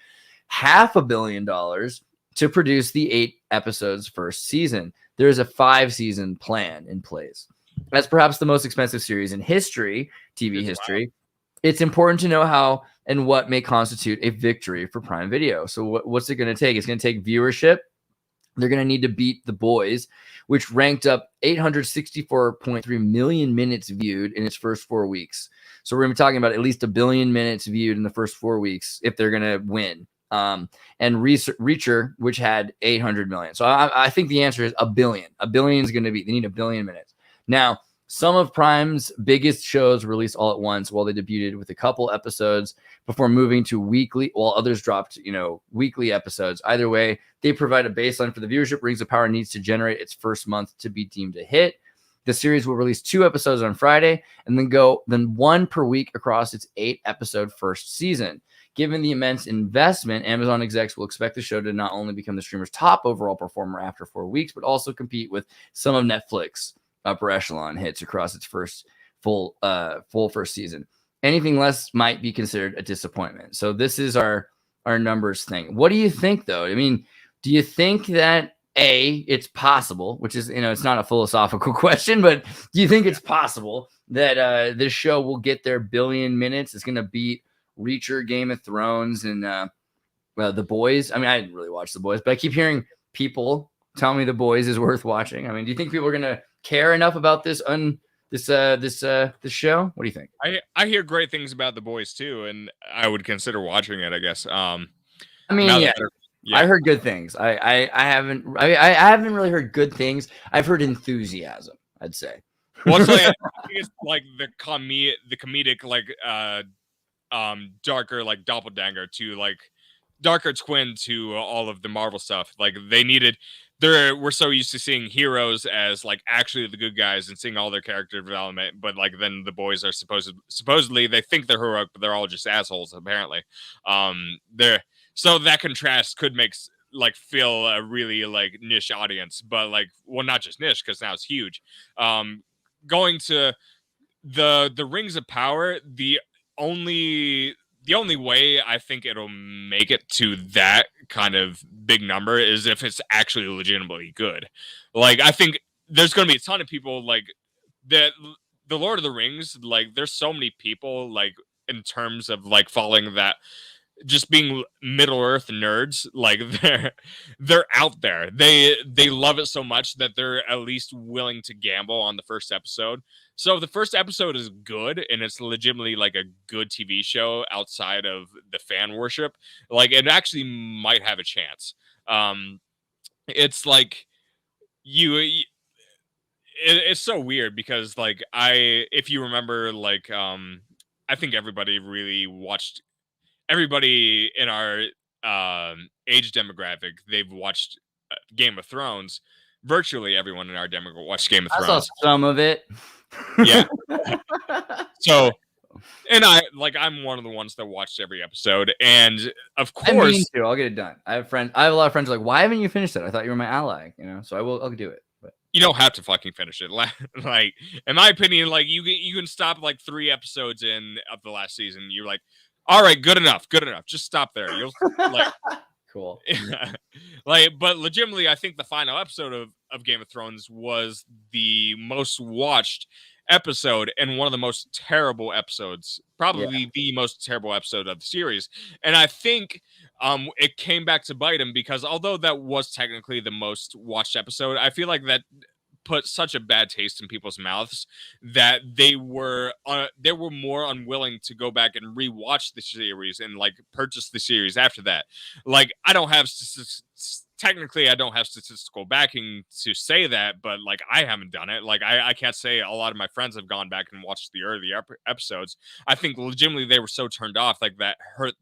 $500 million to produce the 8 episodes first season. There is a 5-season plan in place. As perhaps the most expensive series in history, TV history, it's important to know how and what may constitute a victory for Prime Video. So what's it going to take? It's going to take viewership. They're going to need to beat The Boys, which ranked up 864.3 million minutes viewed in its first 4 weeks. So we're going to be talking about at least 1 billion minutes viewed in the first 4 weeks if they're going to win. And Reacher, which had 800 million. So I think the answer is 1 billion. 1 billion is going to be, they need 1 billion minutes. Now, some of Prime's biggest shows released all at once while they debuted with a couple episodes before moving to weekly, while others dropped, weekly episodes. Either way, they provide a baseline for the viewership Rings of Power needs to generate its first month to be deemed a hit. The series will release 2 episodes on Friday and then 1 per week across its 8-episode first season. Given the immense investment, Amazon execs will expect the show to not only become the streamer's top overall performer after 4 weeks, but also compete with some of Netflix upper echelon hits across its first full first season. Anything less might be considered a disappointment. So this is our numbers thing. What do you think, though? I mean, do you think that it's possible, which is, it's not a philosophical question, but do you think it's possible that this show will get their 1 billion minutes? It's going to beat Reacher, Game of Thrones, and The Boys. I mean, I didn't really watch The Boys, but I keep hearing people tell me The Boys is worth watching. I mean, do you think people are going to care enough about this show? What do you think? I hear great things about The Boys too, and I would consider watching it, I guess. I heard good things. I haven't really heard good things. I've heard enthusiasm, I'd say. Well, it's like, it's like the comedic darker like doppelganger to like darker twin to all of the Marvel stuff. Like we're so used to seeing heroes as like actually the good guys and seeing all their character development, but like then the boys are supposedly they think they're heroic, but they're all just assholes apparently. So that contrast could make feel a really like niche audience, but like, well, not just niche because now it's huge. Going to the Rings of Power, the only way I think it'll make it to that kind of big number is if it's actually legitimately good. Like, I think there's going to be a ton of people like that. The Lord of the Rings, like, there's so many people like in terms of like following that, just being Middle Earth nerds. Like they're out there. They love it so much that they're at least willing to gamble on the first episode. So if the first episode is good and it's legitimately like a good TV show outside of the fan worship, like it actually might have a chance. It's like it's so weird because like if you remember, like I think everybody in our age demographic, they've watched Game of Thrones. Virtually everyone in our demographic watched Game of Thrones. I saw some of it. Yeah. So, and I'm one of the ones that watched every episode, and of course, me too. I'll get it done. I have a lot of friends like, why haven't you finished it? I thought you were my ally, so I'll do it. But you don't have to fucking finish it. Like, in my opinion, like you can stop like 3 episodes in of the last season. You're like, all right, good enough. Just stop there. You'll like cool. But legitimately, I think the final episode of Game of Thrones was the most watched episode and one of the most terrible episodes, probably the most terrible episode of the series. And I think it came back to bite him because although that was technically the most watched episode, I feel like that put such a bad taste in people's mouths that they were more unwilling to go back and rewatch the series and like purchase the series after that. Like, I don't have statistical backing to say that, but like I haven't done it. Like I can't say a lot of my friends have gone back and watched the early episodes. I think legitimately they were so turned off, like that hurt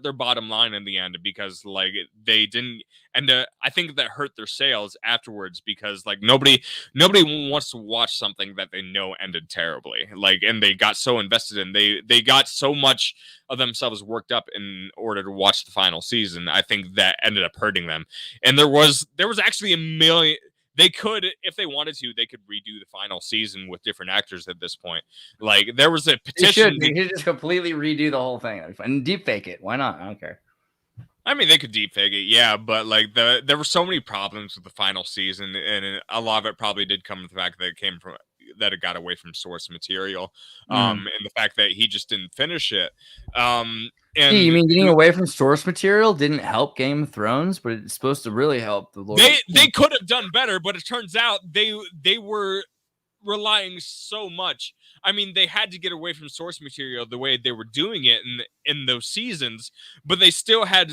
their bottom line in the end because like they didn't. And I think that hurt their sales afterwards because like nobody wants to watch something that they know ended terribly. Like, and they got so invested in, they got so much of themselves worked up in order to watch the final season. I think that ended up hurting them. And there was actually they could, if they wanted to, they could redo the final season with different actors at this point. Like there was a petition. They should just completely redo the whole thing and deep fake it. Why not? I don't care. I mean, they could deep fake it, yeah, but like there were so many problems with the final season, and a lot of it probably did come from the fact that it got away from source material, and the fact that he just didn't finish it. And you mean getting away from source material didn't help Game of Thrones, but it's supposed to really help the Lord. They could have done better, but it turns out they were relying so much. I mean, they had to get away from source material the way they were doing it in those seasons, but they still had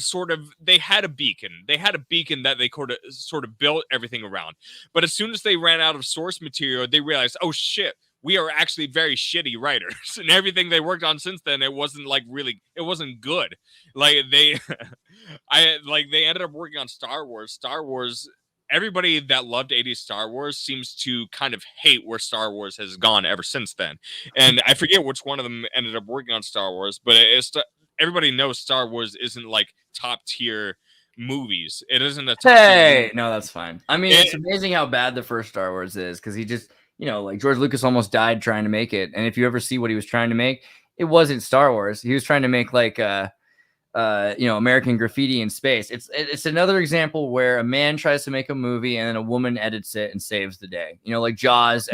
they had a beacon. They had a beacon that they could sort of built everything around. But as soon as they ran out of source material, they realized, oh shit, we are actually very shitty writers, and everything they worked on since then, it wasn't good. Like they ended up working on Star Wars. Everybody that loved 80s Star Wars seems to kind of hate where Star Wars has gone ever since then. And I forget which one of them ended up working on Star Wars, but everybody knows Star Wars isn't like top tier movies. It isn't a top tier. No, that's fine. I mean, it's amazing how bad the first Star Wars is, because he just, like George Lucas almost died trying to make it. And if you ever see what he was trying to make, it wasn't Star Wars. He was trying to make like American Graffiti in space. It's another example where a man tries to make a movie and then a woman edits it and saves the day. Like Jaws,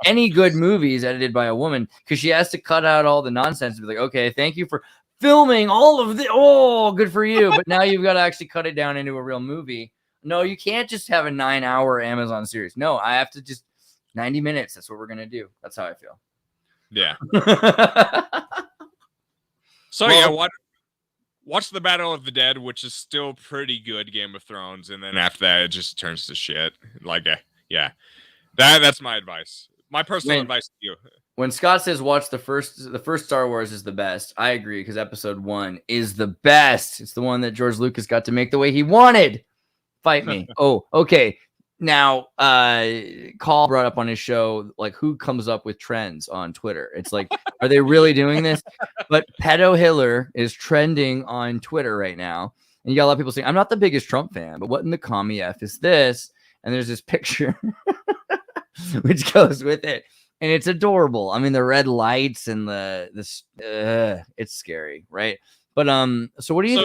any good movie is edited by a woman, because she has to cut out all the nonsense and be like, okay, thank you for filming all of the, oh, good for you. But now you've got to actually cut it down into a real movie. No, you can't just have a 9-hour Amazon series. No, I have to just 90 minutes. That's what we're going to do. That's how I feel. Yeah. Watch the Battle of the Dead, which is still pretty good Game of Thrones, and then after that, it just turns to shit. Like, yeah, that's my advice. My personal advice to you. When Scott says watch the first Star Wars is the best, I agree, because Episode 1 is the best. It's the one that George Lucas got to make the way he wanted. Fight me. Oh, okay. Now, Call brought up on his show, like, who comes up with trends on Twitter? It's like, are they really doing this? But Pedo Hitler is trending on Twitter right now. And you got a lot of people saying, I'm not the biggest Trump fan, but what in the commie F is this? And there's this picture which goes with it. And it's adorable. I mean, the red lights and it's scary, right? But, so what do you,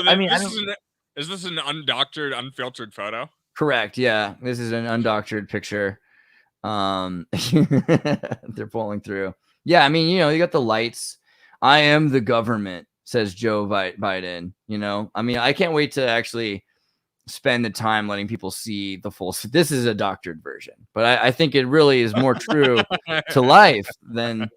is this an undoctored, unfiltered photo? Correct. Yeah, this is an undoctored picture. They're pulling through. Yeah, I mean, you got the lights. I am the government, says Joe Biden. I mean, I can't wait to actually spend the time letting people see the full. This is a doctored version, but I think it really is more true to life than.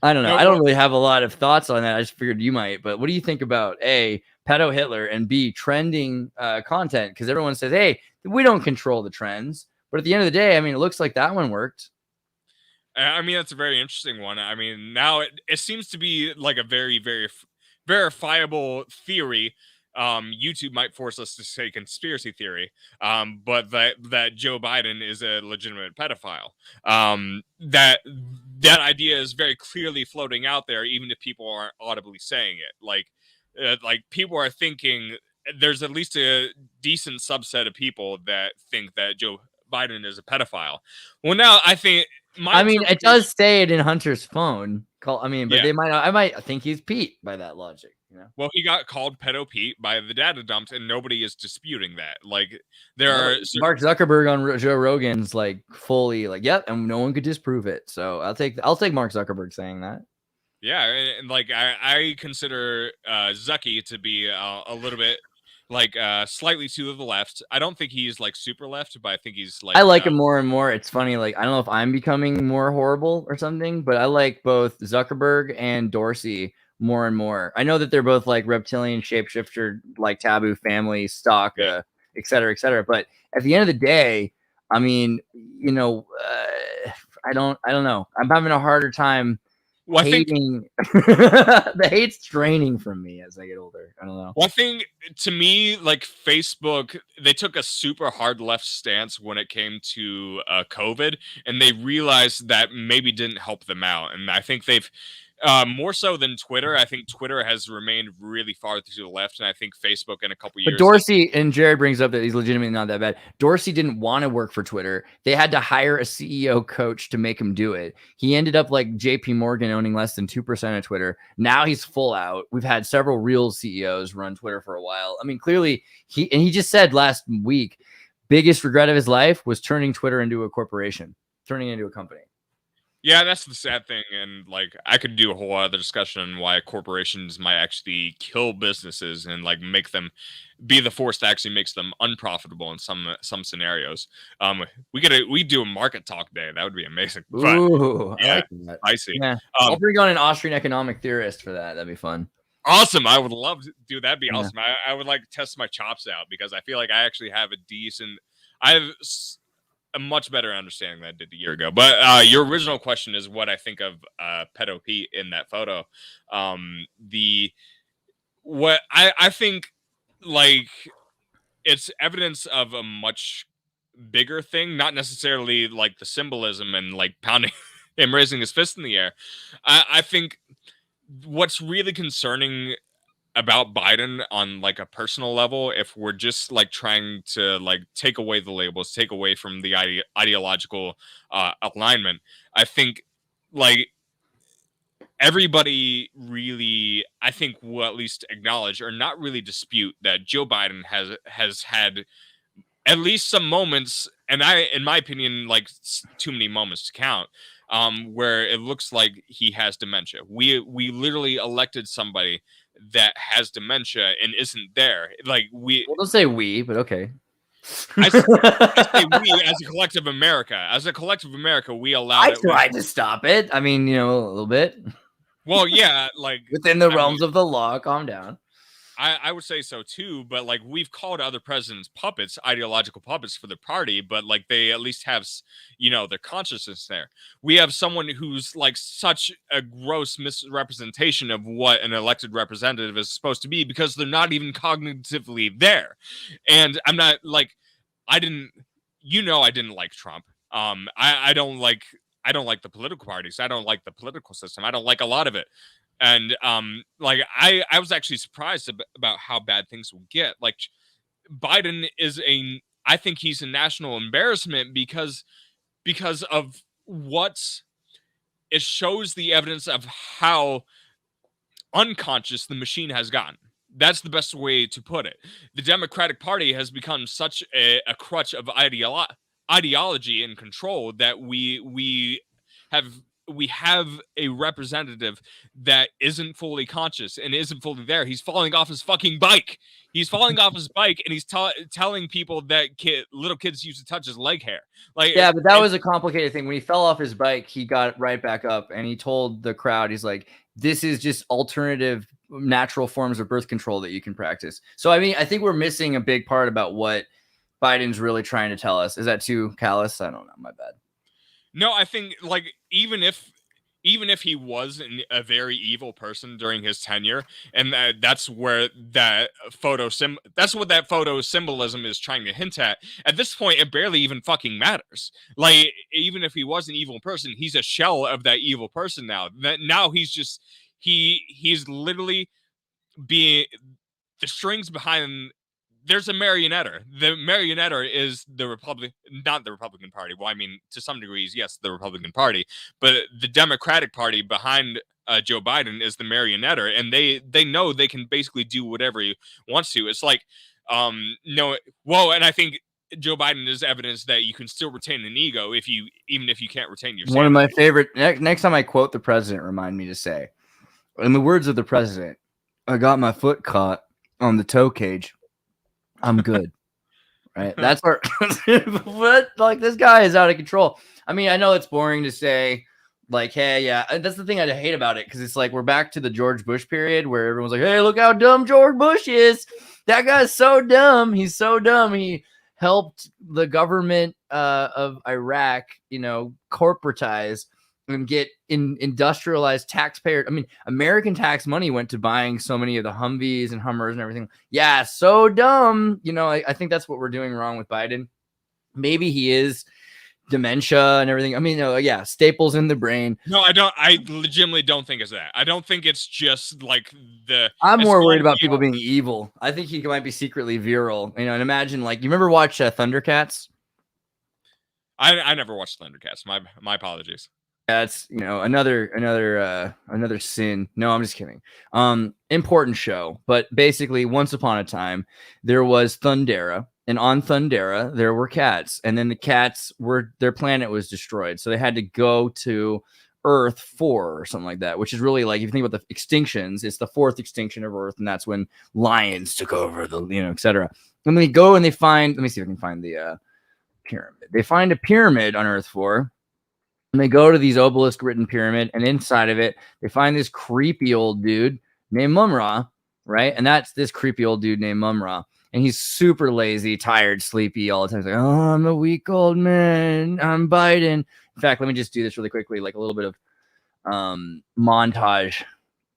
I don't know. I don't really have a lot of thoughts on that. I just figured you might. But what do you think about A, Pedo Hitler, and B, trending content? Because everyone says, hey, we don't control the trends. But at the end of the day, I mean, it looks like that one worked. I mean, that's a very interesting one. I mean, now it seems to be like a very, very verifiable theory. YouTube might force us to say conspiracy theory, but that Joe Biden is a legitimate pedophile. That idea is very clearly floating out there, even if people aren't audibly saying it. Like people are thinking, there's at least a decent subset of people that think that Joe Biden is a pedophile. Well, now I think. It does say it in Hunter's phone. They might. I might think he's Pete by that logic. Well, he got called Pedo Pete by the data dumps, and nobody is disputing that. Like, there are Mark Zuckerberg on Joe Rogan's like fully like, yep, and no one could disprove it. So I'll take Mark Zuckerberg saying that. Yeah, and like I consider Zucky to be a little bit like slightly to the left. I don't think he's like super left, but I think he's like. I like him more and more. It's funny, like I don't know if I'm becoming more horrible or something, but I like both Zuckerberg and Dorsey more and more. I know that they're both like reptilian shapeshifter, like taboo family stock, et cetera, but at the end of the day, I mean, I don't know. I'm having a harder time hating. The hate's draining from me as I get older. I don't know. One thing to me, like Facebook, they took a super hard left stance when it came to COVID, and they realized that maybe didn't help them out. And I think they've More so than Twitter. I think Twitter has remained really far to the left, and I think Facebook in a couple But years. Dorsey, and Jared brings up that he's legitimately not that bad. Dorsey didn't want to work for Twitter. They had to hire a CEO coach to make him do it. He ended up like JP Morgan owning less than 2% of Twitter. Now he's full out. We've had several real CEOs run Twitter for a while. I mean, clearly he just said last week, biggest regret of his life was turning Twitter into a corporation, turning it into a company. Yeah, that's the sad thing, and like I could do a whole other discussion on why corporations might actually kill businesses and like make them be the force that actually makes them unprofitable in some scenarios. We do a market talk day. That would be amazing. But, Ooh, yeah, I like that. I see. Yeah, I'll bring on an Austrian economic theorist for that. That'd be fun. Awesome. I would love to do that'd be Yeah. awesome. I would like to test my chops out because I feel like I actually have I have a much better understanding than I did a year ago. But your original question is what I think of Pedo Pete in that photo. What I think like it's evidence of a much bigger thing, not necessarily like the symbolism and like pounding him raising his fist in the air. I think what's really concerning about Biden on like a personal level, if we're just like trying to like take away the labels, take away from the ideological alignment, I think like everybody really, I think, will at least acknowledge or not really dispute that Joe Biden has had at least some moments, and in my opinion, like too many moments to count, where it looks like he has dementia. We literally elected somebody that has dementia and isn't there. Like Well, don't say we, but okay. I say we as a collective America. As a collective America, we allowed I it. tried to stop it. I mean, a little bit. Well, yeah, like within the realms of the law. Calm down. I would say so too, but like we've called other presidents puppets, ideological puppets for the party, but like they at least have, their consciousness there. We have someone who's like such a gross misrepresentation of what an elected representative is supposed to be because they're not even cognitively there. And I'm not like, I didn't like Trump. I don't like the political parties. I don't like the political system. I don't like a lot of it. And like I was actually surprised about how bad things will get. Like Biden I think he's a national embarrassment because of it shows the evidence of how unconscious the machine has gotten. That's the best way to put it. The Democratic Party has become such a crutch of ideology and control that we have a representative that isn't fully conscious and isn't fully there. He's falling off his fucking bike. He's falling off his bike, and he's telling people that little kids used to touch his leg hair. Like, yeah, but that was a complicated thing. When he fell off his bike, he got right back up, and he told the crowd, he's like, "This is just alternative, natural forms of birth control that you can practice." So, I mean, I think we're missing a big part about what Biden's really trying to tell us. Is that too callous? I don't know. My bad. No, I think like even if he was a very evil person during his tenure, and that's where that that's what that photo symbolism is trying to hint at. At this point, it barely even fucking matters. Like even if he was an evil person, he's a shell of that evil person now. Now he's just he's literally being the strings behind. There's a marionette. The marionette is not the Republican Party. Well, I mean, to some degrees, yes, the Republican Party, but the Democratic Party behind Joe Biden is the marionette, and they know they can basically do whatever he wants to. It's like, and I think Joe Biden is evidence that you can still retain an ego even if you can't retain your sanity. One of my favorite. Next time I quote the president, remind me to say, in the words of the president, "I got my foot caught on the toe cage. I'm good." Right? That's our but like this guy is out of control. I mean, I know it's boring to say, like, hey, yeah, that's the thing I hate about it, because it's like we're back to the George Bush period where everyone's like, hey, look how dumb George Bush is. That guy's so dumb. He's so dumb. He helped the government of Iraq, corporatize and get industrialized taxpayer. I mean, American tax money went to buying so many of the Humvees and Hummers and everything. Yeah, so dumb. I think that's what we're doing wrong with Biden. Maybe he is dementia and everything. I mean, yeah, staples in the brain. No, I don't. I legitimately don't think it's that. I don't think it's just like I'm as more worried fun about as people being evil. I think he might be secretly virile. And imagine, like, you remember watch Thundercats? I never watched Thundercats. My apologies. That's another sin. No, I'm just kidding. Important show, but basically, once upon a time, there was Thundera, and on Thundera there were cats, and then the cats their planet was destroyed, so they had to go to Earth 4 or something like that, which is really like, if you think about the extinctions, it's the fourth extinction of Earth, and that's when lions took over etc. And they go and they find. Let me see if I can find the pyramid. They find a pyramid on Earth 4. And they go to these obelisk-written pyramid, and inside of it, they find this creepy old dude named Mum-Ra, right? And that's this creepy old dude named Mum-Ra. And he's super lazy, tired, sleepy all the time. He's like, oh, I'm a weak old man. I'm Biden. In fact, let me just do this really quickly, like a little bit of montage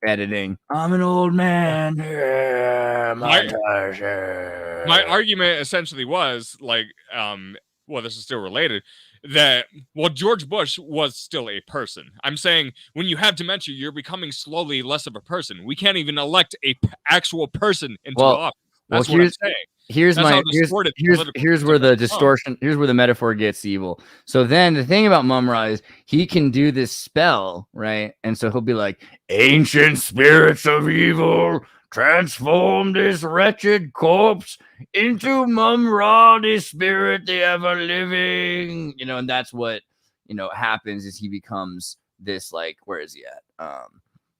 editing. I'm an old man. Yeah, montage. Yeah. My argument essentially was like, well, this is still related. That, well, George Bush was still a person. I'm saying when you have dementia, you're becoming slowly less of a person. We can't even elect a actual person into office. That's what I'm saying. Here's where the distortion. Here's where the metaphor gets evil. So then the thing about Mum-Ra is he can do this spell, right? And so he'll be like, ancient spirits of evil, transform this wretched corpse into Mum-Ra, the spirit, the ever living. And that's what happens, is he becomes this, like, where is he at?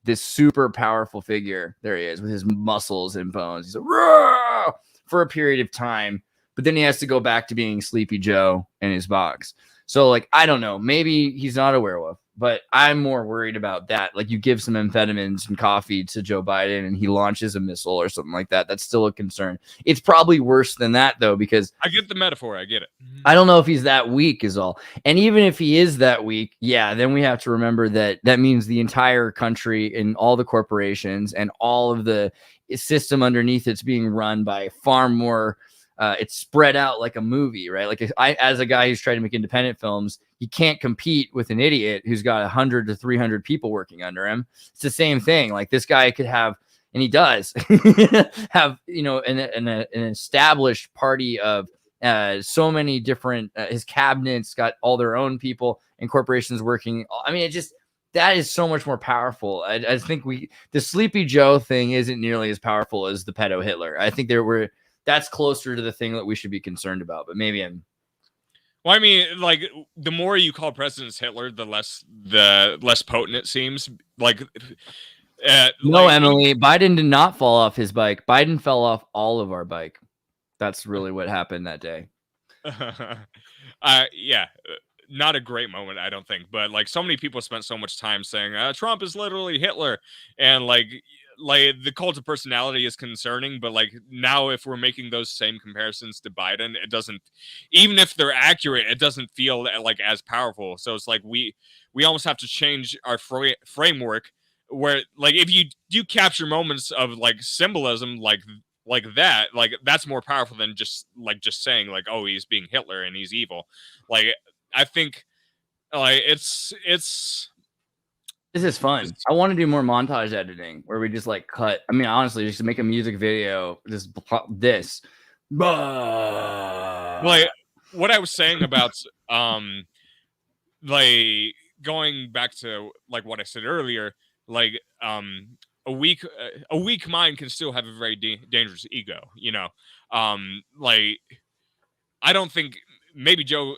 This super powerful figure. There he is with his muscles and bones. He's like, Rah! For a period of time, but then he has to go back to being Sleepy Joe in his box. So, like, I don't know, maybe he's not a werewolf, but I'm more worried about that. Like, you give some amphetamines and coffee to Joe Biden and he launches a missile or something like that. That's still a concern. It's probably worse than that, though, because I get the metaphor. I get it. I don't know if he's that weak is all. And even if he is that weak, yeah, then we have to remember that means the entire country and all the corporations and all of the system underneath it's being run by far more. It's spread out like a movie, right? Like, as a guy who's trying to make independent films, he can't compete with an idiot who's got 100 to 300 people working under him. It's the same thing. Like, this guy could have, and he does have, an established party of so many different. His cabinet's got all their own people and corporations working. I mean, that is so much more powerful. I think the Sleepy Joe thing isn't nearly as powerful as the pedo Hitler. I think that's closer to the thing that we should be concerned about, but maybe I'm. Well, I mean, like, the more you call presidents Hitler, the less potent it seems. Like, no, Emily, Biden did not fall off his bike. Biden fell off all of our bike. That's really what happened that day. Yeah. Not a great moment, I don't think, but like, so many people spent so much time saying Trump is literally Hitler, and like the cult of personality is concerning, but like, now if we're making those same comparisons to Biden, it doesn't, even if they're accurate, it doesn't feel like as powerful. So it's like we almost have to change our framework, where, like, if you do capture moments of like symbolism like that, like, that's more powerful than just saying like, oh, he's being Hitler and he's evil. Like, I think, like, it's this is fun. I want to do more montage editing where we just like cut. I mean, honestly, just make a music video. This. Like, what I was saying about like, going back to like what I said earlier, like, a weak mind can still have a very dangerous ego. Like, I don't think maybe Joe.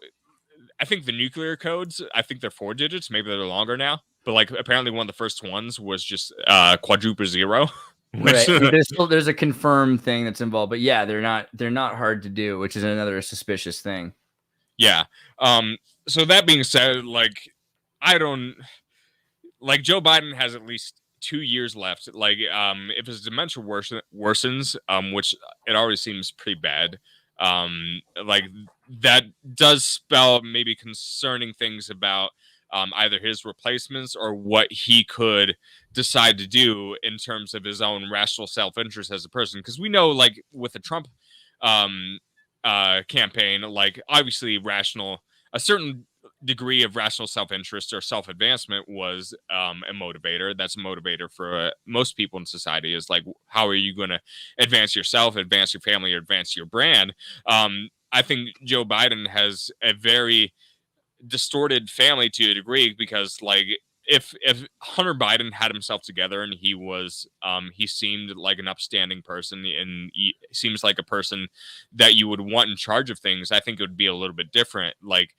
I think the nuclear codes, I think they're 4 digits. Maybe they're longer now. But like, apparently one of the first ones was just quadruple 0. Right. There's a confirmed thing that's involved. But yeah, they're not hard to do, which is another suspicious thing. Yeah. So that being said, like, I don't like, Joe Biden has at least 2 years left. Like, if his dementia worsens, which it already seems pretty bad, like, that does spell maybe concerning things about either his replacements or what he could decide to do in terms of his own rational self-interest as a person. Because we know, like, with the Trump campaign, like, obviously rational a certain degree of rational self-interest or self-advancement was a motivator. That's a motivator for most people in society, is like, how are you going to advance yourself, advance your family, or advance your brand? I think Joe Biden has a very distorted family to a degree, because like if Hunter Biden had himself together and he seemed like an upstanding person, and he seems like a person that you would want in charge of things, I think it would be a little bit different. Like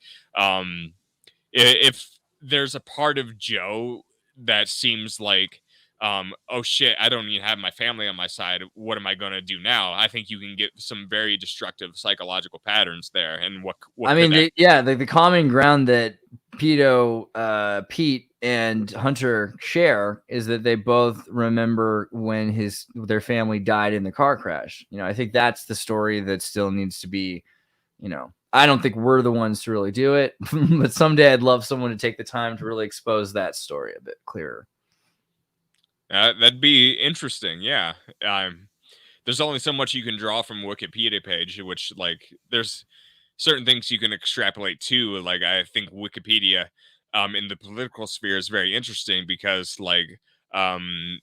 if there's a part of Joe that seems like, oh shit, I don't even have my family on my side, what am I going to do now? I think you can get some very destructive psychological patterns there. And what I mean, the common ground that Pete and Hunter share is that they both remember when their family died in the car crash. I think that's the story that still needs to be, I don't think we're the ones to really do it, but someday I'd love someone to take the time to really expose that story a bit clearer. That'd be interesting. Yeah. There's only so much you can draw from Wikipedia page, which like there's certain things you can extrapolate to. Like I think Wikipedia in the political sphere is very interesting, because like the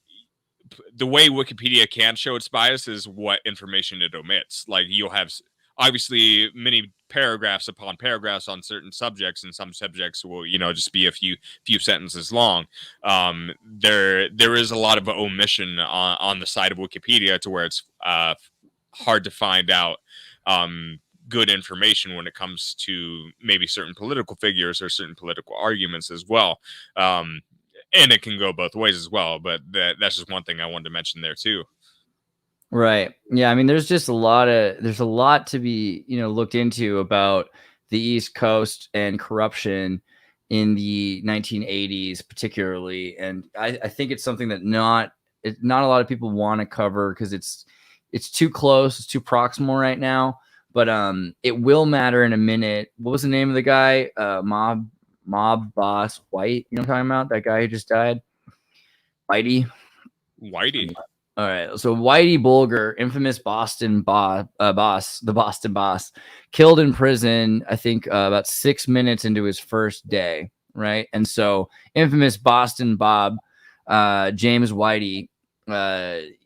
way Wikipedia can show its bias is what information it omits. Like you'll have obviously many paragraphs upon paragraphs on certain subjects, and some subjects will just be a few sentences long. There is a lot of omission on the side of Wikipedia, to where it's hard to find out good information when it comes to maybe certain political figures or certain political arguments as well. And it can go both ways as well, but that's just one thing I wanted to mention there too. Right. Yeah. I mean, there's a lot to be, looked into about the East Coast and corruption in the 1980s, particularly. And I think it's something that not a lot of people want to cover, because it's too close. It's too proximal right now, but it will matter in a minute. What was the name of the guy? Mob boss White. You know what I'm talking about? That guy who just died? Whitey. All right, so Whitey Bulger, infamous Boston boss, the Boston boss, killed in prison, I think about 6 minutes into his first day, right? And so infamous Boston Bob, James Whitey,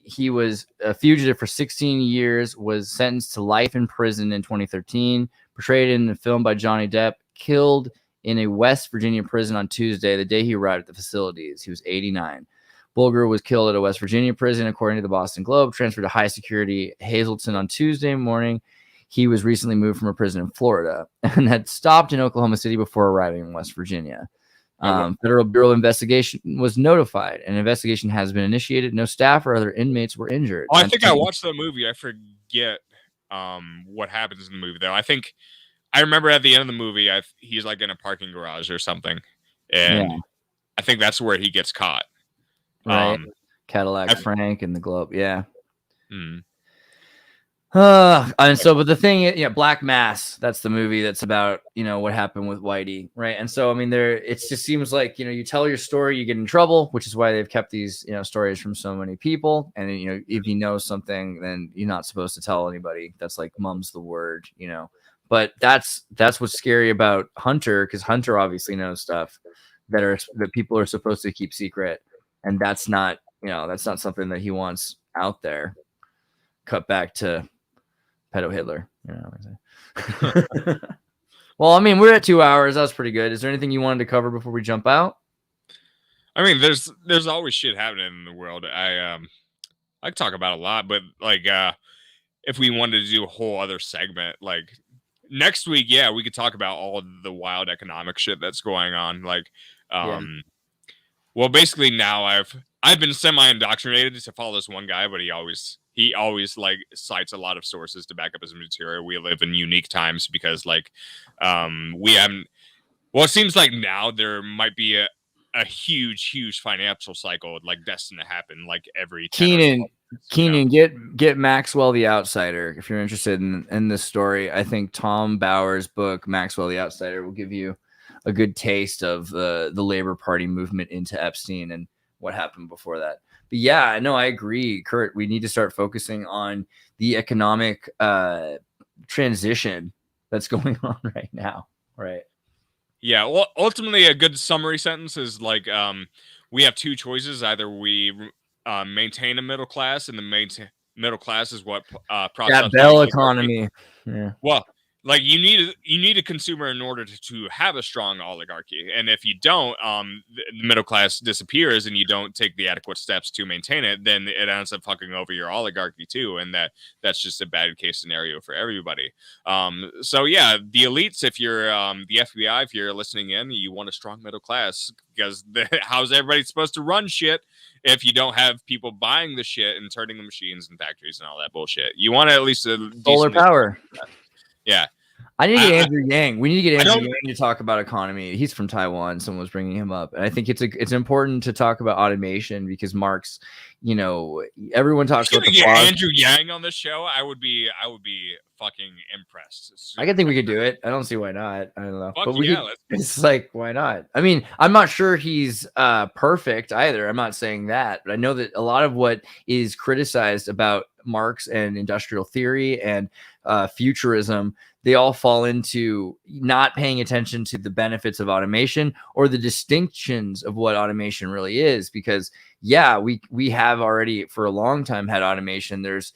he was a fugitive for 16 years, was sentenced to life in prison in 2013, portrayed in a film by Johnny Depp, killed in a West Virginia prison on Tuesday, the day he arrived at the facilities. He was 89. Bulger was killed at a West Virginia prison, according to the Boston Globe, transferred to high security Hazleton on Tuesday morning. He was recently moved from a prison in Florida and had stopped in Oklahoma City before arriving in West Virginia. Federal Bureau of Investigation was notified. An investigation has been initiated. No staff or other inmates were injured. Oh, I think I watched the movie. I forget what happens in the movie, though. I think I remember at the end of the movie, he's like in a parking garage or something. And I think that's where he gets caught. Right. Cadillac Frank and the Globe. Yeah. Mm. And so, but the thing is, Black Mass, that's the movie that's about, what happened with Whitey. Right. And so, I mean, it just seems like, you tell your story, you get in trouble, which is why they've kept these, stories from so many people. And, if you know something, then you're not supposed to tell anybody. That's like mum's the word, but that's what's scary about Hunter, because Hunter obviously knows stuff that people are supposed to keep secret. And that's not something that he wants out there. Cut back to pedo Hitler. Well, I mean, we're at 2 hours. That was pretty good. Is there anything you wanted to cover before we jump out? I mean, there's always shit happening in the world. I could talk about a lot, but like if we wanted to do a whole other segment, like next week, we could talk about all the wild economic shit that's going on. Like well, basically now I've been semi-indoctrinated to follow this one guy, but he always like cites a lot of sources to back up his material. We live in unique times because like we haven't. Well, it seems like now there might be a huge financial cycle like destined to happen like every 10 Keenan, get Maxwell the Outsider if you're interested in this story. I think Tom Bauer's book Maxwell the Outsider will give you a good taste of the Labor Party movement into Epstein and what happened before that. But yeah, no, I agree, Kurt. We need to start focusing on the economic transition that's going on right now. Right. Yeah, well, ultimately, a good summary sentence is like, we have two choices. Either we maintain a middle class, and the middle class is what props That up the Bell oligarchy. economy. Yeah. Well, like you need a consumer in order to have a strong oligarchy, and if you don't, the middle class disappears, and you don't take the adequate steps to maintain it, then it ends up fucking over your oligarchy too, and that's just a bad case scenario for everybody. So yeah, the elites, if you're the FBI, if you're listening in, you want a strong middle class because how's everybody supposed to run shit if you don't have people buying the shit and turning the machines and factories and all that bullshit? You want at least a Solar decently power. yeah. I need to get Andrew Yang. We need to get Andrew don't- Yang to talk about economy. He's from Taiwan. Someone was bringing him up, and I think it's important to talk about automation because Marx, everyone talks If you about the get flaws. Andrew Yang on this show, I would be fucking impressed. I can think we could do it. I don't see why not. I don't know, Fuck but we yeah, could, let's- it's like why not? I mean, I'm not sure he's perfect either. I'm not saying that, but I know that a lot of what is criticized about Marx and industrial theory and futurism, they all fall into not paying attention to the benefits of automation or the distinctions of what automation really is. Because yeah, we have already for a long time had automation. There's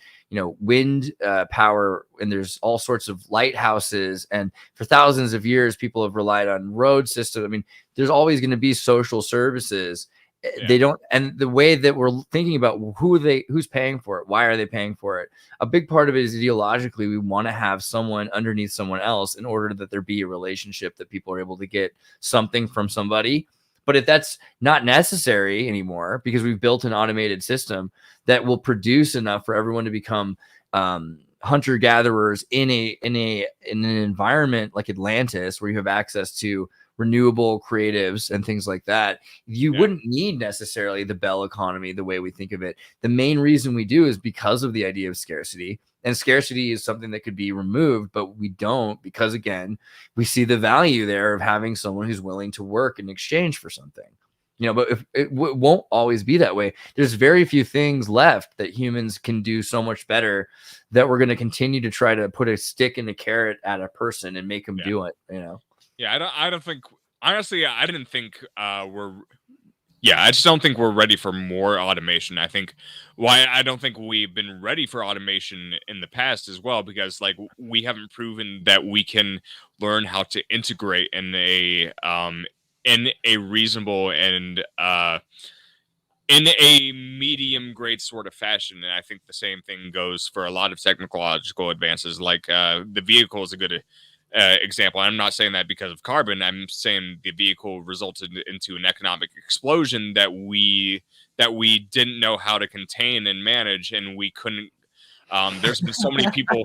wind power, and there's all sorts of lighthouses, and for thousands of years people have relied on road systems. I mean, there's always going to be social services. Yeah. They don't, and the way that we're thinking about who's paying for it, why are they paying for it, a big part of it is ideologically we want to have someone underneath someone else in order that there be a relationship that people are able to get something from somebody. But if that's not necessary anymore because we've built an automated system that will produce enough for everyone to become hunter gatherers in an environment like Atlantis, where you have access to renewable creatives and things like that, you wouldn't need necessarily the Bell economy the way we think of it. The main reason we do is because of the idea of scarcity. And scarcity is something that could be removed, but we don't, because again, we see the value there of having someone who's willing to work in exchange for something. But if it won't always be that way. There's very few things left that humans can do so much better that we're going to continue to try to put a stick and a carrot at a person and make them do it. Yeah, I don't think, honestly, I didn't think I just don't think we're ready for more automation. I think why I don't think we've been ready for automation in the past as well, because like we haven't proven that we can learn how to integrate in a reasonable and in a medium grade sort of fashion. And I think the same thing goes for a lot of technological advances, like the vehicle is a good example. I'm not saying that because of carbon. I'm saying the vehicle resulted into an economic explosion that we didn't know how to contain and manage, and we couldn't. There's been so many people.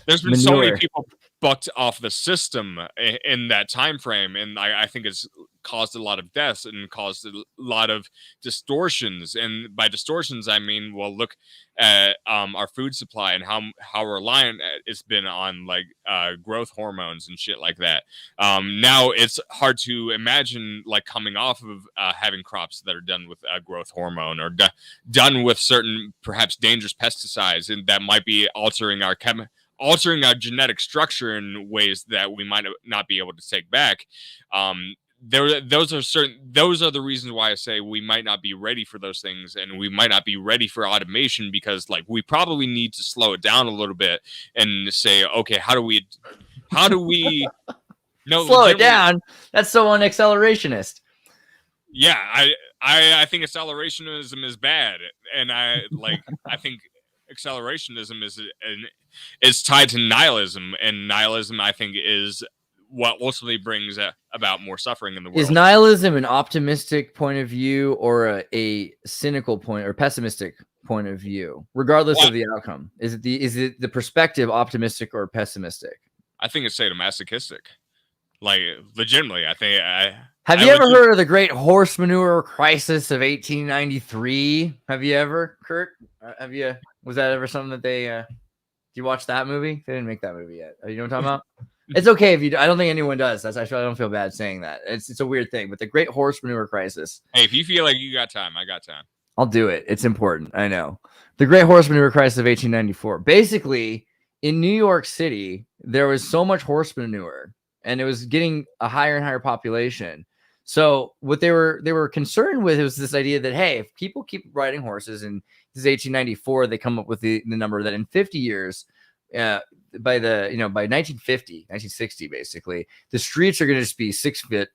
There's been so many people bucked off the system in that time frame, and I think it's caused a lot of deaths and caused a lot of distortions. And by distortions, I mean, well, look at our food supply and how reliant it's been on like growth hormones and shit like that. Now it's hard to imagine like coming off of having crops that are done with growth hormone or done with certain perhaps dangerous pesticides, and that might be altering our genetic structure in ways that we might not be able to take back. Those are the reasons why I say we might not be ready for those things, and we might not be ready for automation, because like we probably need to slow it down a little bit and say, okay, how do we slow it down? That's so unaccelerationist. Yeah, I think accelerationism is bad, and I think accelerationism is tied to nihilism, and nihilism I think is what ultimately brings about more suffering in the world. Is nihilism an optimistic point of view or a cynical point or pessimistic point of view, regardless of the outcome? Is it the perspective optimistic or pessimistic? I think it's sadomasochistic. Like legitimately, I think. Have you ever heard of the Great Horse Manure Crisis of 1893? Have you ever, Kurt? Was that ever something that they? Did you watch that movie? They didn't make that movie yet. You know what I'm talking about? It's okay if you. I don't think anyone does. That's actually I don't feel bad saying that. It's a weird thing, but the Great Horse Manure Crisis. Hey, if you feel like you got time, I got time. I'll do it. It's important. I know. The Great Horse Manure Crisis of 1894. Basically, in New York City, there was so much horse manure and it was getting a higher and higher population. So what they were concerned with was this idea that, hey, if people keep riding horses, and this is 1894, they come up with the number that in 50 years, by 1950, 1960, basically, the streets are going to just be 6 foot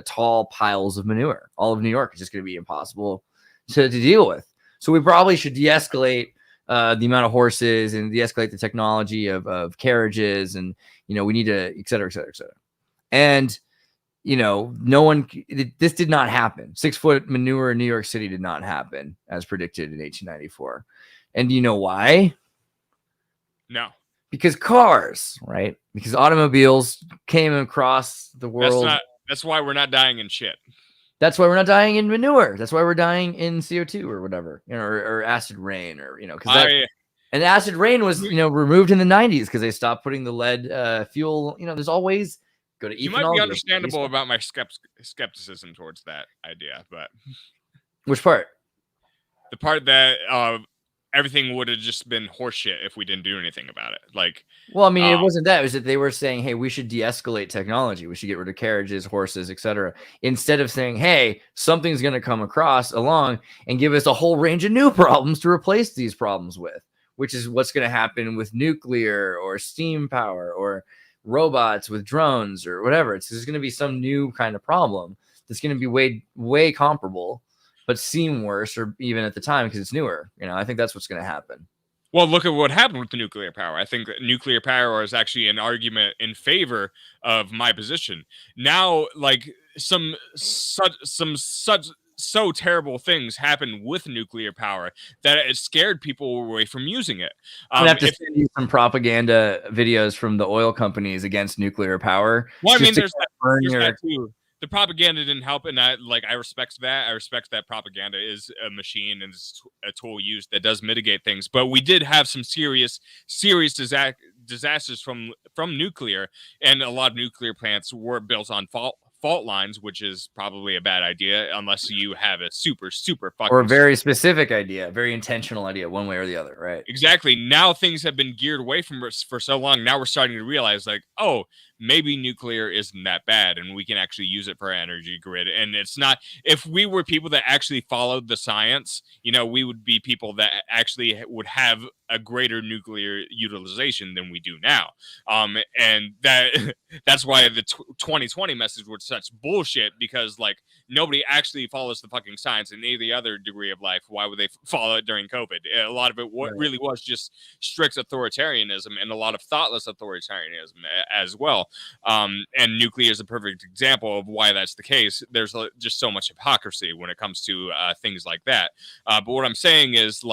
tall piles of manure. All of New York is just going to be impossible to deal with. So we probably should de-escalate the amount of horses and de-escalate the technology of carriages, and we need to, et cetera, et cetera, et cetera. And this did not happen. 6 foot manure in New York City did not happen as predicted in 1894. And do you know why? No. Because cars, right? Because automobiles came across the world. That's why we're not dying in shit. That's why we're not dying in manure. That's why we're dying in CO2 or whatever, or acid rain, or and acid rain was removed in the 90s because they stopped putting the lead fuel. There's always go to ethanol. You might be understandable about my skepticism towards that idea, but which part? The part that everything would have just been horseshit if we didn't do anything about it. Well, I mean, it wasn't that. It was that they were saying, hey, we should de-escalate technology. We should get rid of carriages, horses, etc. Instead of saying, hey, something's going to come along and give us a whole range of new problems to replace these problems with, which is what's going to happen with nuclear or steam power or robots with drones or whatever. There's going to be some new kind of problem that's going to be way, way comparable, but seem worse, or even at the time because it's newer. I think that's what's going to happen. Well, look at what happened with the nuclear power. I think that nuclear power is actually an argument in favor of my position. Now, some so terrible things happened with nuclear power that it scared people away from using it. I have to send you some propaganda videos from the oil companies against nuclear power. Well, I mean, there's that too. The propaganda didn't help, and I respect that. I respect that propaganda is a machine and it's a tool used that does mitigate things. But we did have some serious disasters from nuclear, and a lot of nuclear plants were built on fault lines, which is probably a bad idea unless you have a super fucking or a very specific idea, very intentional idea, one way or the other, right? Exactly. Now things have been geared away from us for so long. Now we're starting to realize, maybe nuclear isn't that bad, and we can actually use it for our energy grid. And it's not. If we were people that actually followed the science, we would be people that actually would have a greater nuclear utilization than we do now. And that's why the 2020 message was such bullshit, because nobody actually follows the fucking science in any other degree of life. Why would they follow it during COVID? A lot of it really was just strict authoritarianism, and a lot of thoughtless authoritarianism as well. And nuclear is a perfect example of why that's the case. There's just so much hypocrisy when it comes to things like that. But what I'm saying is,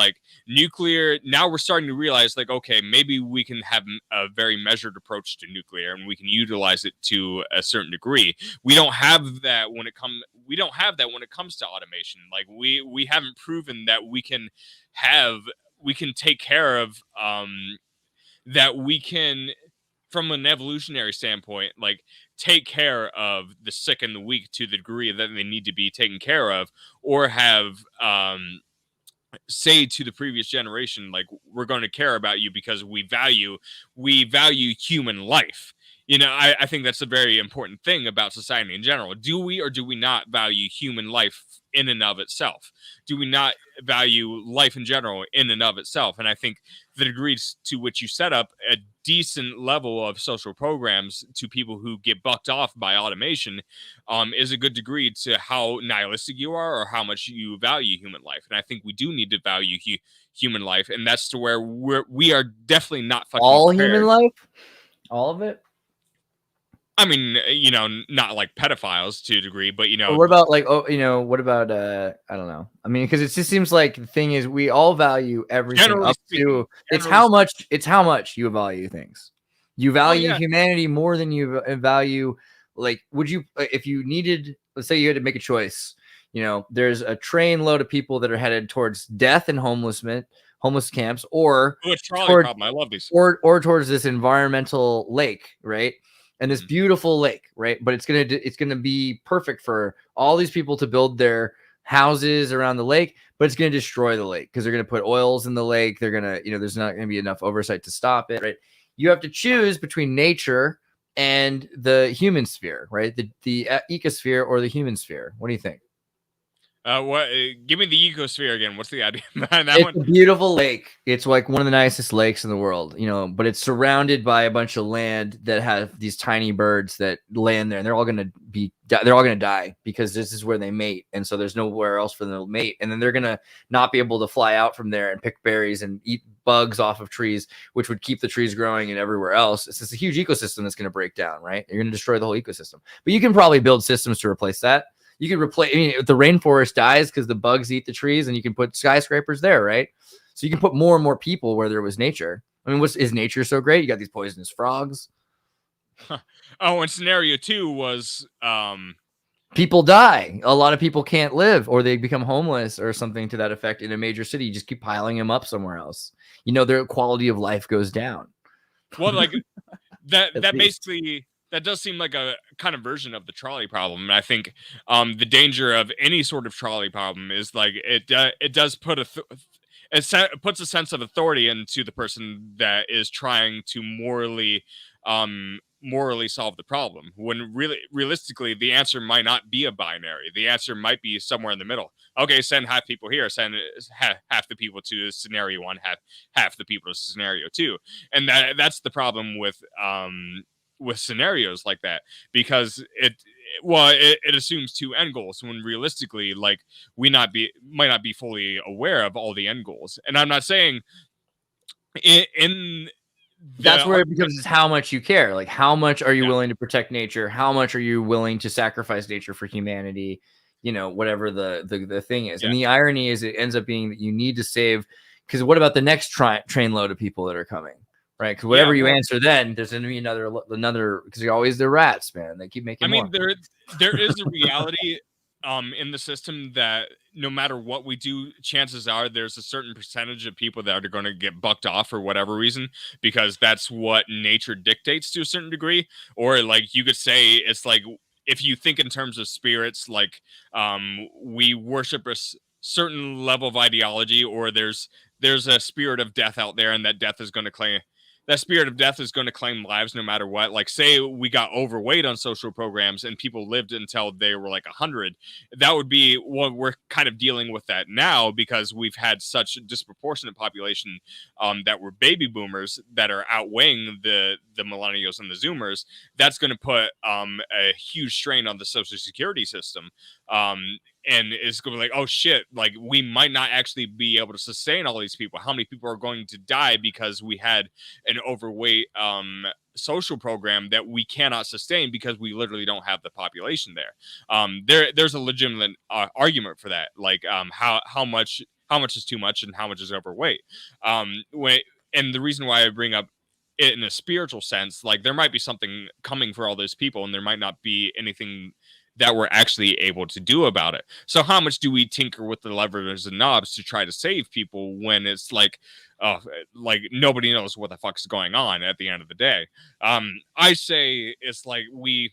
nuclear, now we're starting to realize, okay, maybe we can have a very measured approach to nuclear, and we can utilize it to a certain degree. We don't have that when it comes to automation. We haven't proven that we can take care of that we can, from an evolutionary standpoint, take care of the sick and the weak to the degree that they need to be taken care of, or have say to the previous generation, we're going to care about you because we value human life. I think that's a very important thing about society in general. Do we or do we not value human life in and of itself? Do we not value life in general in and of itself? And I think the degrees to which you set up a decent level of social programs to people who get bucked off by automation is a good degree to how nihilistic you are or how much you value human life. And I think we do need to value human life, and that's to where we are definitely not fucking all prepared. Human life, all of it. I mean, not like pedophiles to a degree, but what about what about I don't know. I mean, because it just seems like the thing is we all value everything up to it's how much you value things. You value humanity more than you value. Would you, if you needed, let's say you had to make a choice, there's a train load of people that are headed towards death and homeless camps, or problem. I love these, or towards this environmental lake, right? And this beautiful lake, right? But it's gonna be perfect for all these people to build their houses around the lake, but it's gonna destroy the lake because they're gonna put oils in the lake. They're gonna, there's not gonna be enough oversight to stop it, right? You have to choose between nature and the human sphere, right? The ecosphere or the human sphere. What do you think? What? Give me the ecosphere again. What's the idea behind that It's one? a beautiful lake. It's like one of the nicest lakes in the world, but it's surrounded by a bunch of land that have these tiny birds that land there, and they're all going to die because this is where they mate, and so there's nowhere else for them to mate, and then they're going to not be able to fly out from there and pick berries and eat bugs off of trees, which would keep the trees growing and everywhere else. It's just a huge ecosystem that's going to break down, right? You're going to destroy the whole ecosystem, but you can probably build systems to replace that. You could replace, if the rainforest dies because the bugs eat the trees, and you can put skyscrapers there, right? So you can put more and more people where there was nature. I mean, is nature so great? You got these poisonous frogs. Oh, and scenario 2 was people die. A lot of people can't live, or they become homeless or something to that effect in a major city. You just keep piling them up somewhere else. Their quality of life goes down. Well, like that basically, that does seem like a kind of version of the trolley problem. And I think the danger of any sort of trolley problem is like it does put it puts a sense of authority into the person that is trying to morally solve the problem, when realistically the answer might not be a binary. The answer might be somewhere in the middle. Okay, send half people here, send half the people to scenario 1, half the people to scenario 2. And that's the problem with scenarios like that, because it assumes 2 end goals, when realistically, like, might not be fully aware of all the end goals. And I'm not saying that's where it becomes how much you care. Like, how much are you willing to protect nature? How much are you willing to sacrifice nature for humanity? Whatever the thing is. And the irony is, it ends up being that you need to save, because what about the next train load of people that are coming? Right, because whatever you answer, then there's going to be another. Because you're always the rats, man. They keep making. I mean, there is a reality in the system that no matter what we do, chances are there's a certain percentage of people that are going to get bucked off for whatever reason, because that's what nature dictates to a certain degree. Or like you could say, it's like, if you think in terms of spirits, like we worship a certain level of ideology, or there's a spirit of death out there, and that spirit of death is going to claim lives no matter what. Like, say we got overweight on social programs and people lived until they were like 100. That would be what we're kind of dealing with that now, because we've had such a disproportionate population that were baby boomers that are outweighing the millennials and the zoomers. That's going to put a huge strain on the social security system. And it's going to be like, oh shit, like we might not actually be able to sustain all these people. How many people are going to die because we had an overweight social program that we cannot sustain because we literally don't have the population there? There's a legitimate argument for that. Like how much is too much and how much is overweight. And the reason why I bring up it in a spiritual sense, like there might be something coming for all those people, and there might not be anything that we're actually able to do about it. So how much do we tinker with the levers and knobs to try to save people when it's like nobody knows what the fuck's going on at the end of the day? I say it's like we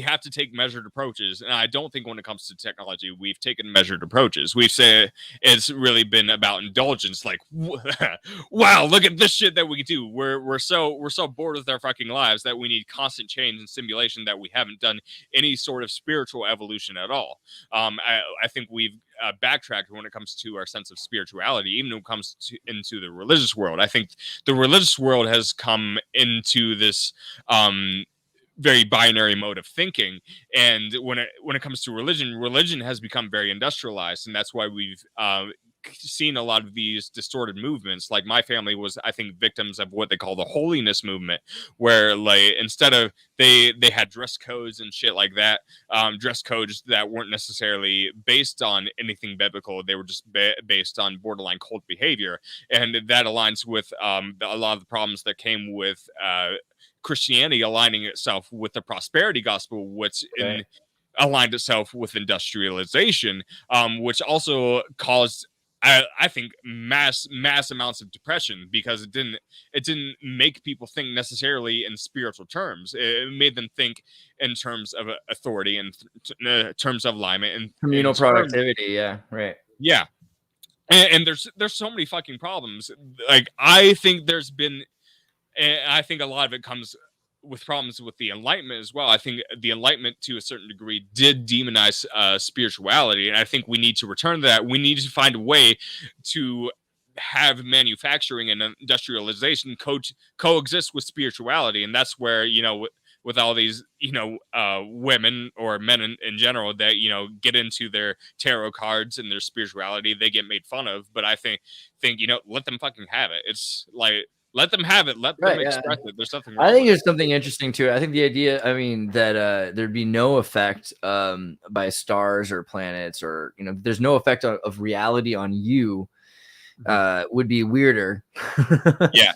have to take measured approaches, and I don't think when it comes to technology we've taken measured approaches. We've said it's really been about indulgence, like wow, look at this shit that we can do. We're so bored with our fucking lives that we need constant change and stimulation, that we haven't done any sort of spiritual evolution at all. I think we've backtracked when it comes to our sense of spirituality, even when it comes into the religious world. I think the religious world has come into this very binary mode of thinking, and when it comes to religion has become very industrialized, and that's why we've seen a lot of these distorted movements. Like my family was, I think, victims of what they call the holiness movement, where like instead of they had dress codes and shit like that, dress codes that weren't necessarily based on anything biblical. They were just based on borderline cult behavior, and that aligns with a lot of the problems that came with Christianity aligning itself with the prosperity gospel, which aligned itself with industrialization, which also caused, I think, mass amounts of depression, because it didn't make people think necessarily in spiritual terms. It made them think in terms of authority and terms of alignment and communal productivity. Yeah, right. Yeah, and there's so many fucking problems. Like I think a lot of it comes with problems with the Enlightenment as well. I think the Enlightenment, to a certain degree, did demonize spirituality, and I think we need to return to that. We need to find a way to have manufacturing and industrialization coexist with spirituality, and that's where, with all these, women or men in general that, get into their tarot cards and their spirituality, they get made fun of. But I think, let them fucking have it. It's like, let them have it. Let them express it. There's something wrong. I think there's something interesting to it. I think the idea, that there'd be no effect by stars or planets, or, there's no effect of reality on you, would be weirder.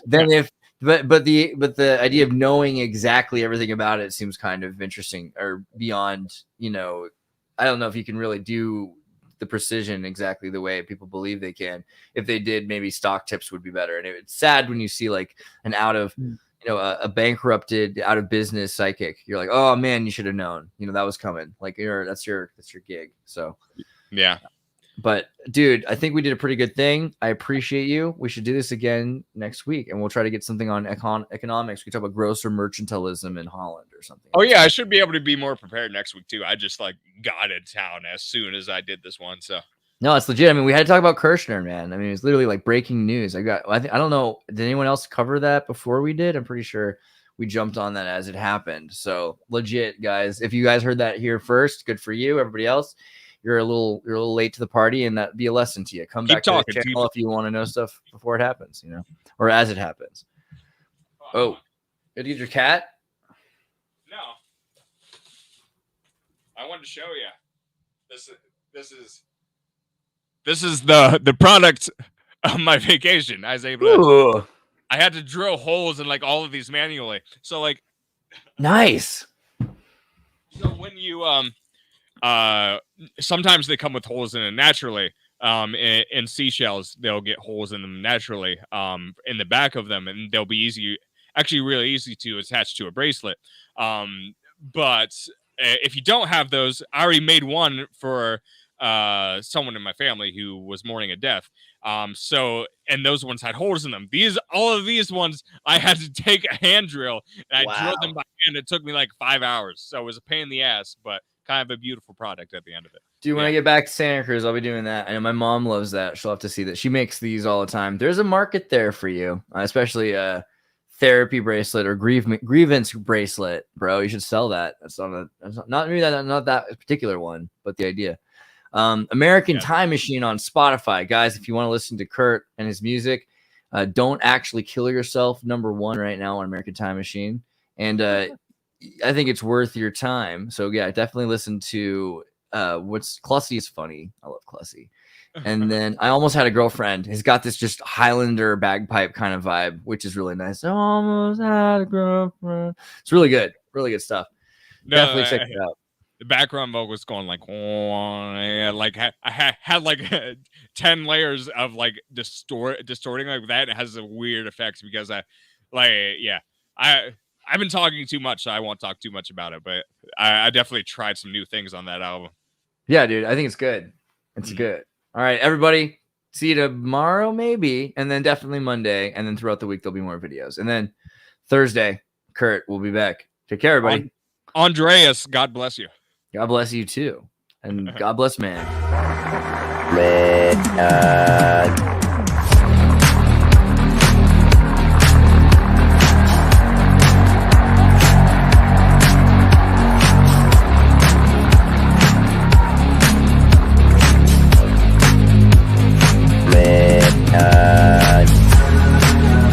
Than if. But the idea of knowing exactly everything about it seems kind of interesting, or beyond, I don't know if you can really do the precision exactly the way people believe they can. If they did, maybe stock tips would be better. And it's sad when you see like an a bankrupted, out of business psychic. You're like, oh man, you should have known, that was coming. Like, that's your gig. So yeah. But dude, I think we did a pretty good thing. I appreciate you. We should do this again next week, and we'll try to get something on economics. We talk about grosser mercantilism in Holland or something. Oh yeah, I should be able to be more prepared next week too. I just got in town as soon as I did this one. So no, it's legit. We had to talk about Kirchner, man. It's literally like breaking news. I don't know. Did anyone else cover that before we did? I'm pretty sure we jumped on that as it happened. So legit, guys. If you guys heard that here first, good for you. Everybody else, you're a little late to the party, and that'd be a lesson to you. Come back to the channel if you want to know stuff before it happens, or as it happens. Oh, did you get your cat? No, I wanted to show you. This is the product of my vacation. I was able to. I had to drill holes in all of these manually. So nice. So when you sometimes they come with holes in it naturally. In seashells, they'll get holes in them naturally in the back of them, and they'll be really easy to attach to a bracelet. But if you don't have those, I already made one for someone in my family who was mourning a death. And those ones had holes in them. All of these ones, I had to take a hand drill, and I drilled them by hand. It took me 5 hours, so it was a pain in the ass, but kind of a beautiful product at the end of it. Dude, when I get back to Santa Cruz, I'll be doing that. I know my mom loves that. She'll have to see that. She makes these all the time. There's a market there for you, especially a therapy bracelet or grievance bracelet, bro. You should sell that. That's not that particular one, but the idea. American Time Machine on Spotify, guys. If you want to listen to Kurt and his music, don't actually kill yourself. #1 right now on American Time Machine, and I think it's worth your time. So yeah, definitely listen to Clussy is funny. I love Clussy. And then I Almost Had a Girlfriend. He's got this just Highlander bagpipe kind of vibe, which is really nice. I almost had a girlfriend. It's really good. Really good stuff. Definitely check it out. The background vocals going I had 10 layers of distorting like that. It has a weird effects because I've been talking too much, so I won't talk too much about it, but I definitely tried some new things on that album. Yeah, dude, I think it's good. It's good. All right, everybody, see you tomorrow maybe, and then definitely Monday, and then throughout the week there'll be more videos. And then Thursday, Kurt will be back. Take care, everybody. Andreas, God bless you. God bless you too. And God bless man.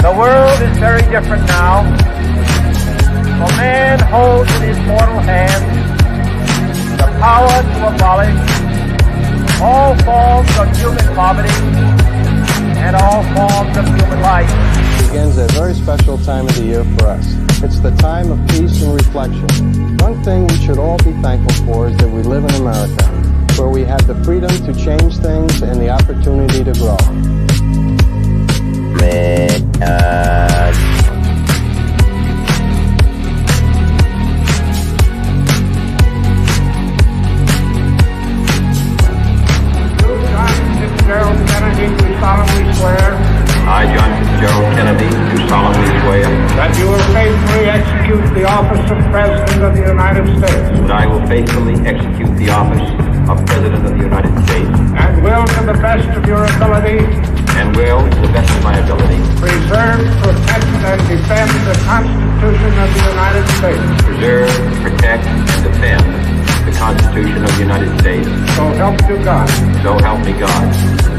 The world is very different now. For man holds in his mortal hand the power to abolish all forms of human poverty and all forms of human life. Begins a very special time of the year for us. It's the time of peace and reflection. One thing we should all be thankful for is that we live in America, where we have the freedom to change things and the opportunity to grow. I, John Fitzgerald Kennedy, do solemnly swear that you will faithfully execute the defend the Constitution of the United States. Preserve, protect, and defend the Constitution of the United States. So help you God. So help me God.